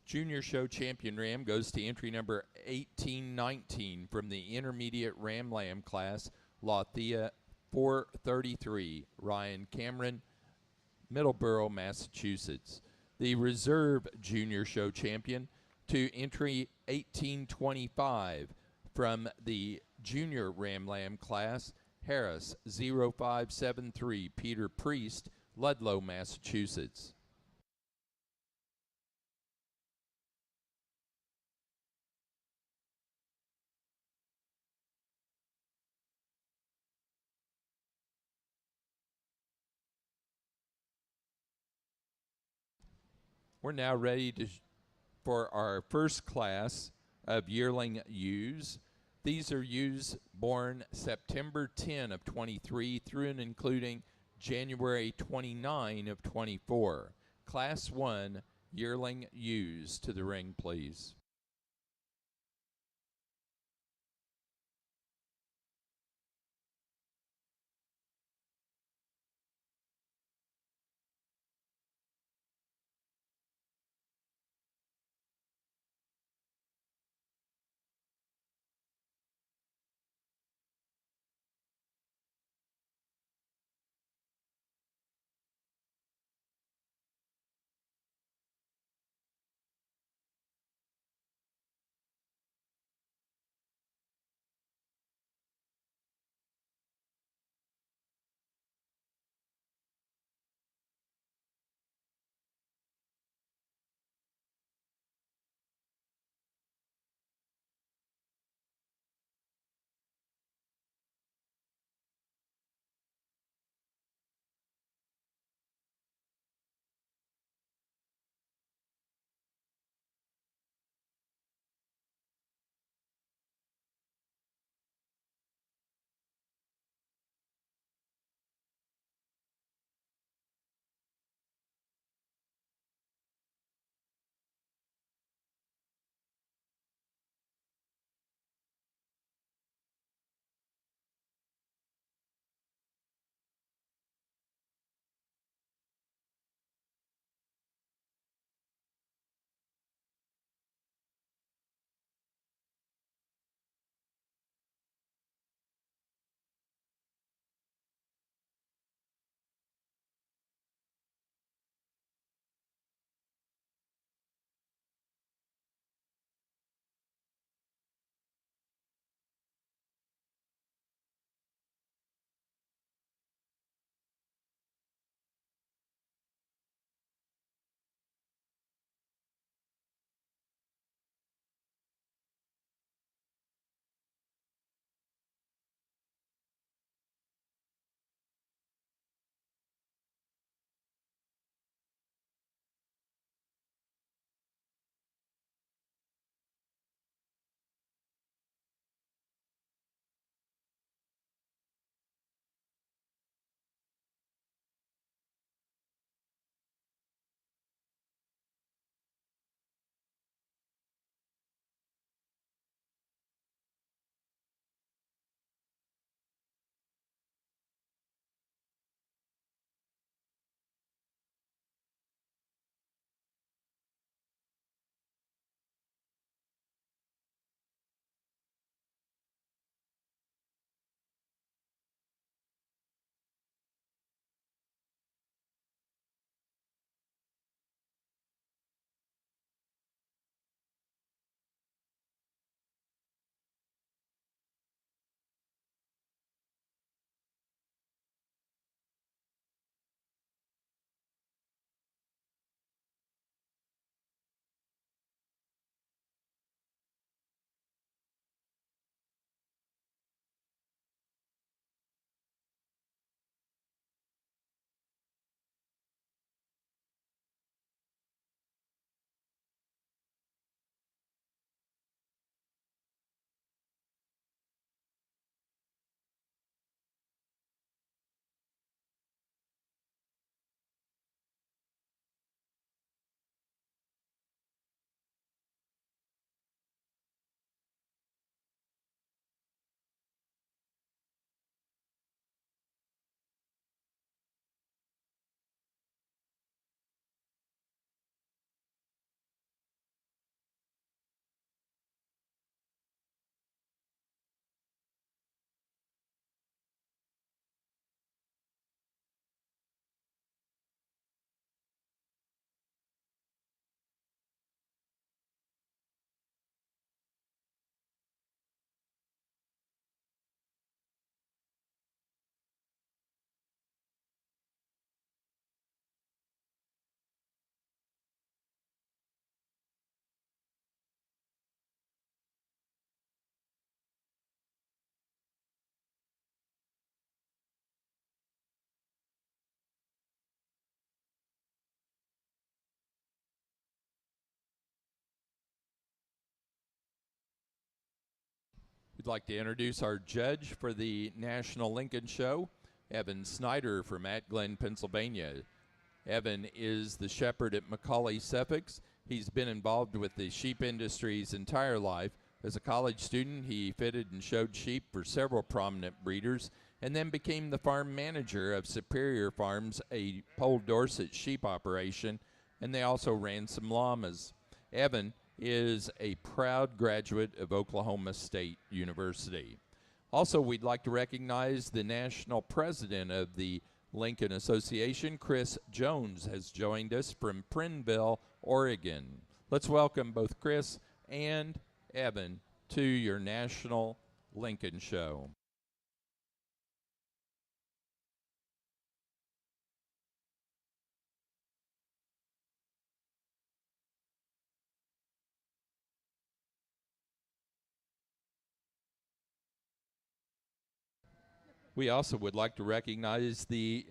Junior Show Champion Ram goes to entry number 1819 from the Intermediate Ram Lamb class, Lathea 433, Ryan Cameron, Middleborough, Massachusetts. The Reserve Junior Show Champion to entry 1825 from the Junior Ram Lamb class, Harris 0573, Peter Priest, Ludlow, Massachusetts. We're now ready for our first class of yearling ewes. These are ewes born September 10 of 23 through and including January 29 of 24. Class 1 yearling ewes to the ring, please. We'd like to introduce our judge for the National Lincoln Show, Evan Snyder from At Glen, Pennsylvania. Evan is the shepherd at Macaulay Suffolks. He's been involved with the sheep industry his entire life. As a college student, he fitted and showed sheep for several prominent breeders and then became the farm manager of Superior Farms, a Poll Dorset sheep operation, and they also ran some llamas. Evan is a proud graduate of Oklahoma State University. Also, we'd like to recognize the national president of the Lincoln Association, Chris Jones, has joined us from Prineville, Oregon. Let's welcome both Chris and Evan to your National Lincoln Show. We also would like to recognize the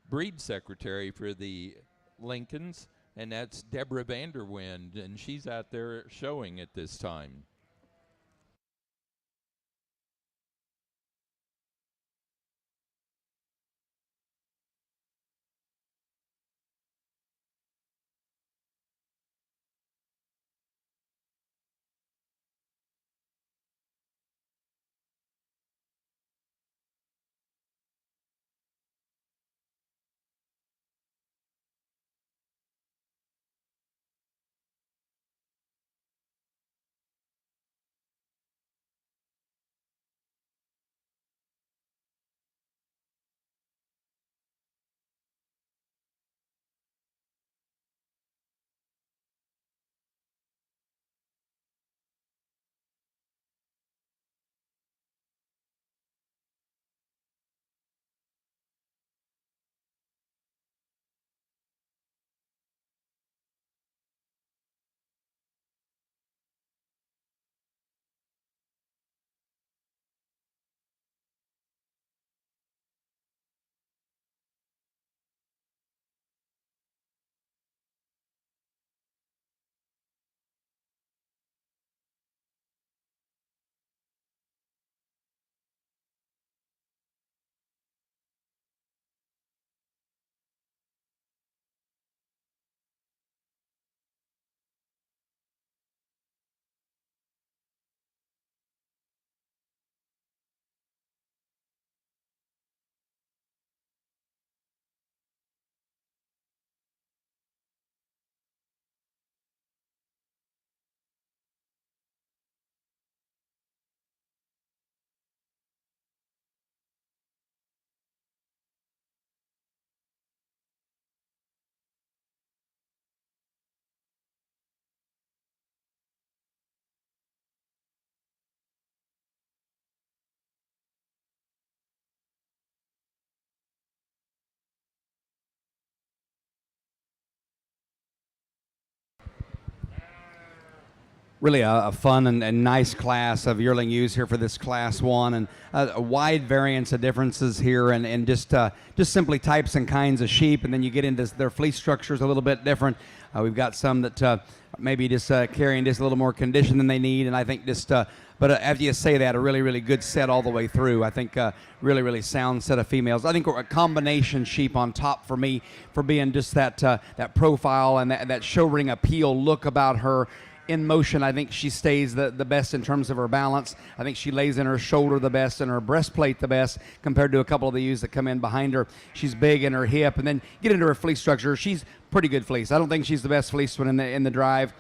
breed secretary for the Lincolns, and that's Deborah Vanderwind, and she's out there showing at this time. Really a fun and nice class of yearling ewes here for this class one, and a wide variance of differences here, and just simply types and kinds of sheep, and then you get into their fleece structures a little bit different. We've got some that maybe just carrying just a little more condition than they need, and I think just but after you say that, a really, really good set all the way through. I think really, really sound set of females. I think a combination sheep on top for me for being just that profile and that show ring appeal look about her. In motion, I think she stays the best in terms of her balance. I think she lays in her shoulder the best and her breastplate the best compared to a couple of the ewes that come in behind her. She's big in her hip, and then get into her fleece structure. She's pretty good fleece. I don't think she's the best fleece one in the drive,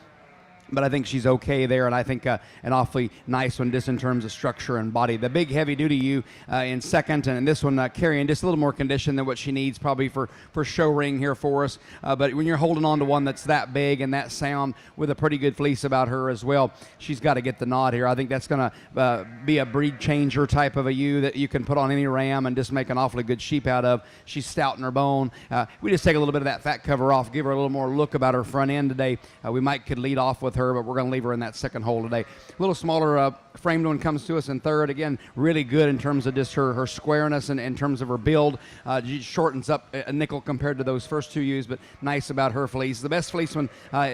but I think she's okay there, and I think an awfully nice one just in terms of structure and body. The big heavy-duty ewe in second, and this one carrying just a little more condition than what she needs probably for show ring here for us. But when you're holding on to one that's that big and that sound with a pretty good fleece about her as well, she's got to get the nod here. I think that's going to be a breed changer type of a ewe that you can put on any ram and just make an awfully good sheep out of. She's stout in her bone. We just take a little bit of that fat cover off, give her a little more look about her front end today. We might could lead off with her, but we're going to leave her in that second hole today. A little smaller framed one comes to us in third. Again, really good in terms of just her squareness and in terms of her build. She shortens up a nickel compared to those first two ewes, but nice about her fleece. The best fleece one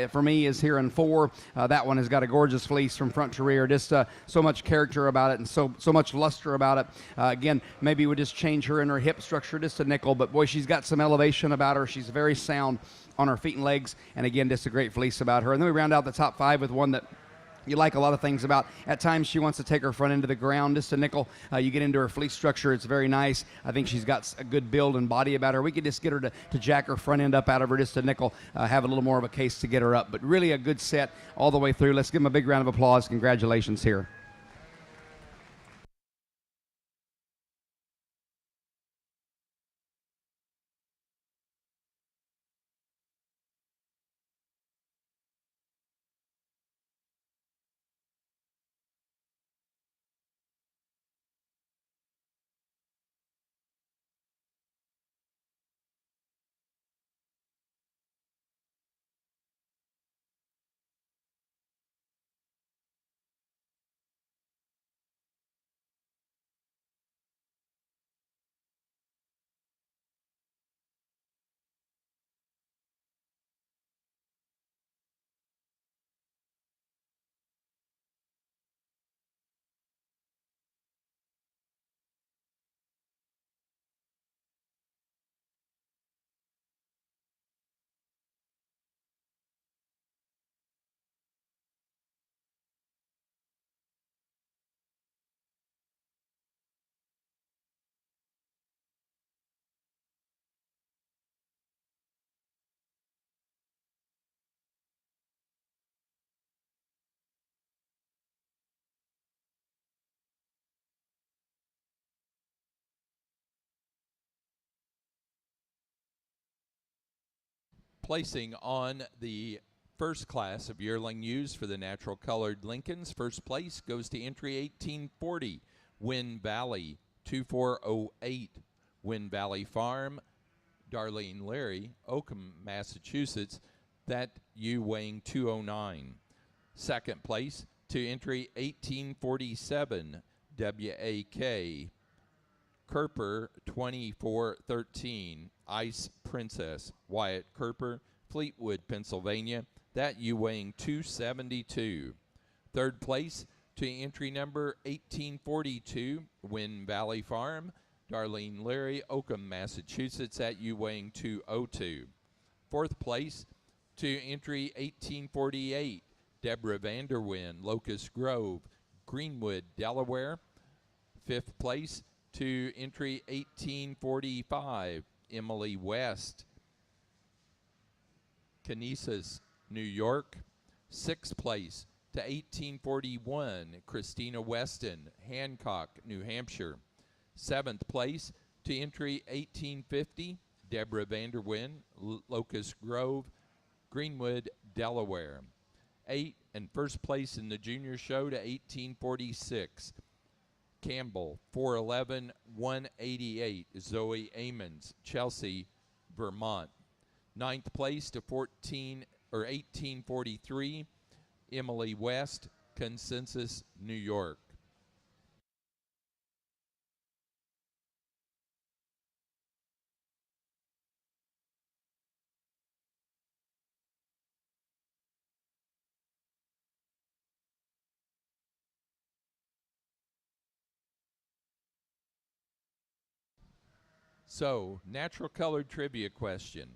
for me is here in 4. That one has got a gorgeous fleece from front to rear. Just so much character about it and so much luster about it. Again, maybe we just change her in her hip structure just a nickel, but boy, she's got some elevation about her. She's very sound on her feet and legs, and again, just a great fleece about her. And then we round out the top 5 with one that you like a lot of things about. At times, she wants to take her front end to the ground, just a nickel. You get into her fleece structure, it's very nice. I think she's got a good build and body about her. We could just get her to jack her front end up out of her, just a nickel, have a little more of a case to get her up. But really a good set all the way through. Let's give them a big round of applause. Congratulations here. Placing on the first class of yearling ewes for the natural colored Lincolns, first place goes to entry 1840, Win Valley 2408, Win Valley Farm, Darlene Leary, Oakham, Massachusetts, that ewe weighing 209. Second place to entry 1847, WAK, Kerper 2413, Ice Princess, Wyatt Kerper, Fleetwood, Pennsylvania, that ewe weighing 272. Third place to entry number 1842, Win Valley Farm, Darlene Leary, Oakham, Massachusetts, that ewe weighing 202. Fourth place to entry 1848, Deborah Vanderwyn, Locust Grove, Greenwood, Delaware. Fifth place to entry 1845, Emily West, Canisius, New York. Sixth place to 1841, Christina Weston, Hancock, New Hampshire. Seventh place to entry 1850, Deborah Vanderwyn, Locust Grove, Greenwood, Delaware. Eight and first place in the junior show to 1846, Campbell, 411, 188, Zoe Amons, Chelsea, Vermont. Ninth place to 1843, Emily West, Consensus, New York. So, natural colored trivia question.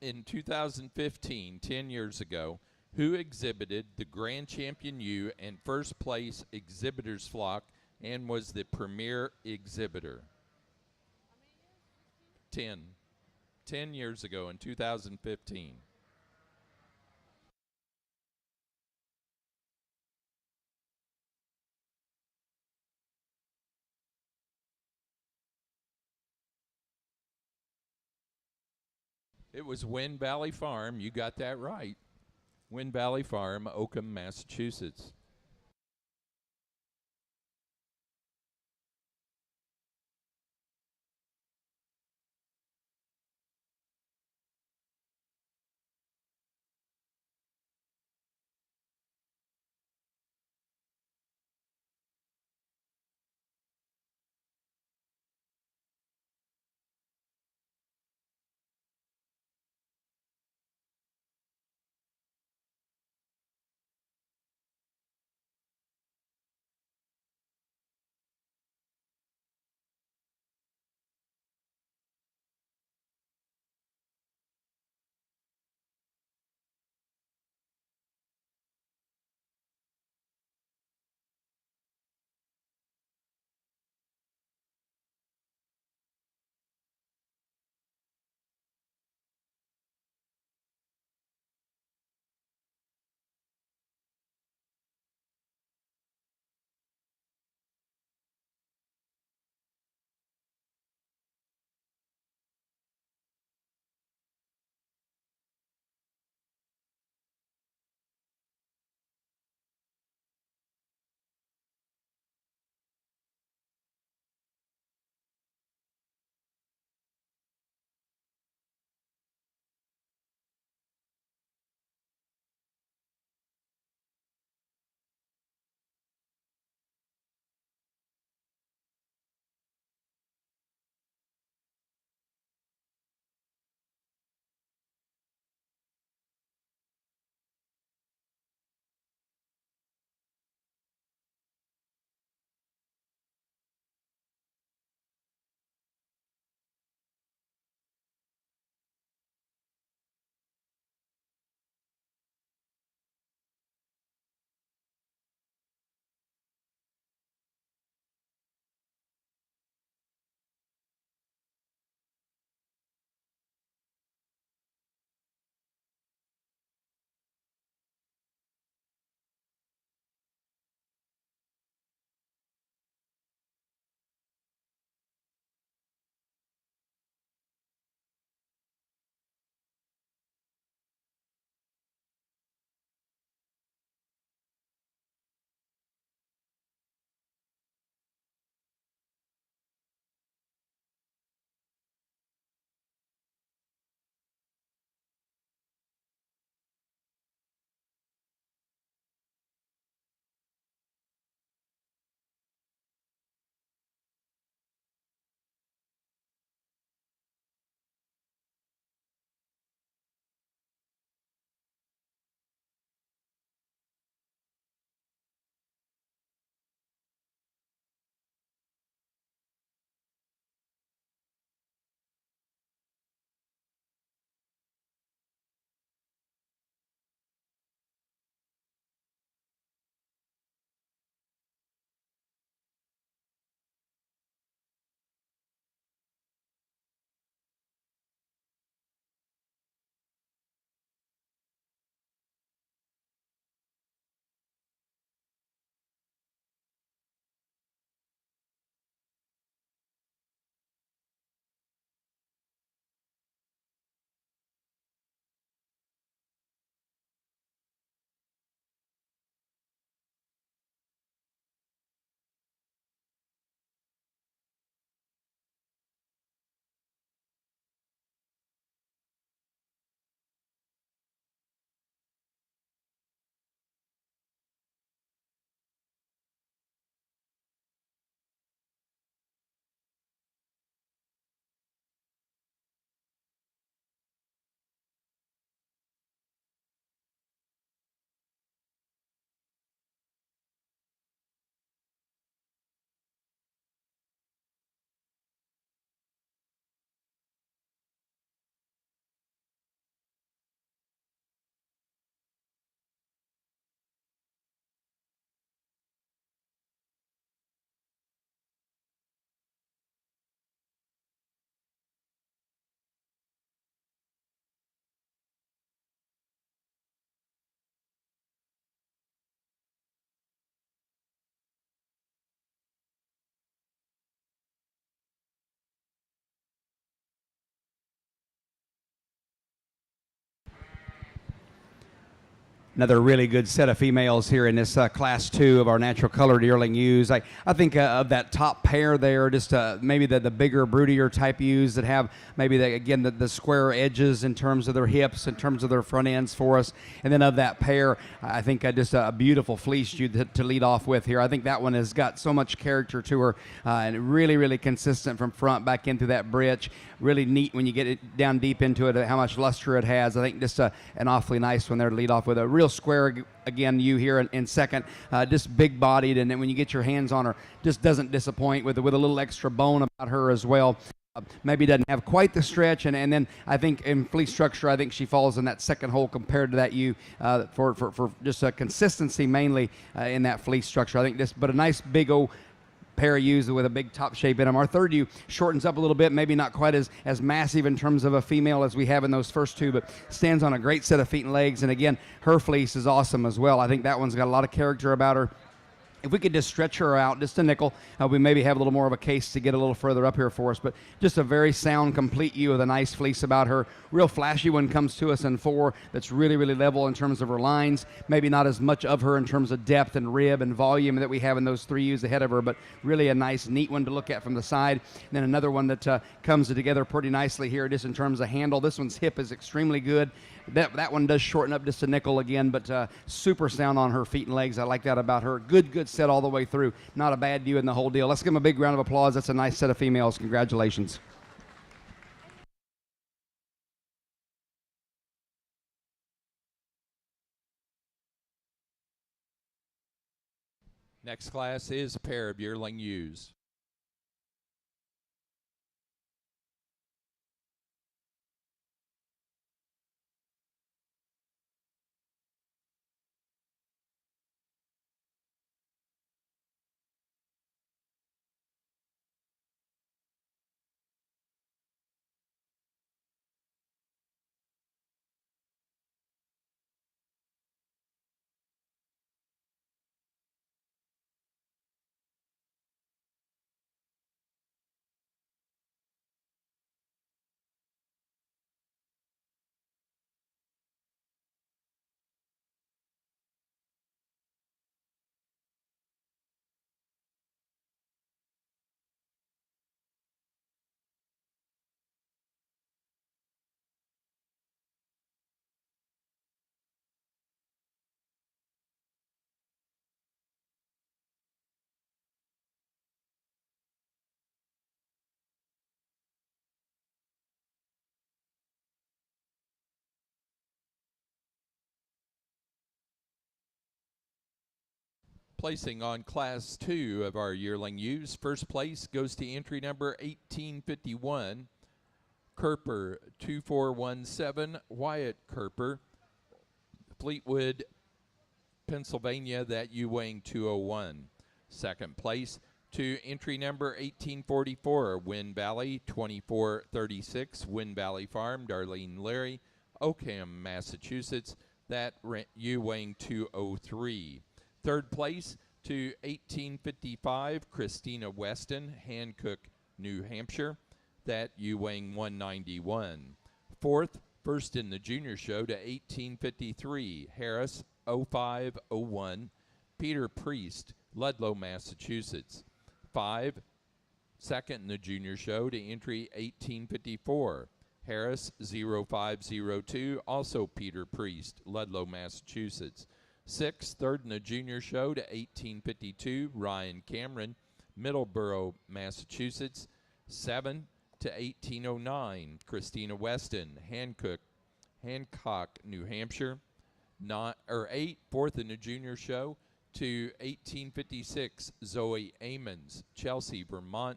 In 2015, 10 years ago, who exhibited the Grand Champion ewe and first place exhibitors flock and was the premier exhibitor? 10. 10 years ago in 2015. It was Win Valley Farm. You got that right. Win Valley Farm, Oakham, Massachusetts. Another really good set of females here in this class 2 of our natural colored yearling ewes. I think of that top pair there, just maybe the bigger, broodier type ewes that have maybe, the square edges in terms of their hips, in terms of their front ends for us. And then of that pair, I think just a beautiful fleece ewe to lead off with here. I think that one has got so much character to her and really, really consistent from front back into that britch. Really neat when you get it down deep into it, how much luster it has. I think just an awfully nice one there to lead off with. A real square, again, you here in second, just big bodied, and then when you get your hands on her, just doesn't disappoint with a little extra bone about her as well. Maybe doesn't have quite the stretch, and then I think in fleece structure, I think she falls in that second hole compared to that ewe for just a consistency mainly in that fleece structure. I think this, but a nice big old pair of ewes with a big top shape in them. Our third ewe shortens up a little bit, maybe not quite as massive in terms of a female as we have in those first two, but stands on a great set of feet and legs. And again, her fleece is awesome as well. I think that one's got a lot of character about her. If we could just stretch her out just a nickel, we maybe have a little more of a case to get a little further up here for us. But just a very sound, complete ewe with a nice fleece about her. Real flashy when it comes to us in 4. That's really, really level in terms of her lines. Maybe not as much of her in terms of depth and rib and volume that we have in those 3 ewes ahead of her, but really a nice, neat one to look at from the side. And then another one that comes together pretty nicely here just in terms of handle. This one's hip is extremely good. That one does shorten up just a nickel again, but super sound on her feet and legs. I like that about her. Good set all the way through. Not a bad ewe in the whole deal. Let's give them a big round of applause. That's a nice set of females. Congratulations. Next class is a pair of yearling ewes. Placing on class 2 of our yearling ewes, first place goes to entry number 1851, Kerper 2417, Wyatt Kerper, Fleetwood, Pennsylvania, that ewe weighing 201. Second place to entry number 1844, Wind Valley 2436, Wind Valley Farm, Darlene Leary, Oakham, Massachusetts, that ewe weighing 203. Third place to 1855, Christina Weston, Hancock, New Hampshire, that ewe weighing 191. Fourth, first in the junior show to 1853, Harris 0501, Peter Priest, Ludlow, Massachusetts. 5, second in the junior show to entry 1854, Harris 0502, also Peter Priest, Ludlow, Massachusetts. 6, third in the junior show to 1852, Ryan Cameron, Middleborough, Massachusetts. 7 to 1809, Christina Weston, Hancock, New Hampshire. 8, fourth in the junior show to 1856, Zoe Amons, Chelsea, Vermont.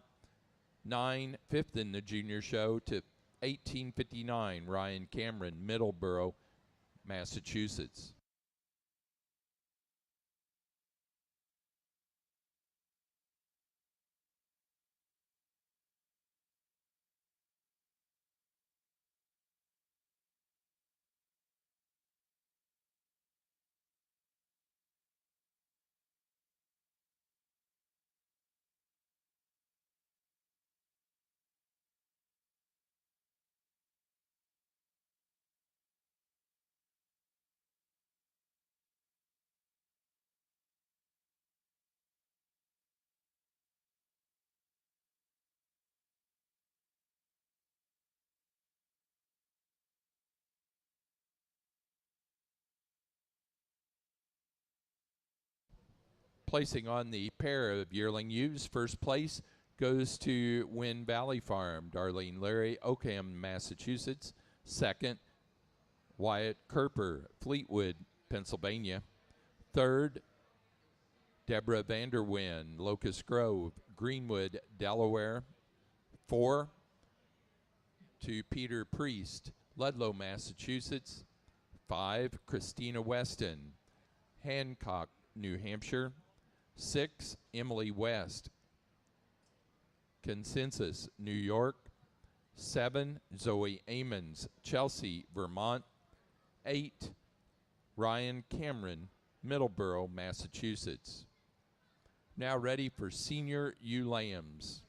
9, fifth in the junior show to 1859, Ryan Cameron, Middleborough, Massachusetts. Placing on the pair of yearling ewes, first place goes to Wynn Valley Farm, Darlene Larry, Oakham, Massachusetts. Second, Wyatt Kerper, Fleetwood, Pennsylvania. Third, Deborah Vanderwyn, Locust Grove, Greenwood, Delaware. 4, to Peter Priest, Ludlow, Massachusetts. 5, Christina Weston, Hancock, New Hampshire. 6, Emily West, Consensus, New York. 7, Zoe Amons, Chelsea, Vermont. 8, Ryan Cameron, Middleborough, Massachusetts. Now ready for senior ewe lambs.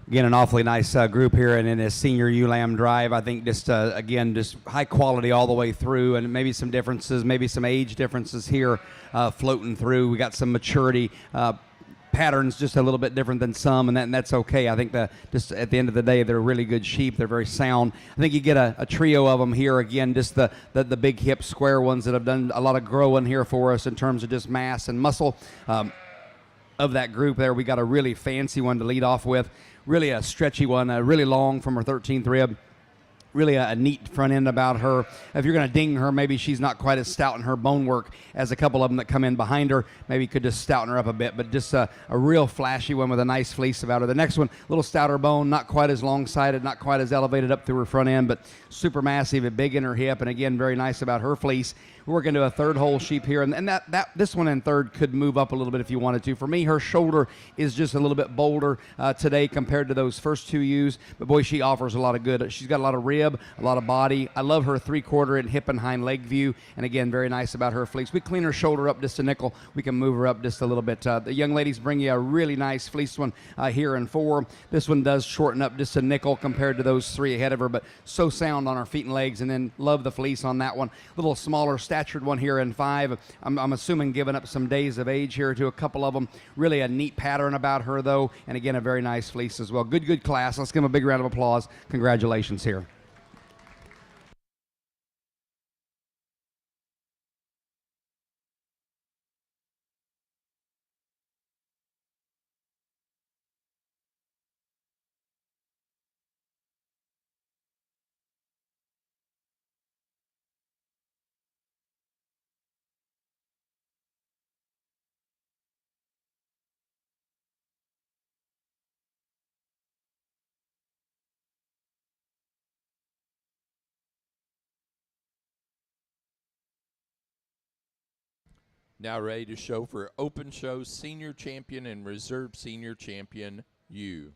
Again, an awfully nice group here, and in this senior ULAM drive, I think just again just high quality all the way through, and maybe some differences, maybe some age differences here floating through. We got some maturity patterns just a little bit different than some, and that's okay. I think that just at the end of the day, they're really good sheep. They're very sound. I think you get a trio of them here. Again, just the big hip square ones that have done a lot of growing here for us in terms of just mass and muscle. Of that group there, we got a really fancy one to lead off with. Really a stretchy one, really long from her 13th rib. Really a neat front end about her. If you're going to ding her, maybe she's not quite as stout in her bone work as a couple of them that come in behind her. Maybe could just stouten her up a bit, but just a real flashy one with a nice fleece about her. The next one, a little stouter bone, not quite as long-sided, not quite as elevated up through her front end, but super massive and big in her hip, and again, very nice about her fleece. We're working to a third hole sheep here, and that this one in third could move up a little bit if you wanted to. For me, her shoulder is just a little bit bolder today compared to those first two ewes, but boy, she offers a lot of good. She's got a lot of rib, a lot of body. I love her three-quarter and hip and hind leg view, and again, very nice about her fleece. We clean her shoulder up just a nickel. We can move her up just a little bit. The young ladies bring you a really nice fleece one here in 4. This one does shorten up just a nickel compared to those 3 ahead of her, but so sound on her feet and legs, and then love the fleece on that one. A little smaller statured one here in 5. I'm assuming giving up some days of age here to a couple of them. Really a neat pattern about her, though, and again, a very nice fleece as well. Good class. Let's give them a big round of applause. Congratulations here. Now ready to show for Open Show Senior Champion and Reserve Senior Champion ewe.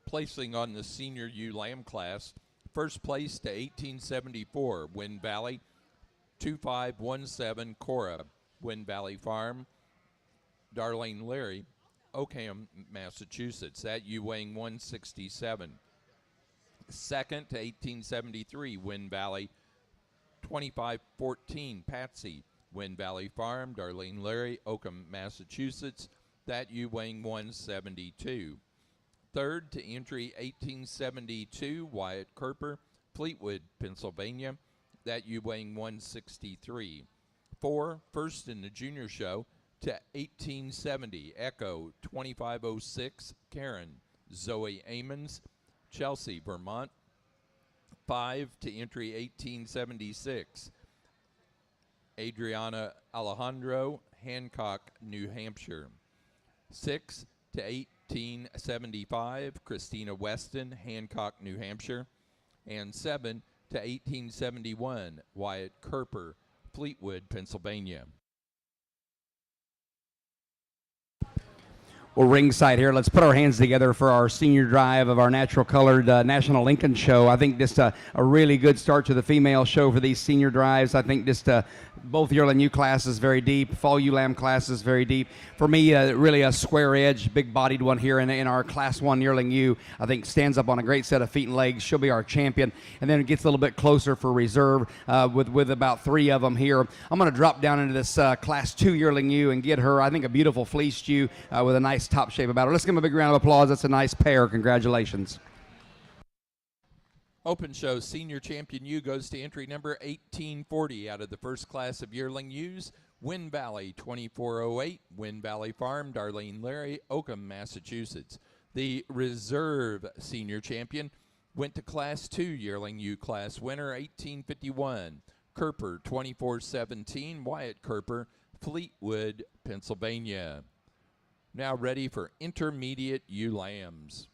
Placing on the senior ewe lamb class, first place to 1874, Wind Valley, 2517 Cora, Wind Valley Farm, Darlene Leary, Oakham, Massachusetts. That ewe weighing 167. Second to 1873, Wind Valley, 2514 Patsy, Wind Valley Farm, Darlene Leary, Oakham, Massachusetts. That ewe weighing 172. Third to entry 1872, Wyatt Kerper, Fleetwood, Pennsylvania. That ewe weighing 163. First in the junior show to 1870, Echo 2506, Karen, Zoe Amons, Chelsea, Vermont. 5 to entry 1876, Adriana Alejandro, Hancock, New Hampshire. 6 to 1875, Christina Weston, Hancock, New Hampshire. And 7 to 1871, Wyatt Kerper, Fleetwood, Pennsylvania. Well, ringside here, let's put our hands together for our senior drive of our natural colored National Lincoln Show. I think just a really good start to the female show for these senior drives. I think just both yearling ewe classes very deep, fall ewe lamb classes very deep. For me, really a square edge, big bodied one here in our class 1 yearling ewe. I think stands up on a great set of feet and legs. She'll be our champion. And then it gets a little bit closer for reserve with about 3 of them here. I'm going to drop down into this class 2 yearling ewe and get her, I think, a beautiful fleeced ewe with a nice top shape about her. Let's give them a big round of applause. That's a nice pair. Congratulations. Open Show Senior Champion ewe goes to entry number 1840 out of the first class of yearling ewes, Wind Valley 2408, Wind Valley Farm, Darlene Larry, Oakham, Massachusetts. The reserve senior champion went to Class 2 yearling U Class winner 1851. Kerper 2417, Wyatt Kerper, Fleetwood, Pennsylvania. Now ready for intermediate ewe lambs.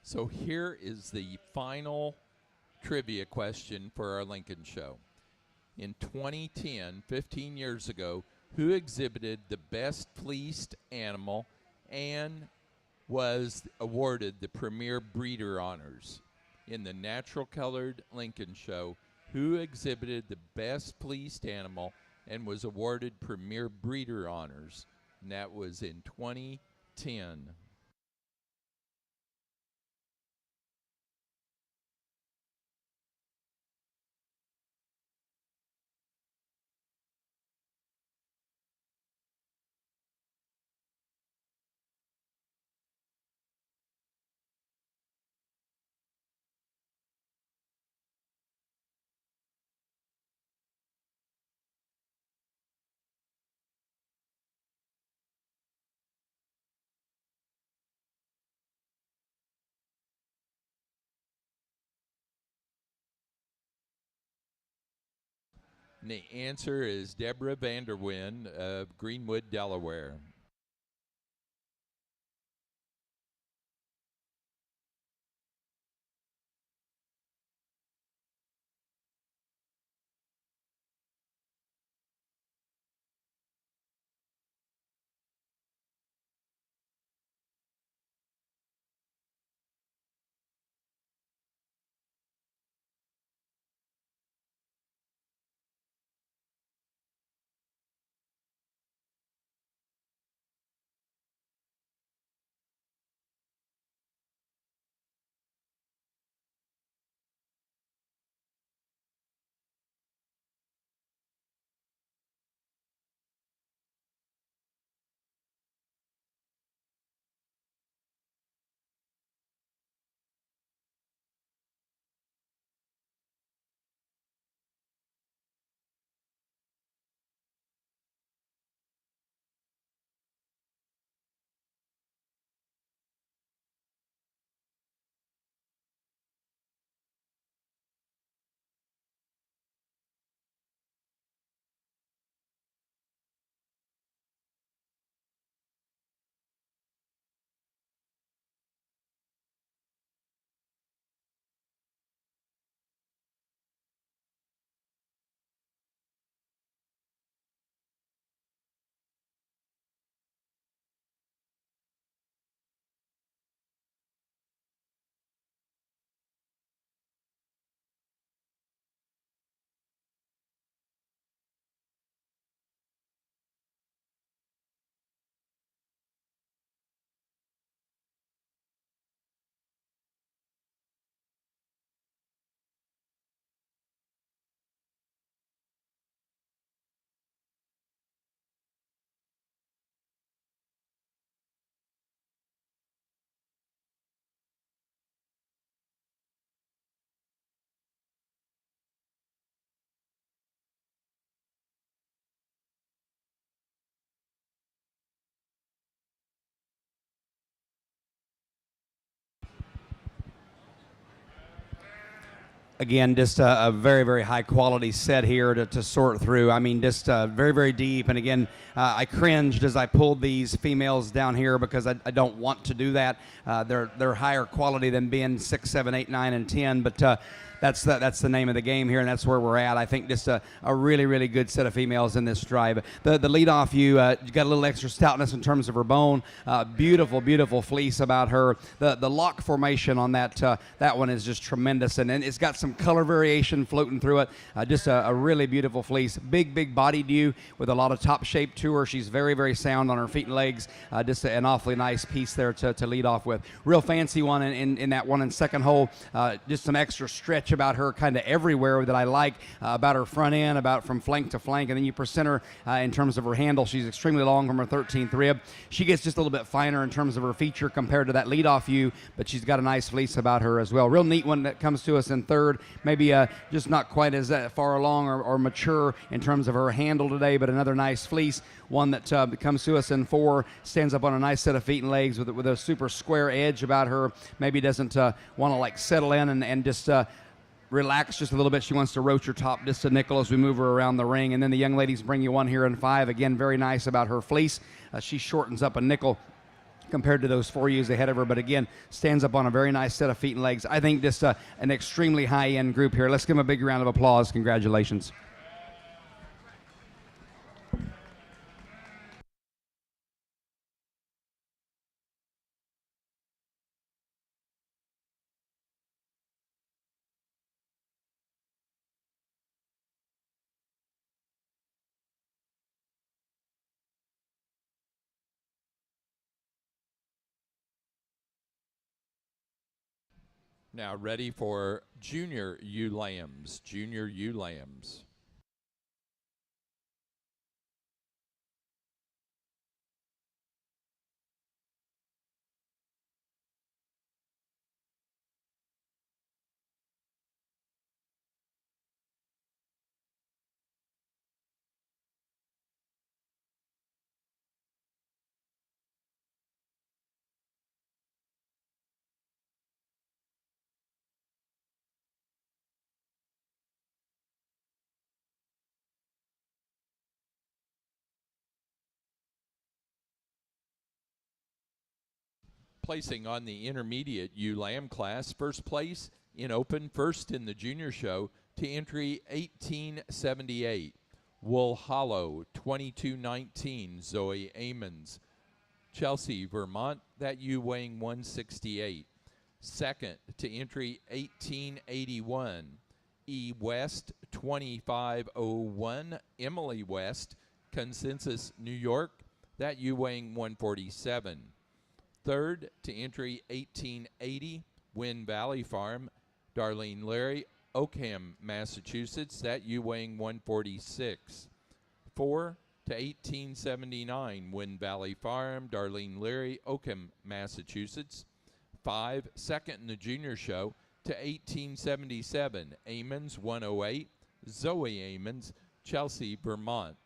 So here is the final trivia question for our Lincoln show. In 2010, 15 years ago, who exhibited the best fleeced animal and was awarded the Premier Breeder honors? In the natural colored Lincoln show, who exhibited the best fleeced animal and was awarded Premier Breeder honors? And that was in 2010. And the answer is Deborah Vanderwyn of Greenwood, Delaware. Again, just a very, very high quality set here to sort through. I mean, just very, very deep. And again, I cringed as I pulled these females down here because I don't want to do that. They're higher quality than being 6, 7, 8, 9, and 10. But that's the name of the game here, and that's where we're at. I think just a really, really good set of females in this drive. The lead off, you got a little extra stoutness in terms of her bone. Beautiful, beautiful fleece about her. The lock formation on that one is just tremendous, and it's got some color variation floating through it. Just a really beautiful fleece. Big bodied you with a lot of top shape to her. She's very, very sound on her feet and legs. Just an awfully nice piece there to lead off with. Real fancy one in that one and second hole. Just some extra stretch about her kind of everywhere that I like, about her front end, about from flank to flank, and then you present her in terms of her handle. She's extremely long from her 13th rib. She gets just a little bit finer in terms of her feature compared to that leadoff view, but she's got a nice fleece about her as well. Real neat one that comes to us in third, maybe just not quite as far along or mature in terms of her handle today, but another nice fleece. One that comes to us in 4, stands up on a nice set of feet and legs with a super square edge about her. Maybe doesn't want to like settle in and just relax just a little bit. She wants to roach her top just a nickel as we move her around the ring. And then the young ladies bring you one here in 5. Again, very nice about her fleece. She shortens up a nickel compared to those 4 years ahead of her. But again, stands up on a very nice set of feet and legs. I think just an extremely high-end group here. Let's give them a big round of applause. Congratulations. Now ready for junior ewe lambs. Junior ewe lambs. Placing on the intermediate ewe lamb class, first place in open, first in the junior show to entry 1878. Wool Hollow 2219, Zoe Amons. Chelsea, Vermont, that ewe weighing 168. Second to entry 1881. E West 2501, Emily West, Consensus, New York, that ewe weighing 147. Third to entry 1880, Wynn Valley Farm, Darlene Leary, Oakham, Massachusetts, that ewe weighing 146. 4 to 1879, Wynn Valley Farm, Darlene Leary, Oakham, Massachusetts. 5, second in the junior show to 1877, Amons 108, Zoe Amons, Chelsea, Vermont.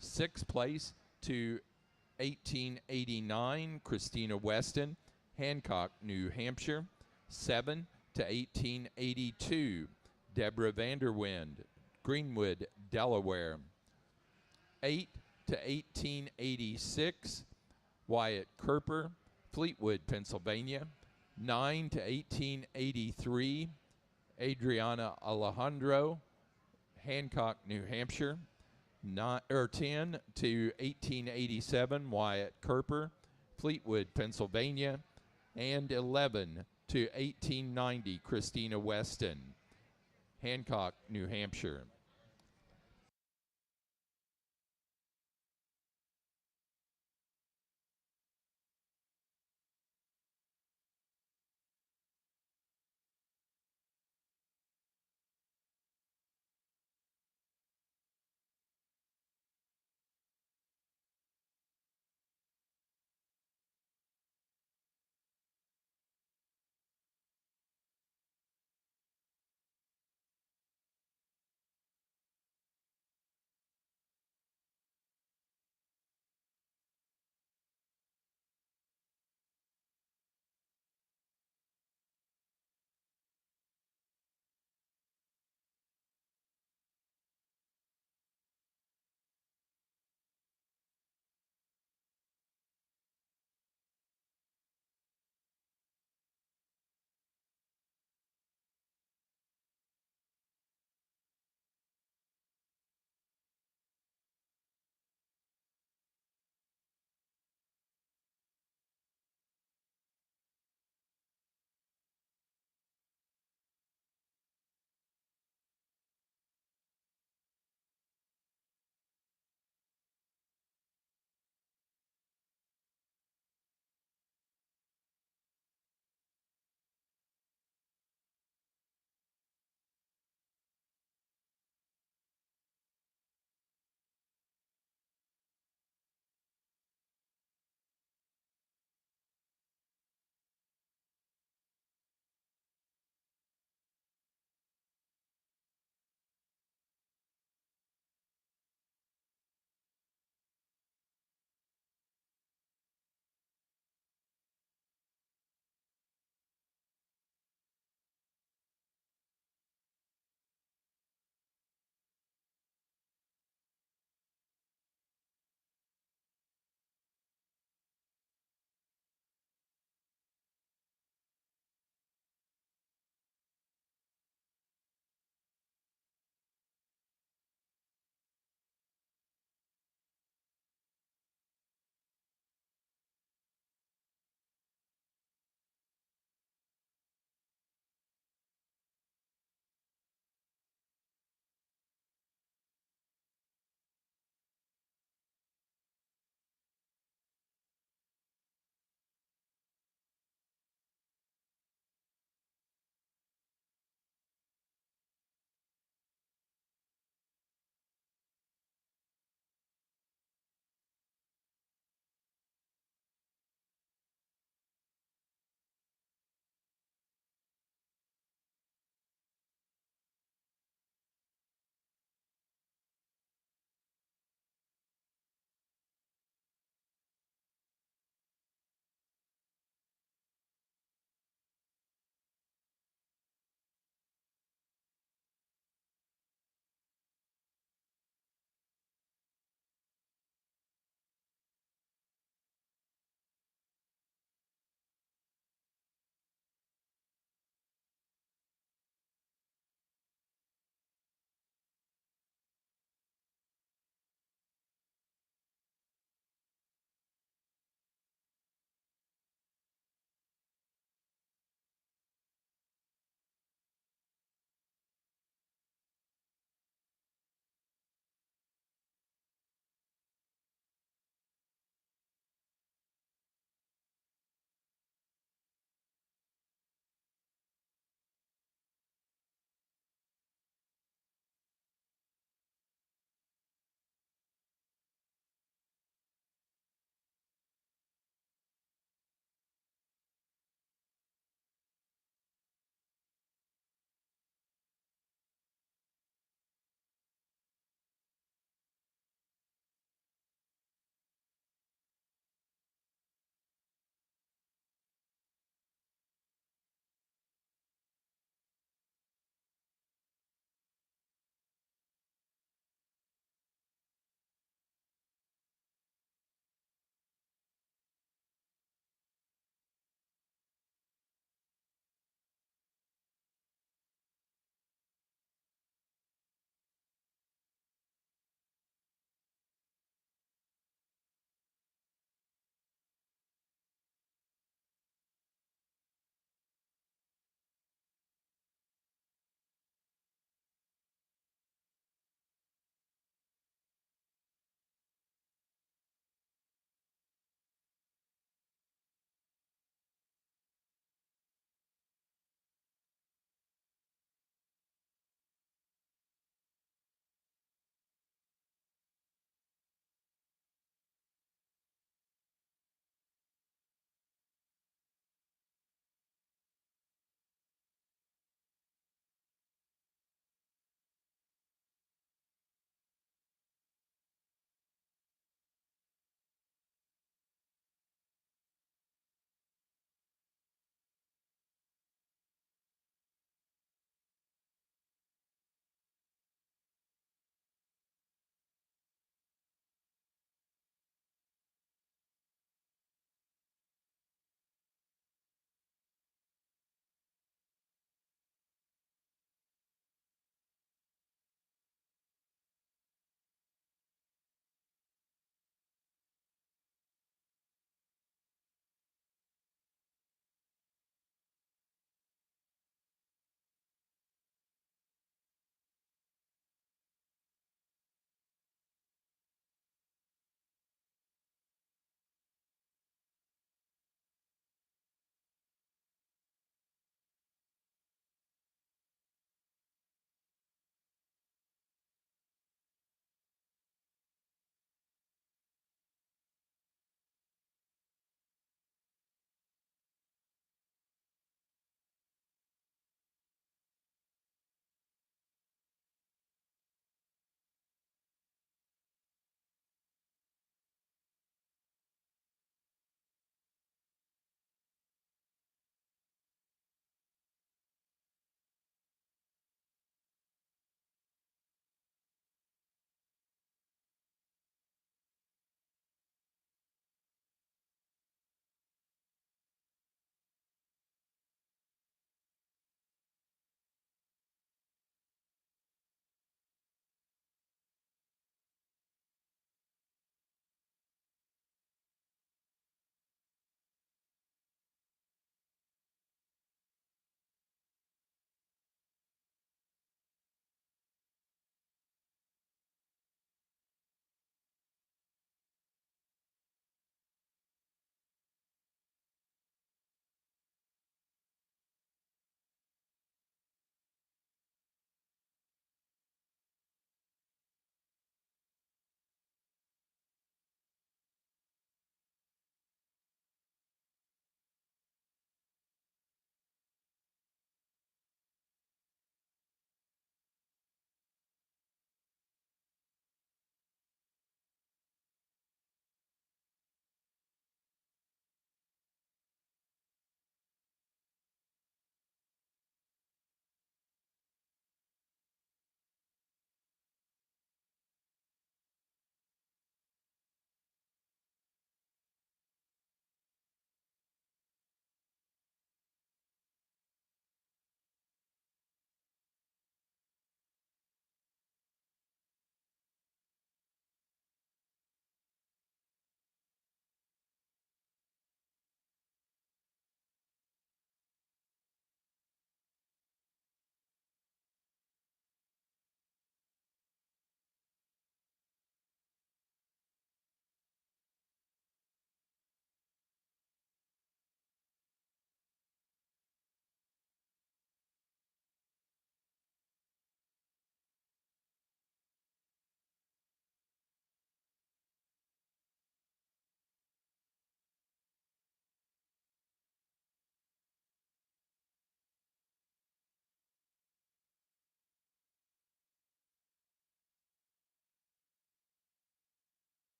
6th place to 1889, Christina Weston, Hancock, New Hampshire. 7 to 1882, Deborah Vanderwind, Greenwood, Delaware. 8 to 1886, Wyatt Kerper, Fleetwood, Pennsylvania. 9 to 1883, Adriana Alejandro, Hancock, New Hampshire. 10 to 1887, Wyatt Kerper, Fleetwood, Pennsylvania. And 11 to 1890, Christina Weston, Hancock, New Hampshire.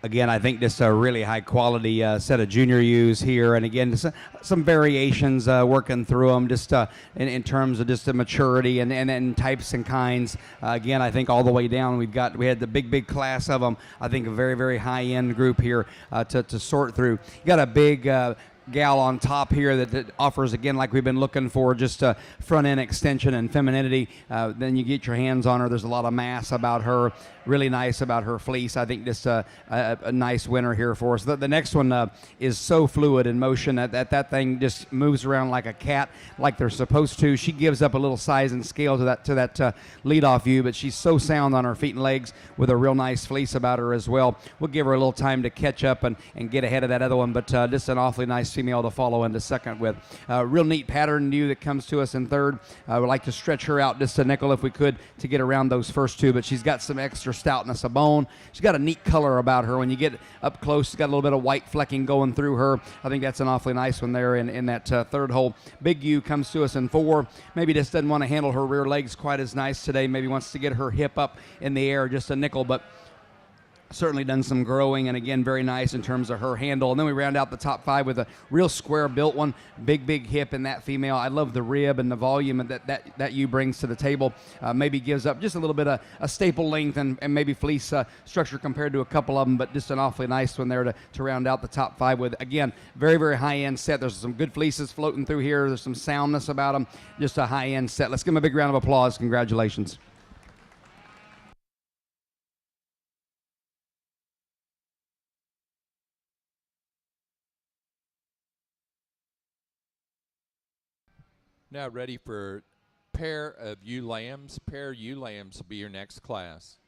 Again, I think just a really high quality set of junior ewes here, and again, just, some variations working through them, just in terms of just the maturity and types and kinds. Again, I think all the way down, we had the big class of them. I think a very high end group here to sort through. You got a big gal on top here that offers, again, like we've been looking for, just front end extension and femininity. Then you get your hands on her. There's a lot of mass about her. Really nice about her fleece. I think just a nice winner here for us. The next one is so fluid in motion that thing just moves around like a cat, like they're supposed to. She gives up a little size and scale to that leadoff view, but she's so sound on her feet and legs with a real nice fleece about her as well. We'll give her a little time to catch up and get ahead of that other one, but just an awfully nice female to follow into second with. Real neat pattern new that comes to us in third. I would like to stretch her out just a nickel if we could to get around those first two, but she's got some extra stoutness of bone. She's got a neat color about her. When you get up close, she's got a little bit of white flecking going through her. I think that's an awfully nice one there in that third hole. Big U comes to us in four. Maybe just doesn't want to handle her rear legs quite as nice today. Maybe wants to get her hip up in the air just a nickel, but certainly done some growing, and again, very nice in terms of her handle. And then we round out the top five with a real square built one. Big hip in that female. I love the rib and the volume that you brings to the table. Maybe gives up just a little bit of a staple length and maybe fleece structure compared to a couple of them, but just an awfully nice one there to round out the top five with. Again, very high-end set. There's some good fleeces floating through here. There's some soundness about them. Just a high-end set. Let's give them a big round of applause. Congratulations. Now ready for pair of ewe lambs. Pair ewe lambs will be your next class.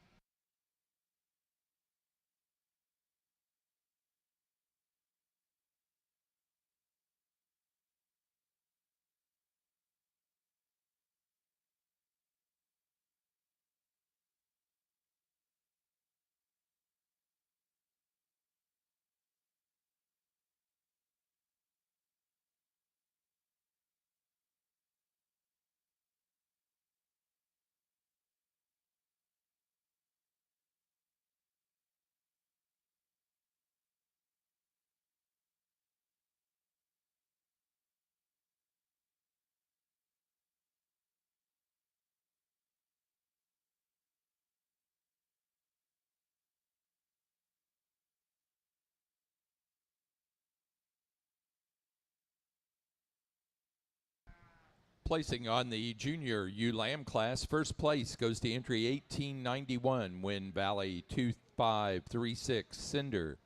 Placing on the junior ewe lamb class, first place goes to entry 1891, Wind Valley 2536 Cinder.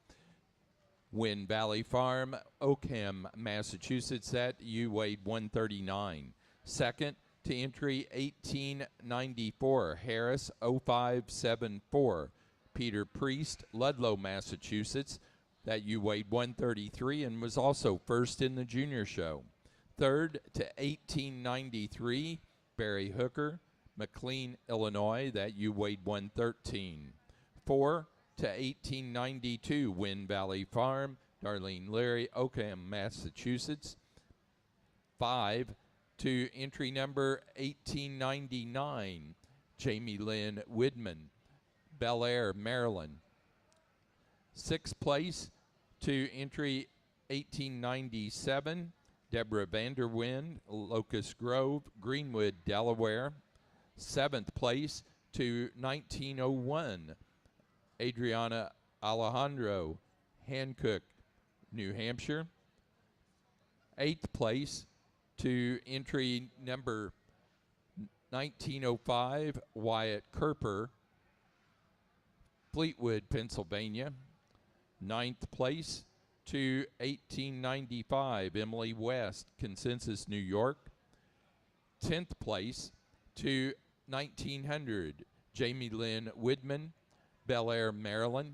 Wind Valley Farm, Oakham, Massachusetts. That ewe weighed 139. Second to entry 1894, Harris 0574. Peter Priest, Ludlow, Massachusetts. That ewe weighed 133 and was also first in the junior show. Third to 1893, Barry Hooker, McLean, Illinois. That ewe weighed 113. 4 to 1892, Wind Valley Farm, Darlene Leary, Oakham, Massachusetts. 5 to entry number 1899, Jamie Lynn Widman, Bel Air, Maryland. 6th place to entry 1897, Deborah Vanderwind, Locust Grove, Greenwood, Delaware. 7th place to 1901, Adriana Alejandro, Hancock, New Hampshire. 8th place to entry number 1905, Wyatt Kerper, Fleetwood, Pennsylvania. 9th place to 1895, Emily West, Consensus, New York. 10th place to 1900, Jamie Lynn Widman, Bel Air, Maryland.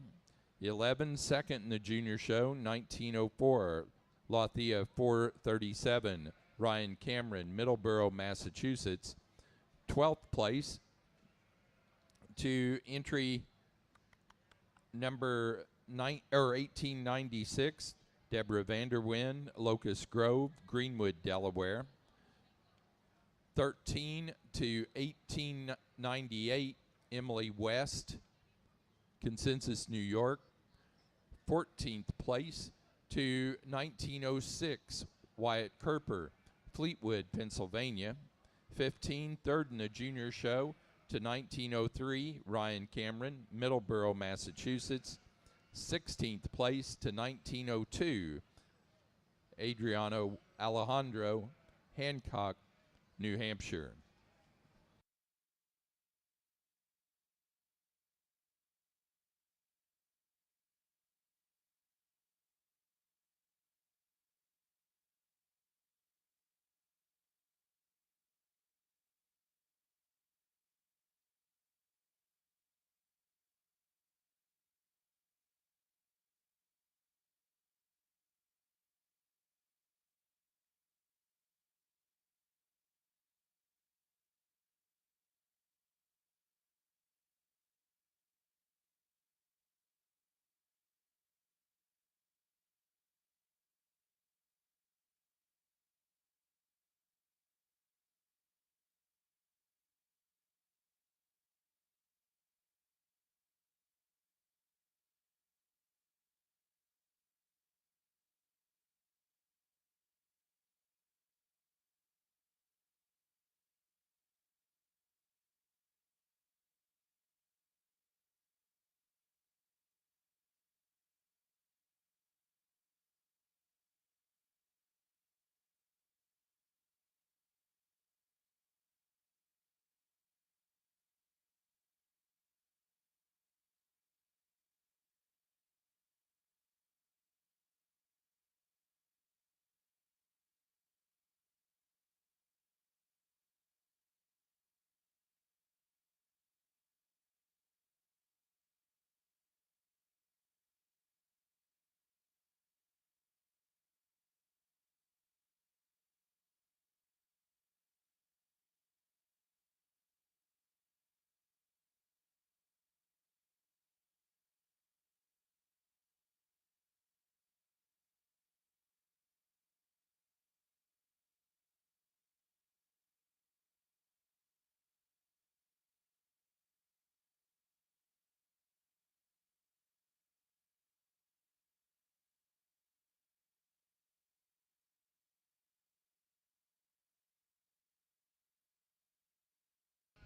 11, second in the junior show, 1904, Lathia 437, Ryan Cameron, Middleborough, Massachusetts. 12th place to entry number 1896, Deborah Vanderwind, Locust Grove, Greenwood, Delaware. 13 to 1898, Emily West, Consensus, New York. 14th place to 1906, Wyatt Kerper, Fleetwood, Pennsylvania. 15, third in the junior show to 1903, Ryan Cameron, Middleborough, Massachusetts. 16th place to 1902, Adriano Alejandro, Hancock, New Hampshire.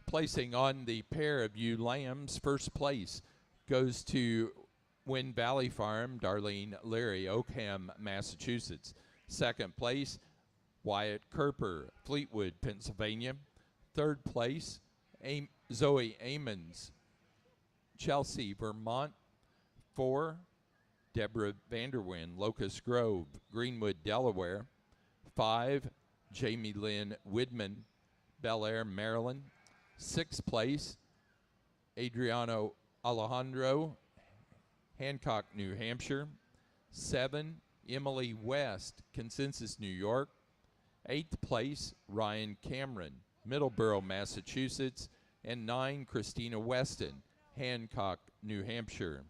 Placing on the pair of ewe lambs, first place goes to Wind Valley Farm, Darlene Leary, Oakham, Massachusetts. Second place, Wyatt Kerper, Fleetwood, Pennsylvania. Third place, Zoe Amons, Chelsea, Vermont. 4, Deborah Vanderwyn, Locust Grove, Greenwood, Delaware. 5, Jamie Lynn Widman, Bel Air, Maryland. 6th place, Adriano Alejandro, Hancock, New Hampshire. 7, Emily West, Consensus, New York. 8th place, Ryan Cameron, Middleborough, Massachusetts. And 9, Christina Weston, Hancock, New Hampshire.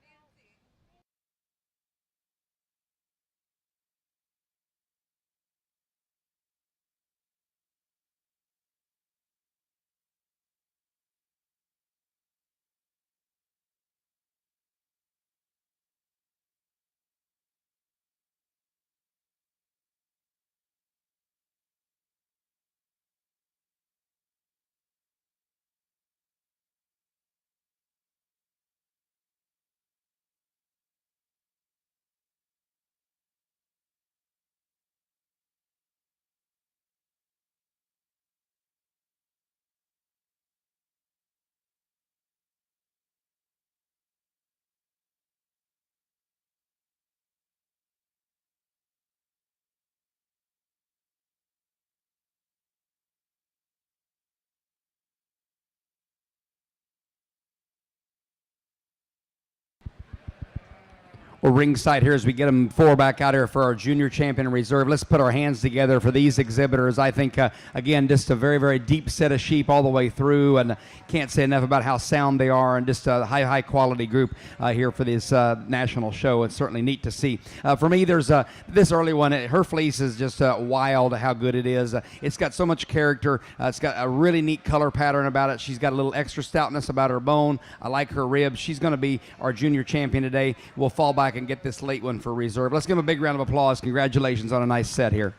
We're ringside here as we get them 4 back out here for our junior champion reserve. Let's put our hands together for these exhibitors. I think, again, just a very, very deep set of sheep all the way through, and can't say enough about how sound they are, and just a high quality group here for this national show. It's certainly neat to see. For me, there's this early one. Her fleece is just wild how good it is. It's got so much character. It's got a really neat color pattern about it. She's got a little extra stoutness about her bone. I like her ribs. She's going to be our junior champion today. We'll fall back I can get this late one for reserve. Let's give him a big round of applause. Congratulations on a nice set here.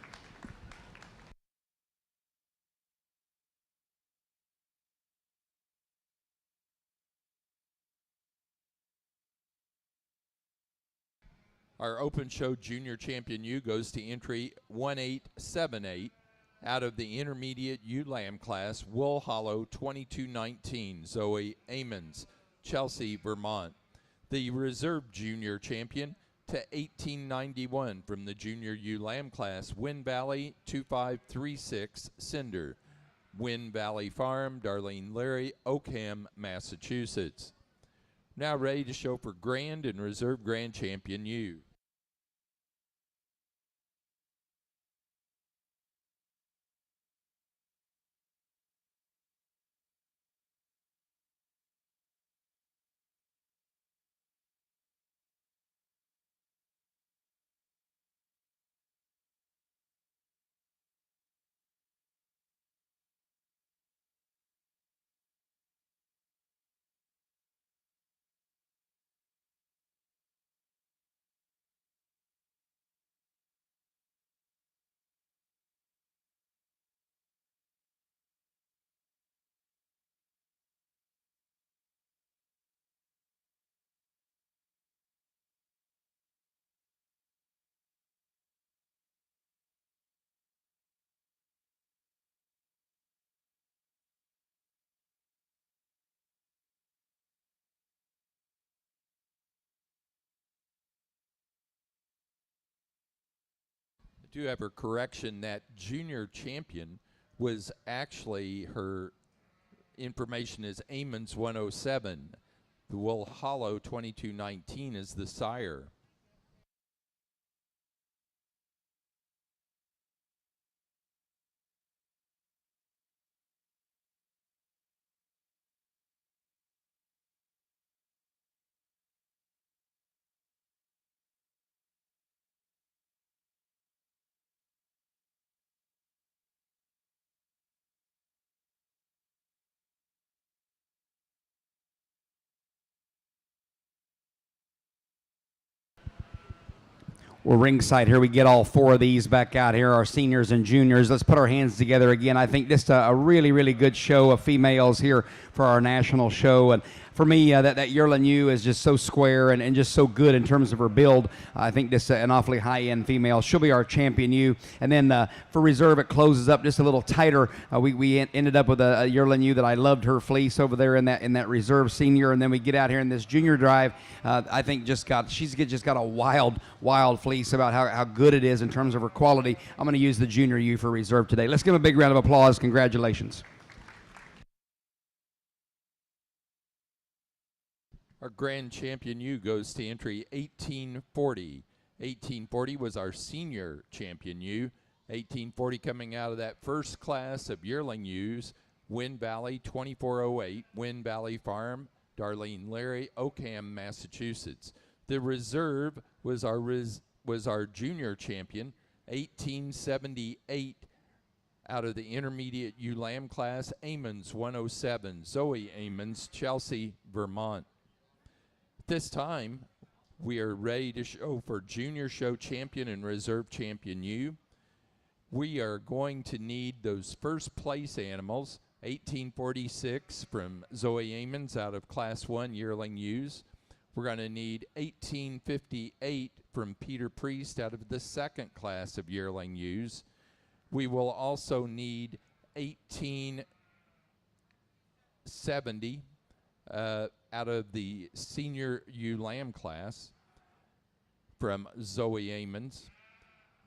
Our Open Show Junior Champion U goes to entry 1878 out of the Intermediate ULAM class, Wool Hollow 2219, Zoe Amons, Chelsea, Vermont. The Reserve Junior Champion to 1891 from the Junior ULAM class, Win Valley 2536, Cinder, Win Valley Farm, Darlene Leary, Oakham, Massachusetts. Now ready to show for Grand and Reserve Grand Champion U. I do have a correction. That junior champion was actually, her information is Amons 107. The Wool Hollow 2219 is the sire. We're ringside here. We get all four of these back out here, our seniors and juniors. Let's put our hands together again. I think just a really, really good show of females here for our national show. And for me, that Yearling U is just so square and just so good in terms of her build. I think this an awfully high-end female. She'll be our champion U. And then for reserve, it closes up just a little tighter. We ended up with a Yearling U that I loved her fleece over there in that reserve senior. And then we get out here in this junior drive. I think she's just got a wild fleece about how good it is in terms of her quality. I'm going to use the junior U for reserve today. Let's give them a big round of applause. Congratulations. Our Grand Champion U goes to entry 1840. 1840 was our Senior Champion U. 1840 coming out of that first class of yearling U's, Win Valley 2408, Win Valley Farm, Darlene Leary, Oakham, Massachusetts. The reserve was our Junior Champion, 1878 out of the Intermediate ULAM class, Amons 107, Zoe Amons, Chelsea, Vermont. This time, we are ready to show for Junior Show Champion and Reserve Champion U. We are going to need those first place animals, 1846 from Zoe Amons out of Class 1 Yearling U's. We're going to need 1858 from Peter Priest out of the second class of Yearling U's. We will also need 1870 out of the Senior ULAM class from Zoe Amons.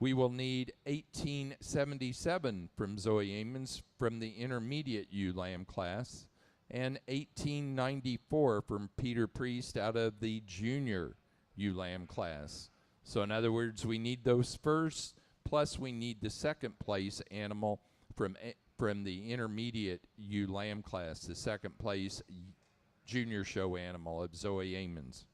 We will need 1877 from Zoe Amons from the Intermediate ULAM class, and 1894 from Peter Priest out of the Junior ULAM class. So in other words, we need those first, plus we need the second place animal from the Intermediate ULAM class, the second place Junior Show animal of Zoe Amons.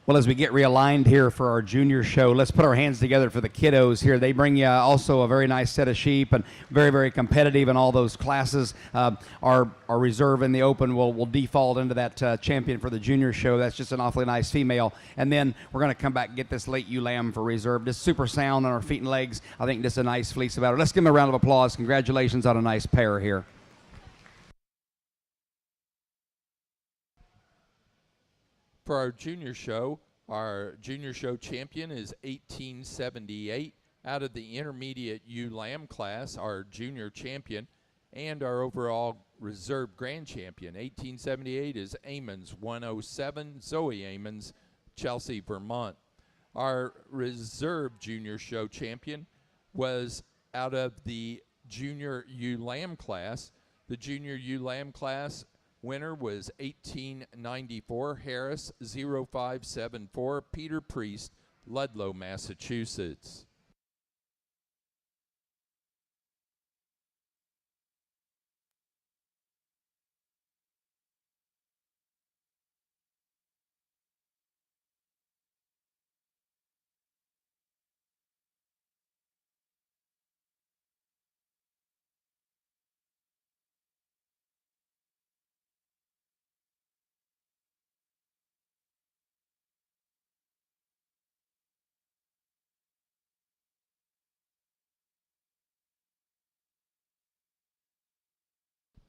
Well, as we get realigned here for our junior show, let's put our hands together for the kiddos here. They bring you also a very nice set of sheep and very, very competitive in all those classes. Our reserve in the open will default into that champion for the junior show. That's just an awfully nice female. And then we're going to come back and get this late ewe lamb for reserve. Just super sound on her feet and legs. I think just a nice fleece about her. Let's give them a round of applause. Congratulations on a nice pair here. For our junior show champion is 1878. Out of the intermediate ewe lamb class, our junior champion and our overall reserve grand champion, 1878, is Amons 107, Zoe Amons, Chelsea, Vermont. Our reserve junior show champion was out of the junior ewe lamb class. The junior ewe lamb class winner was 1894 Harris 0574, Peter Priest, Ludlow, Massachusetts.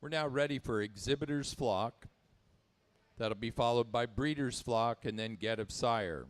We're now ready for Exhibitor's Flock. That'll be followed by Breeder's Flock and then Get of Sire.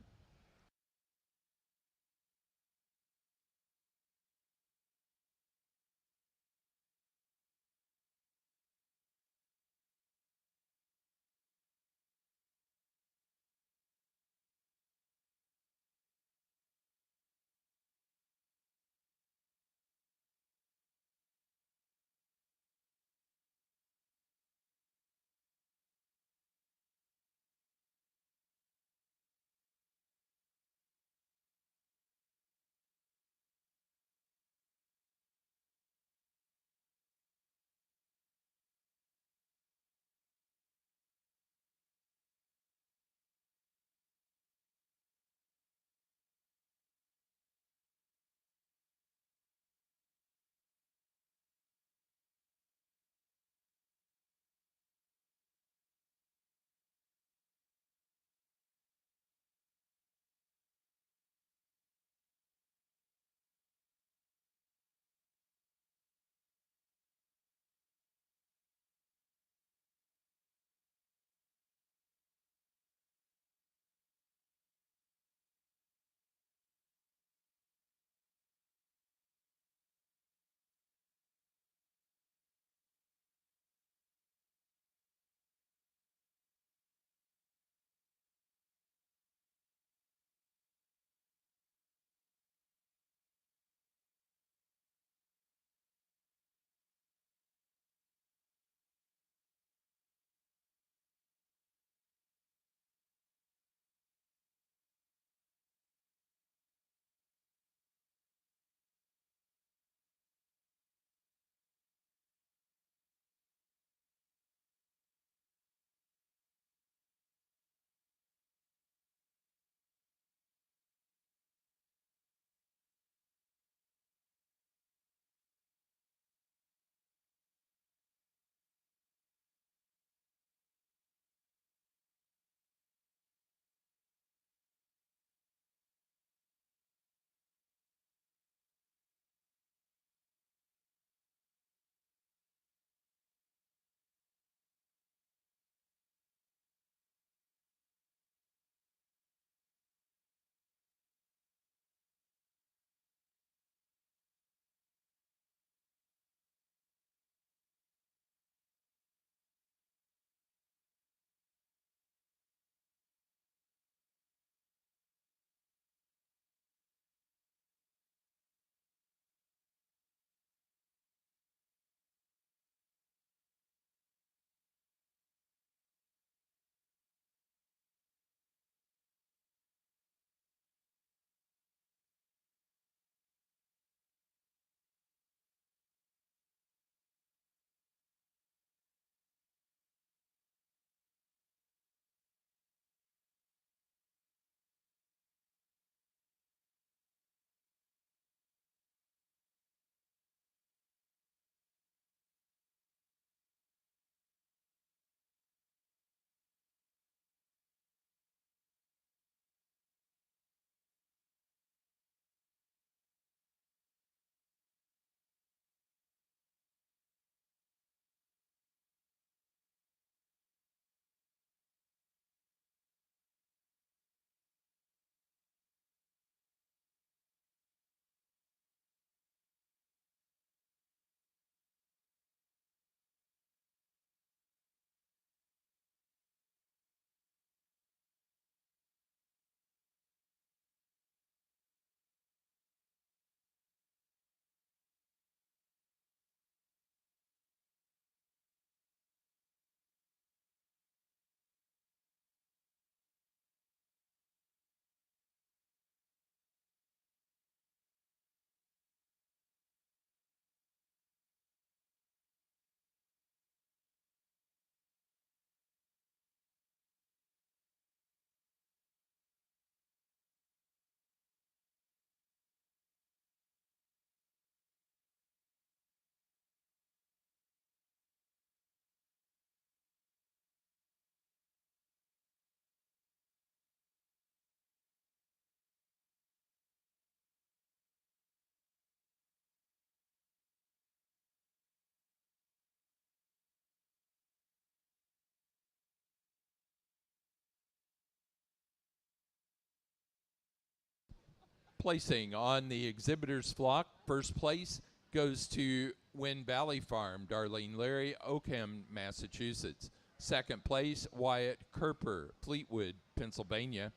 Placing on the exhibitors flock, first place goes to Win Valley Farm, Darlene Leary, Oakham, Massachusetts. Second place, Wyatt Kerper, Fleetwood, Pennsylvania.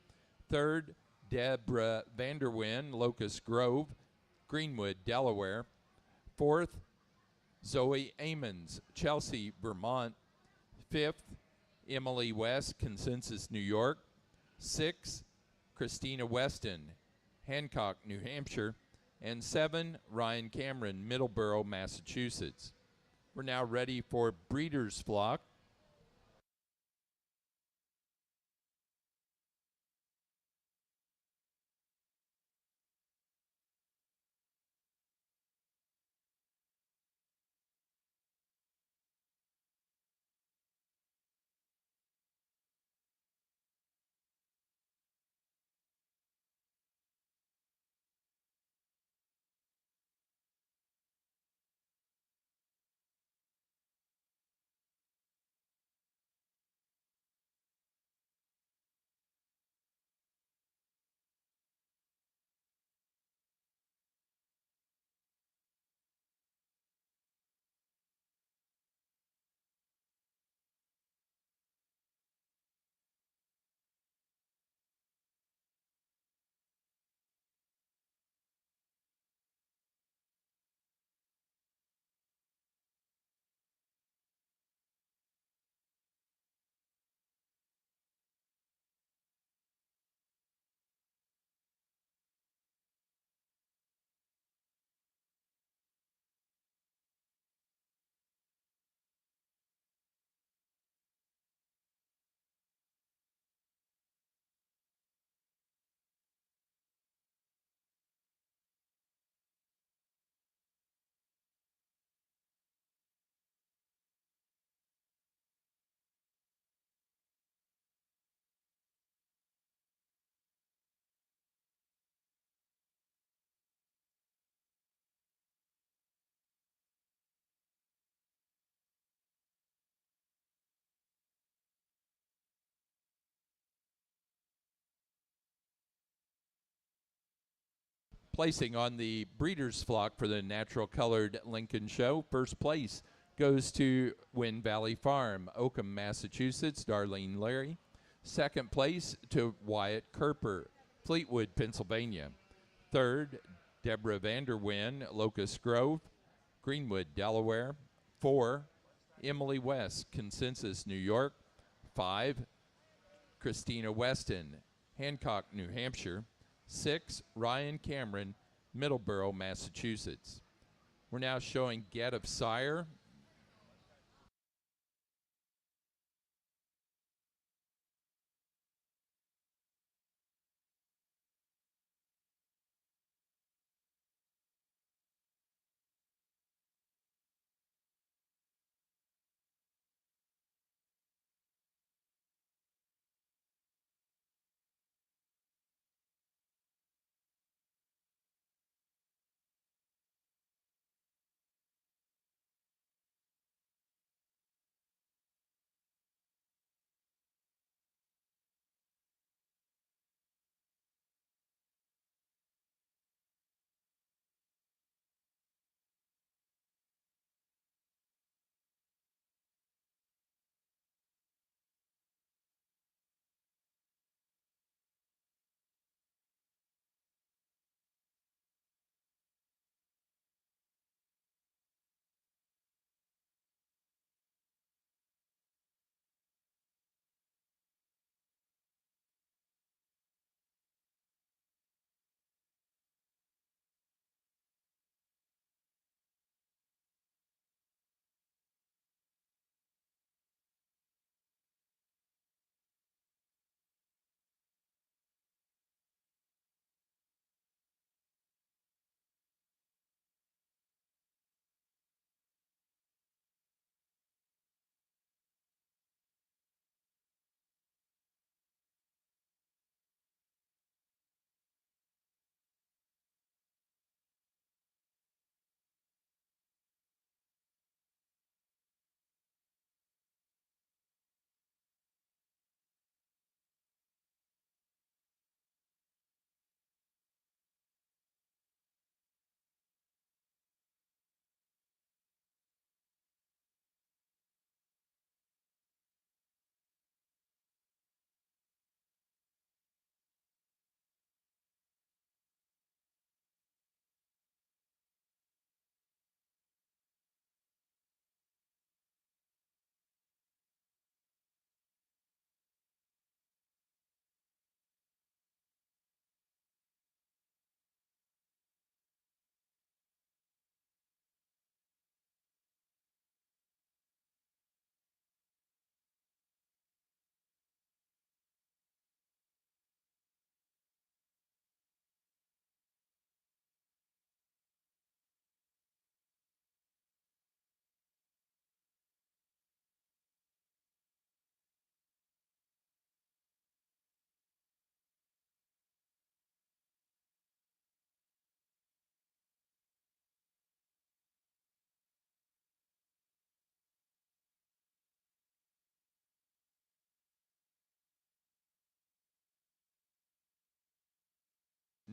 Third, Deborah Vanderwyn, Locust Grove, Greenwood, Delaware. Fourth, Zoe Amons, Chelsea, Vermont. Fifth, Emily West, Consensus, New York. Sixth, Christina Weston, Hancock, New Hampshire. And 7, Ryan Cameron, Middleborough, Massachusetts. We're now ready for breeder's flock. Placing on the breeder's flock for the natural colored Lincoln Show, first place goes to Win Valley Farm, Oakham, Massachusetts, Darlene Leary. Second place to Wyatt Kerper, Fleetwood, Pennsylvania. Third, Deborah Vanderwyn, Locust Grove, Greenwood, Delaware. 4, Emily West, Consensus, New York. 5, Christina Weston, Hancock, New Hampshire. 6, Ryan Cameron, Middleborough, Massachusetts. We're now showing Get of Sire.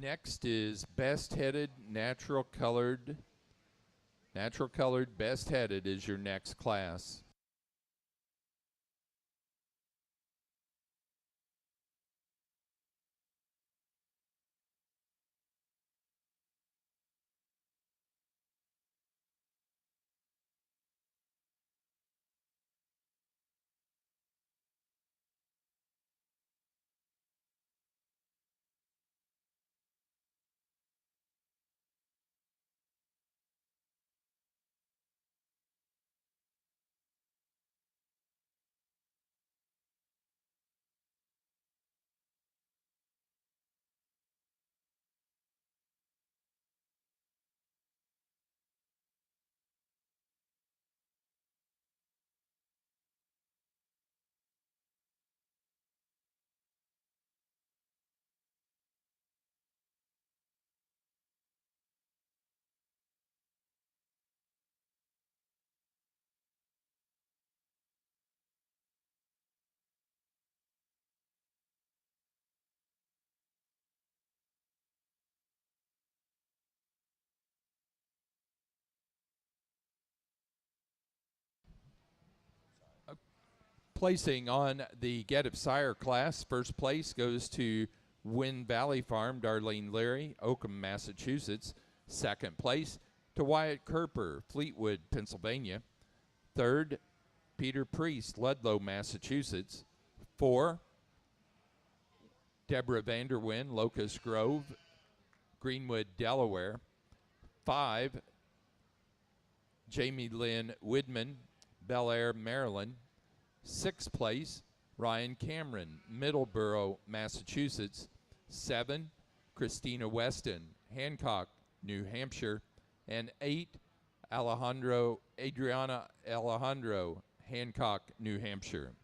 Next is best headed natural colored. Natural colored best headed is your next class. Placing on the Get It Sire class, first place goes to Wind Valley Farm, Darlene Leary, Oakham, Massachusetts. Second place to Wyatt Kerper, Fleetwood, Pennsylvania. Third, Peter Priest, Ludlow, Massachusetts. 4, Deborah Vanderwyn, Locust Grove, Greenwood, Delaware. 5, Jamie Lynn Widman, Bel Air, Maryland. 6th place, Ryan Cameron, Middleborough, Massachusetts. 7, Christina Weston, Hancock, New Hampshire. And 8, Adriana Alejandro, Hancock, New Hampshire.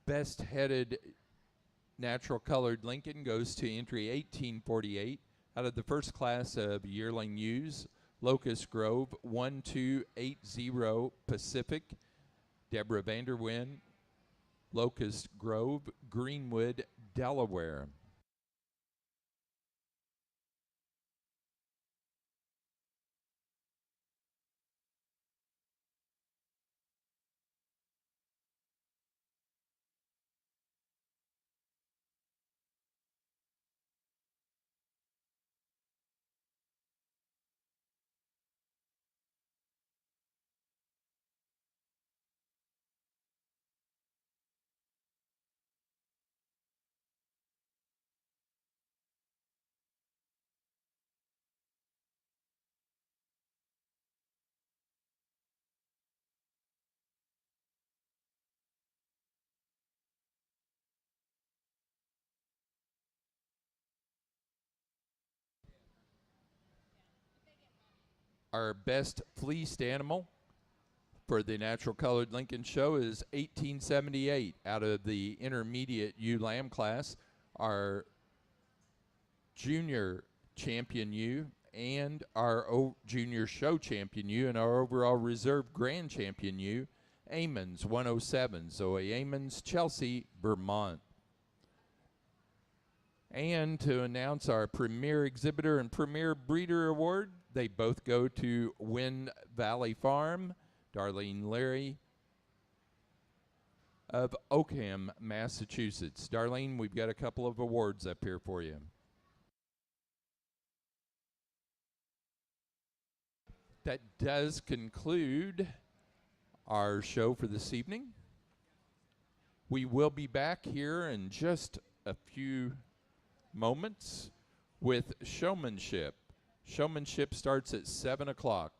Best headed natural colored Lincoln goes to entry 1848 out of the first class of yearling ewes. Locust Grove 1280 Pacific, Deborah Vanderwyn, Locust Grove, Greenwood, Delaware. Our best fleeced animal for the natural colored Lincoln show is 1878 out of the intermediate ewe lamb class. Our junior champion ewe and our junior show champion ewe and our overall reserve grand champion ewe, Amons 107, Zoe Amons, Chelsea, Vermont. And to announce our Premier Exhibitor and Premier Breeder Award, they both go to Wind Valley Farm, Darlene Leary of Oakham, Massachusetts. Darlene, we've got a couple of awards up here for you. That does conclude our show for this evening. We will be back here in just a few moments with showmanship. Showmanship starts at 7 o'clock.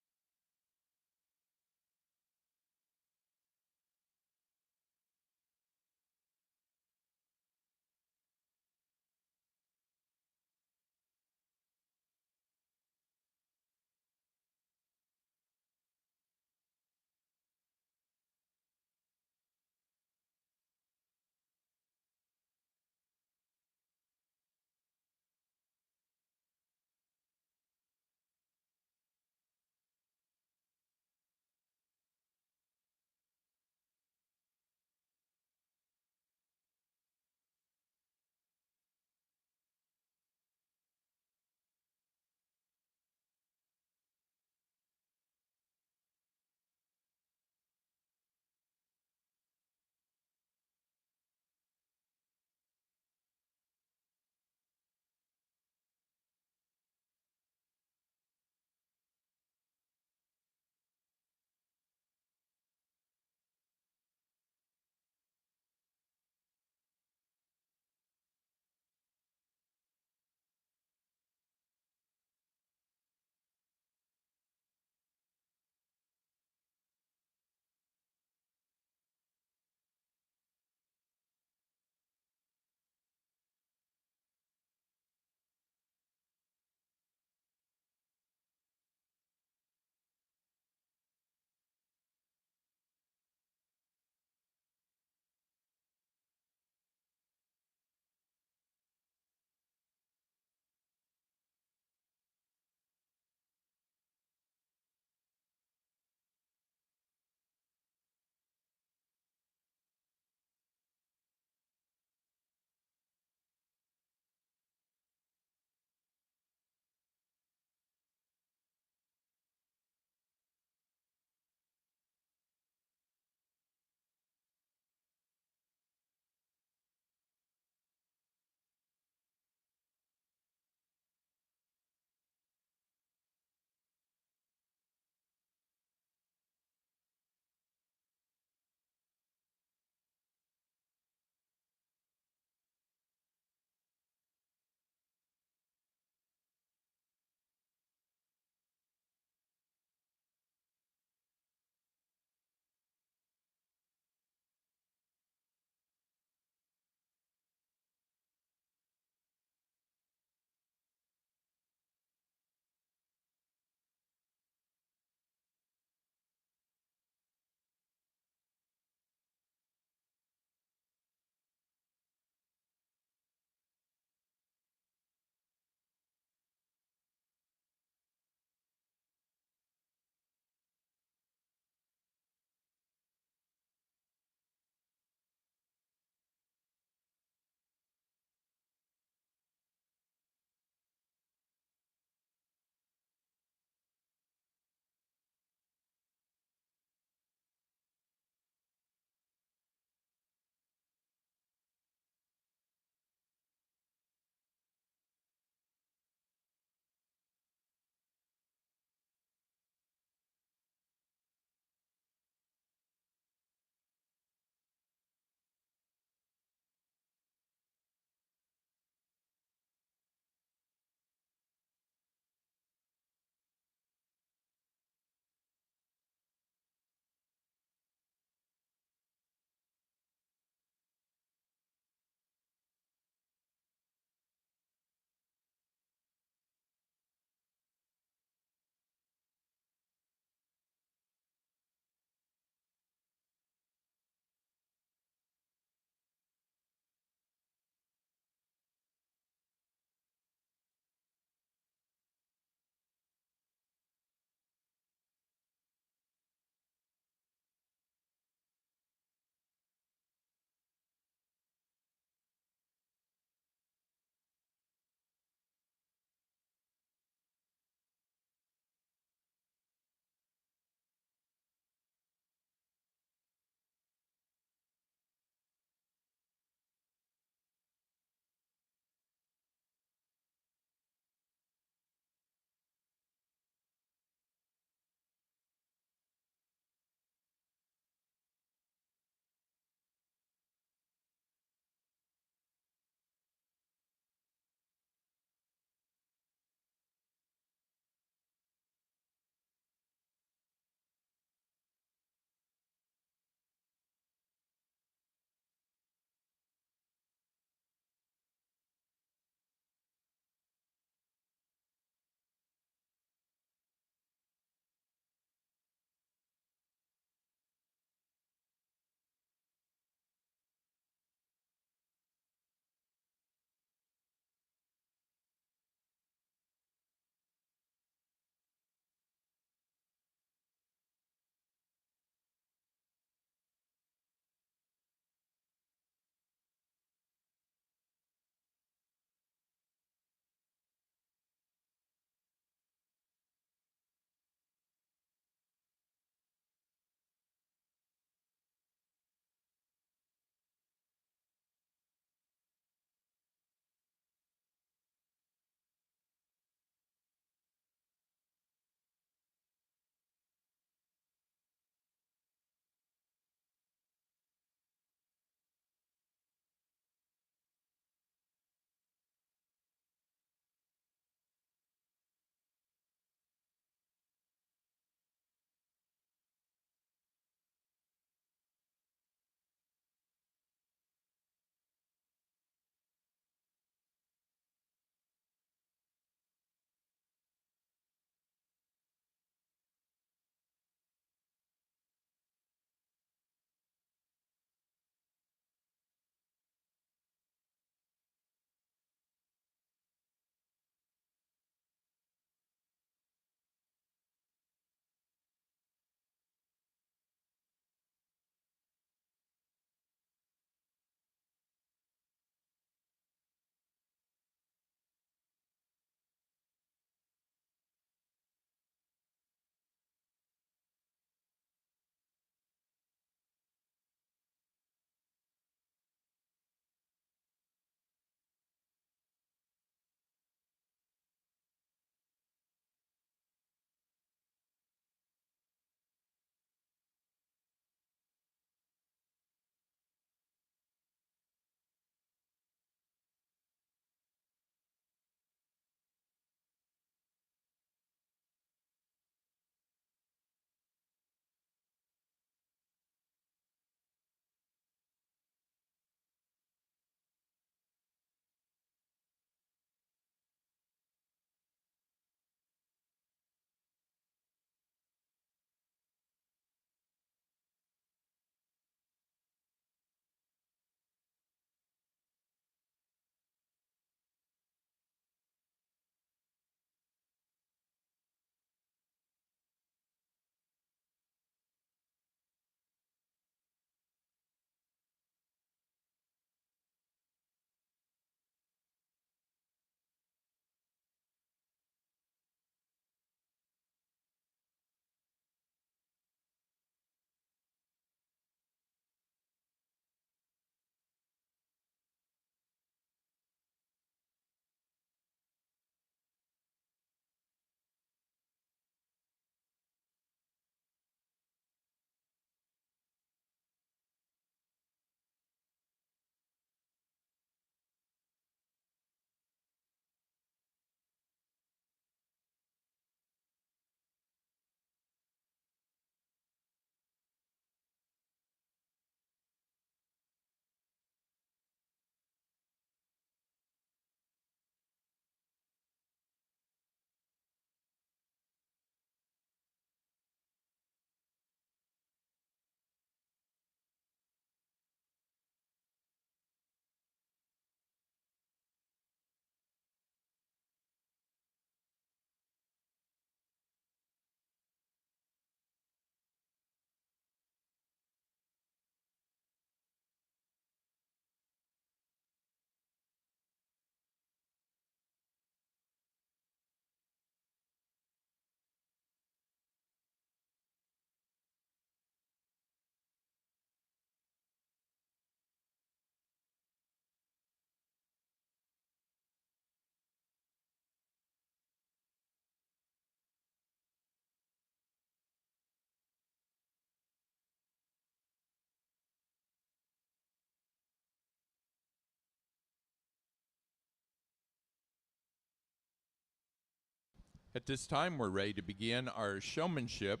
At this time, we're ready to begin our showmanship.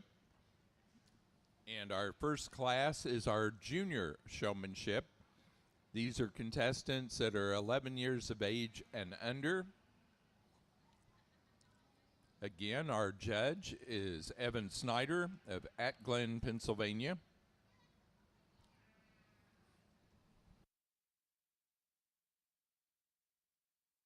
And our first class is our junior showmanship. These are contestants that are 11 years of age and under. Again, our judge is Evan Snyder of At Glen, Pennsylvania.